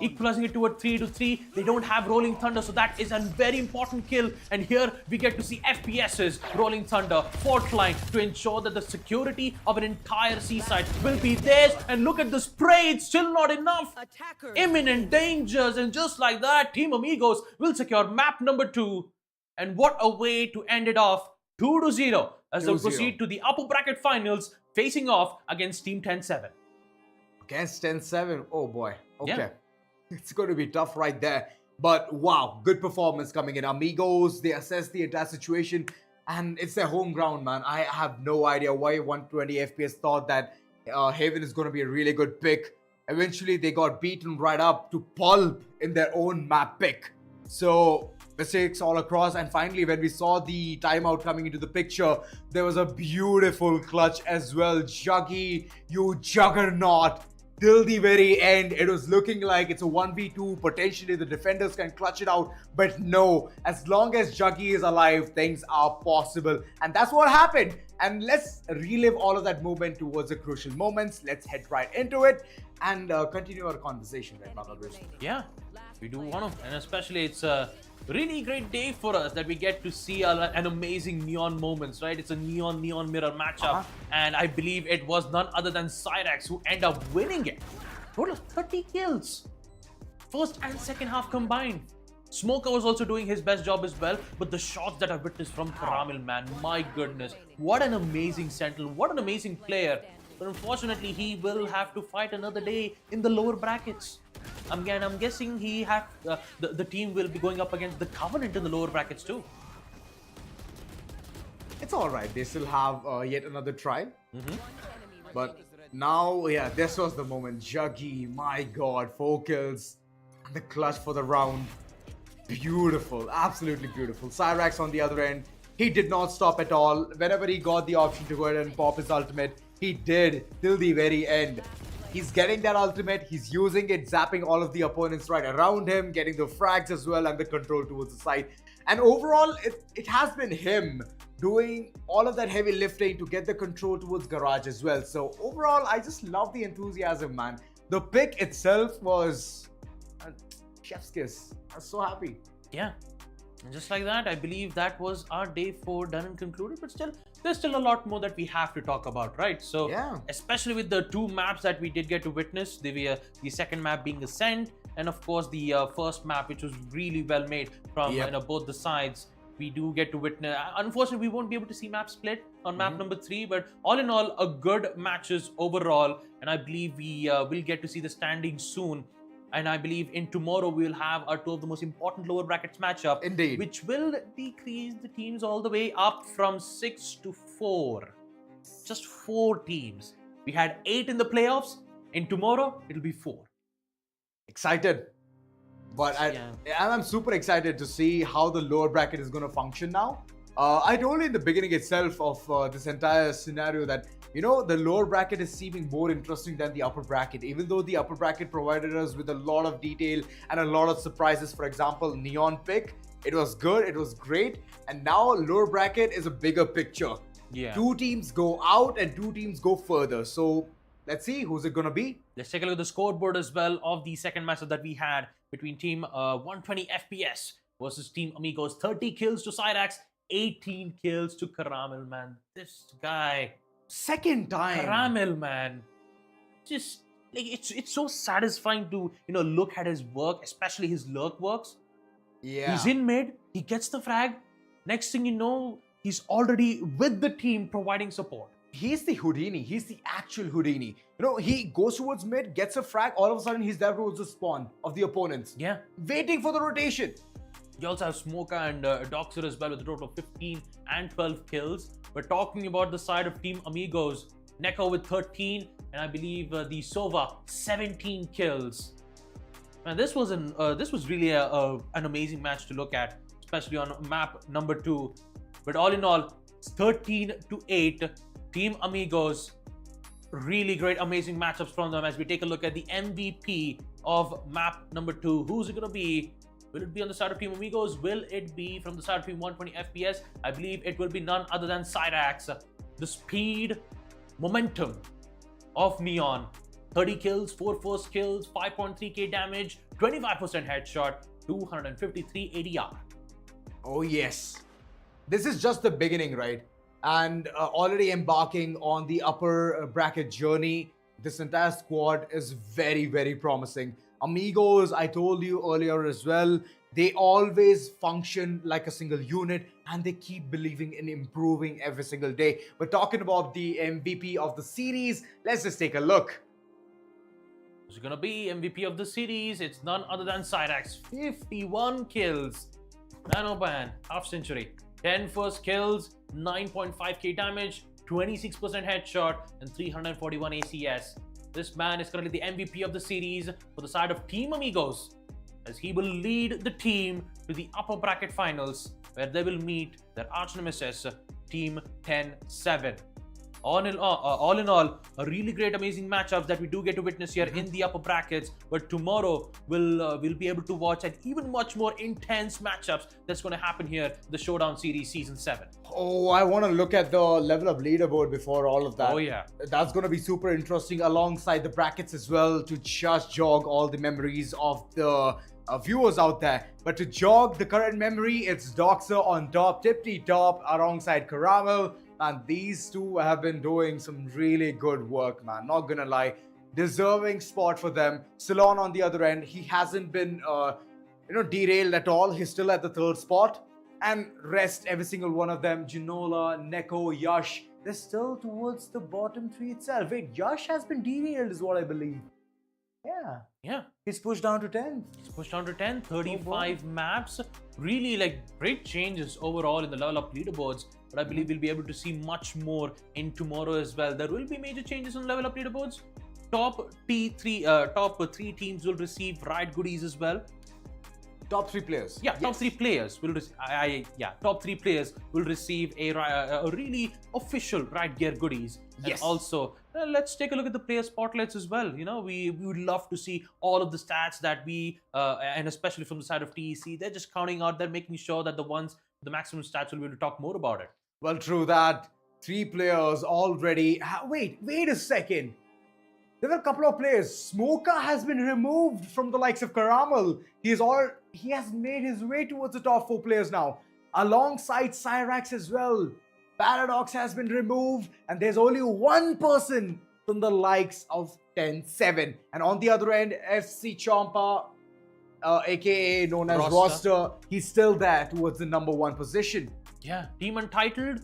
equalizing it to a 3-3. They don't have Rolling Thunder, so that is a very important kill. And here we get to see FPS's Rolling Thunder, fourth line, to ensure that the security of an entire seaside will be theirs. And look at the spray, it's still not enough. Imminent dangers, and just like that, Team Amigos will secure map number 2. And what a way to end it off 2-0 as they 2-0. proceed to the upper bracket finals, facing off against Team 10-7. Against 10-7. Oh boy. Okay. Yeah. It's going to be tough right there. But wow, good performance coming in. Amigos, they assess the entire situation and it's their home ground, man. I have no idea why 120 FPS thought that Haven is going to be a really good pick. Eventually, they got beaten right up to pulp in their own map pick. So, mistakes all across. And finally, when we saw the timeout coming into the picture, there was a beautiful clutch as well. Juggy, you juggernaut. Till the very end, it was looking like it's a 1v2. Potentially, the defenders can clutch it out. But no, as long as Juggy is alive, things are possible. And that's what happened. And let's relive all of that movement towards the crucial moments. Let's head right into it and continue our conversation, right, Baba Bruce? Yeah, we do want to. And especially, it's a really great day for us that we get to see an amazing neon moments, right? It's a neon mirror matchup, and I believe it was none other than Cyrax who end up winning it. Total 30 kills, first and second half combined. Smoker was also doing his best job as well, but the shots that I witnessed from Caramel, man, my goodness, what an amazing sentinel, what an amazing player. But unfortunately, he will have to fight another day in the lower brackets. Again, I'm guessing he had the team will be going up against the Covenant in the lower brackets too. It's all right. They still have yet another try. But now, yeah, this was the moment. Juggy, my God, 4 kills. The clutch for the round. Beautiful, absolutely beautiful. Cyrax on the other end, he did not stop at all. Whenever he got the option to go ahead and pop his ultimate, he did till the very end. He's getting that ultimate, he's using it, zapping all of the opponents right around him, getting the frags as well and the control towards the side. And overall, it has been him doing all of that heavy lifting to get the control towards Garage as well. So overall, I just love the enthusiasm, man. The pick itself was chef's kiss. I was so happy. Yeah. And just like that, I believe that was our day 4 done and concluded. But still, there's still a lot more that we have to talk about, right? So, yeah, especially with the 2 maps that we did get to witness, the second map being Ascent, and of course the first map, which was really well made from both the sides. We do get to witness. Unfortunately, we won't be able to see map split on map number 3, but all in all, a good matches overall. And I believe we will get to see the standings soon. And I believe in tomorrow we will have our 2 of the most important lower brackets matchup. Indeed. Which will decrease the teams all the way up from 6 to 4. Just 4 teams. We had 8 in the playoffs. In tomorrow, it'll be 4. Excited. But I'm super excited to see how the lower bracket is going to function now. I told you in the beginning itself of this entire scenario that, you know, the lower bracket is seeming more interesting than the upper bracket. Even though the upper bracket provided us with a lot of detail and a lot of surprises. For example, Neon pick, it was good, it was great. And now lower bracket is a bigger picture. Yeah. 2 teams go out and 2 teams go further. So let's see who's it going to be. Let's take a look at the scoreboard as well of the second matchup that we had between Team 120 FPS versus Team Amigos. 30 kills to Cyrax, 18 kills to Caramel, man. This guy. Second time. Caramel, man. Just, like, it's so satisfying to, you know, look at his work, especially his lurk works. Yeah. He's in mid, he gets the frag. Next thing you know, he's already with the team providing support. He's the Houdini. He's the actual Houdini. You know, he goes towards mid, gets a frag, all of a sudden he's there towards the spawn of the opponents. Yeah. Waiting for the rotation. You also have Smoker and Doxer as well with a total of 15 and 12 kills. We're talking about the side of Team Amigos. Neko with 13, and I believe the Sova 17 kills. And this was really an amazing match to look at, especially on map number 2. But all in all, it's 13-8. Team Amigos, really great, amazing matchups from them as we take a look at the MVP of map number 2. Who's it going to be? Will it be on the side of Team Amigos? Will it be from the side of Team 120 FPS? I believe it will be none other than Cyrax. The speed, momentum of Neon. 30 kills, 4 first kills, 5.3k damage, 25% headshot, 253 ADR. Oh yes. This is just the beginning, right? And already embarking on the upper bracket journey. This entire squad is very, very promising. Amigos, I told you earlier as well, They always function like a single unit and they keep believing in improving every single day. But talking about the MVP of the series, let's just take a look. Who's gonna be MVP of the series? It's none other than Cyrax. 51 kills. Nanoban, half century. 10 first kills, 9.5k damage, 26% headshot, and 341 ACS. This man is currently the MVP of the series for the side of Team Amigos, as he will lead the team to the upper bracket finals, where they will meet their arch nemesis, Team 10-7. All in all, a really great, amazing matchup that we do get to witness here in the upper brackets. But tomorrow we'll be able to watch an even much more intense matchups that's going to happen here, the Showdown Series Season 7. Oh, I want to look at the level of leaderboard before all of that. Oh yeah, that's going to be super interesting alongside the brackets as well, to just jog all the memories of the viewers out there. But to jog the current memory, it's Doxer on top, Tipty top alongside Caramel. And these two have been doing some really good work, man. Not gonna lie. Deserving spot for them. Ceylon on the other end, he hasn't been derailed at all. He's still at the third spot. And rest, every single one of them, Ginola, Neko, Yash, they're still towards the bottom three itself. Wait, Yash has been derailed is what I believe. Yeah. He's pushed down to 10. He's pushed down to 10, 35 maps. Really great changes overall in the level up leaderboards. But I believe we'll be able to see much more in tomorrow as well. There will be major changes on level up leaderboards. Top three teams will receive ride goodies as well. Top three players. Yeah, top three players will top three players will receive a really official ride gear goodies. Yes. And also, let's take a look at the player spotlights as well. You know, we would love to see all of the stats that we and especially from the side of TEC, they're just counting out. They're making sure that the maximum stats will be able to talk more about it. Well, true that. 3 players already. Wait a second. There were a couple of players. Smoker has been removed from the likes of Caramel. He has made his way towards the top 4 players now, alongside Cyrax as well. Paradox has been removed, and there's only one person from the likes of 10-7. And on the other end, FC Champa, aka known as Roster, he's still there towards the number 1 position. Yeah, Team Untitled,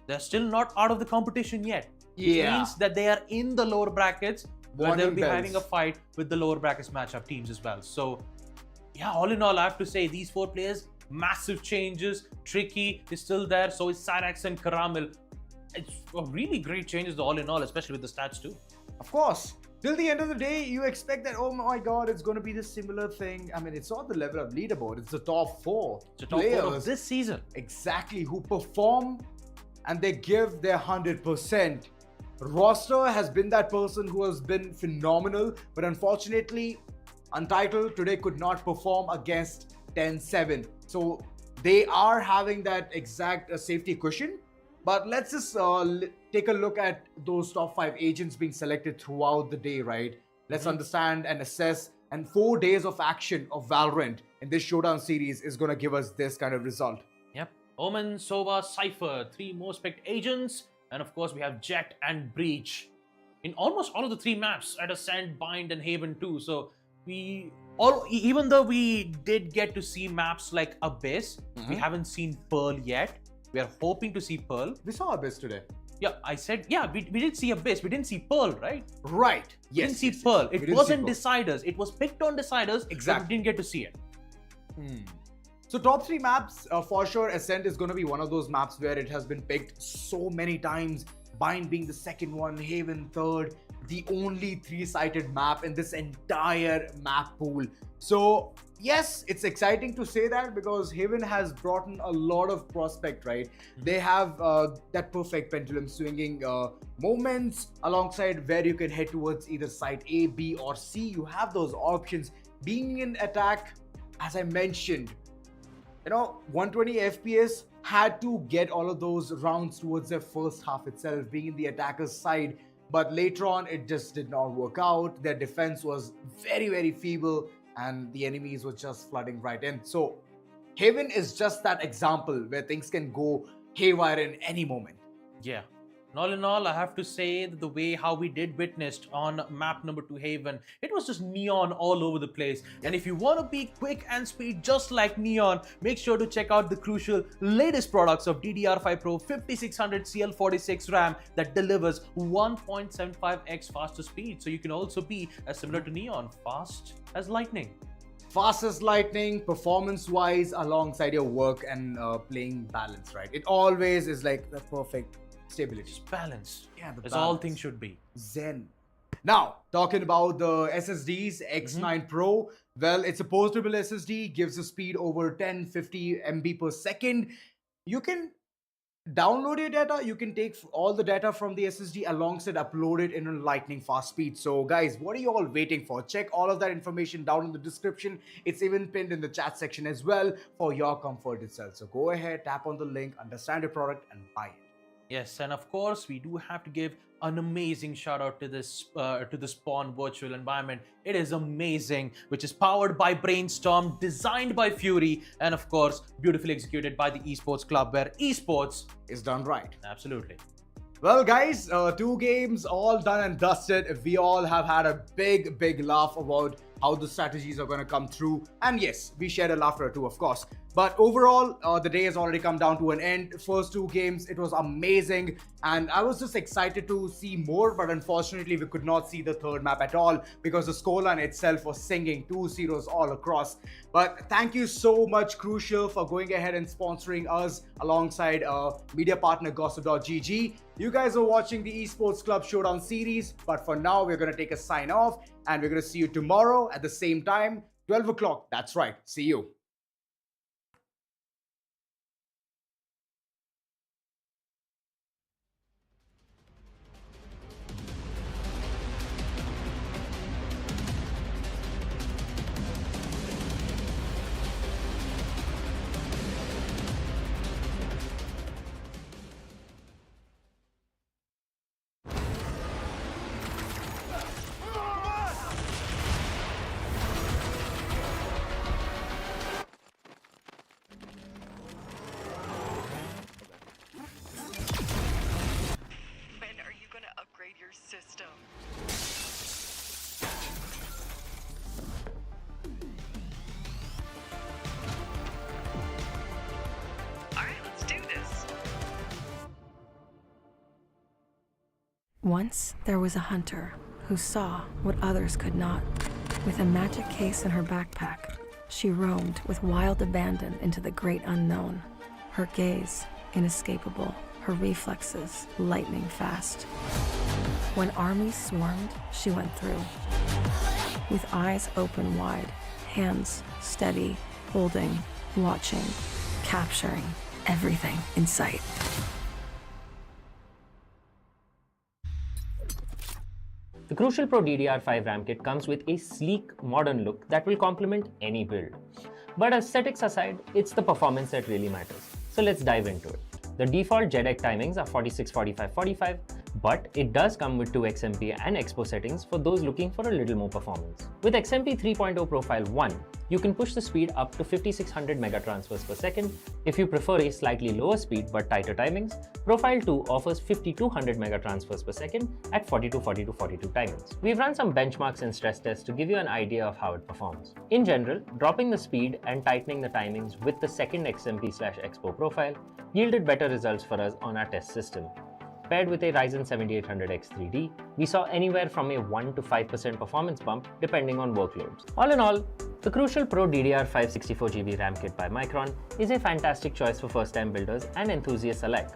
they're still not out of the competition yet. Which Yeah. means that they are in the lower brackets, where they'll be bells. having a fight with the lower brackets matchup teams as well. So, yeah, all in all, I have to say these 4 players, massive changes. Tricky is still there, so is Cyrax and Caramel. It's really great changes all in all, especially with the stats too. Of course. Till the end of the day, you expect that, oh my god, it's going to be the similar thing. I mean, it's not the level of leaderboard, it's the top 4 It's the top 4 of this season. Exactly, who perform and they give their 100%. Roster has been that person who has been phenomenal, but unfortunately, Untitled today could not perform against 10-7. So they are having that exact safety cushion. But let's just take a look at those top 5 agents being selected throughout the day, right? Let's understand and assess. And 4 days of action of Valorant in this Showdown series is going to give us this kind of result. Yep. Omen, Sova, Cypher, 3 most picked agents. And of course, we have Jet and Breach in almost all of the 3 maps at Ascent, Bind, and Haven too. So even though we did get to see maps like Abyss, we haven't seen Pearl yet. We are hoping to see Pearl. We saw Abyss today. Yeah, I said, yeah, we did see Abyss. We didn't see Pearl, right? Right. We didn't see Pearl. It wasn't Deciders. It was picked on Deciders. Exactly. But we didn't get to see it. So top 3 maps, for sure, Ascent is going to be one of those maps where it has been picked so many times. Bind being the second one, Haven third, the only 3-sided map in this entire map pool. So yes, it's exciting to say that because Haven has brought in a lot of prospect, right? They have that perfect pendulum swinging moments alongside where you can head towards either side A, B or C. You have those options. Being in attack, as I mentioned, 120 FPS had to get all of those rounds towards their first half itself, being in the attacker's side. But later on, it just did not work out. Their defense was very, very feeble and the enemies were just flooding right in. So Haven is just that example where things can go haywire in any moment. Yeah. All in all, I have to say that the way how we did witnessed on map number 2 Haven, it was just neon all over the place. And if you want to be quick and speed just like neon, make sure to check out the crucial latest products of DDR5 Pro 5600 CL46 RAM that delivers 1.75x faster speed. So you can also be as similar to neon, fast as lightning. Fast as lightning, performance-wise, alongside your work and playing balance, right? It always is like the perfect stability. Just balance. Yeah, the as balance. all things should be. Zen. Now, talking about the SSDs, X9 Pro, well, it's a portable SSD, gives a speed over 1050 MB per second. You can download your data, you can take all the data from the SSD alongside upload it in a lightning fast speed. So guys, what are you all waiting for? Check all of that information down in the description. It's even pinned in the chat section as well for your comfort itself. So go ahead, tap on the link, understand your product and buy it. Yes, and of course, we do have to give an amazing shout out to this to the Spawn virtual environment. It is amazing, which is powered by Brainstorm, designed by Fury, and of course, beautifully executed by the Esports Club, where esports is done right. Absolutely. Well, guys, 2 games all done and dusted. We all have had a big laugh about how the strategies are going to come through. And yes, we shared a laughter too, of course. But overall, the day has already come down to an end. First 2 games, it was amazing. And I was just excited to see more. But unfortunately, we could not see the third map at all because the scoreline itself was singing 2-0 all across. But thank you so much, Crucial, for going ahead and sponsoring us alongside media partner Gossip.gg. You guys are watching the Esports Club Showdown series. But for now, we're going to take a sign off. And we're going to see you tomorrow at the same time, 12 o'clock. That's right. See you. When are you gonna upgrade your system? Alright, let's do this. Once there was a hunter who saw what others could not. With a magic case in her backpack, she roamed with wild abandon into the great unknown. Her gaze inescapable, her reflexes lightning fast. When armies swarmed, she went through. With eyes open wide, hands steady, holding, watching, capturing everything in sight. The Crucial Pro DDR5 RAM kit comes with a sleek, modern look that will complement any build. But aesthetics aside, it's the performance that really matters. So let's dive into it. The default JEDEC timings are 46, 45, 45, but it does come with 2 XMP and Expo settings for those looking for a little more performance. With XMP 3.0 Profile 1, you can push the speed up to 5600 megatransfers per second. If you prefer a slightly lower speed but tighter timings, Profile 2 offers 5200 megatransfers per second at 42, 42, 42 timings. We've run some benchmarks and stress tests to give you an idea of how it performs. In general, dropping the speed and tightening the timings with the second XMP/Expo profile yielded better results for us on our test system. Paired with a Ryzen 7800X 3D, we saw anywhere from a 1 to 5% performance bump depending on workloads. All in all, the Crucial Pro DDR5 64GB RAM kit by Micron is a fantastic choice for first-time builders and enthusiasts alike.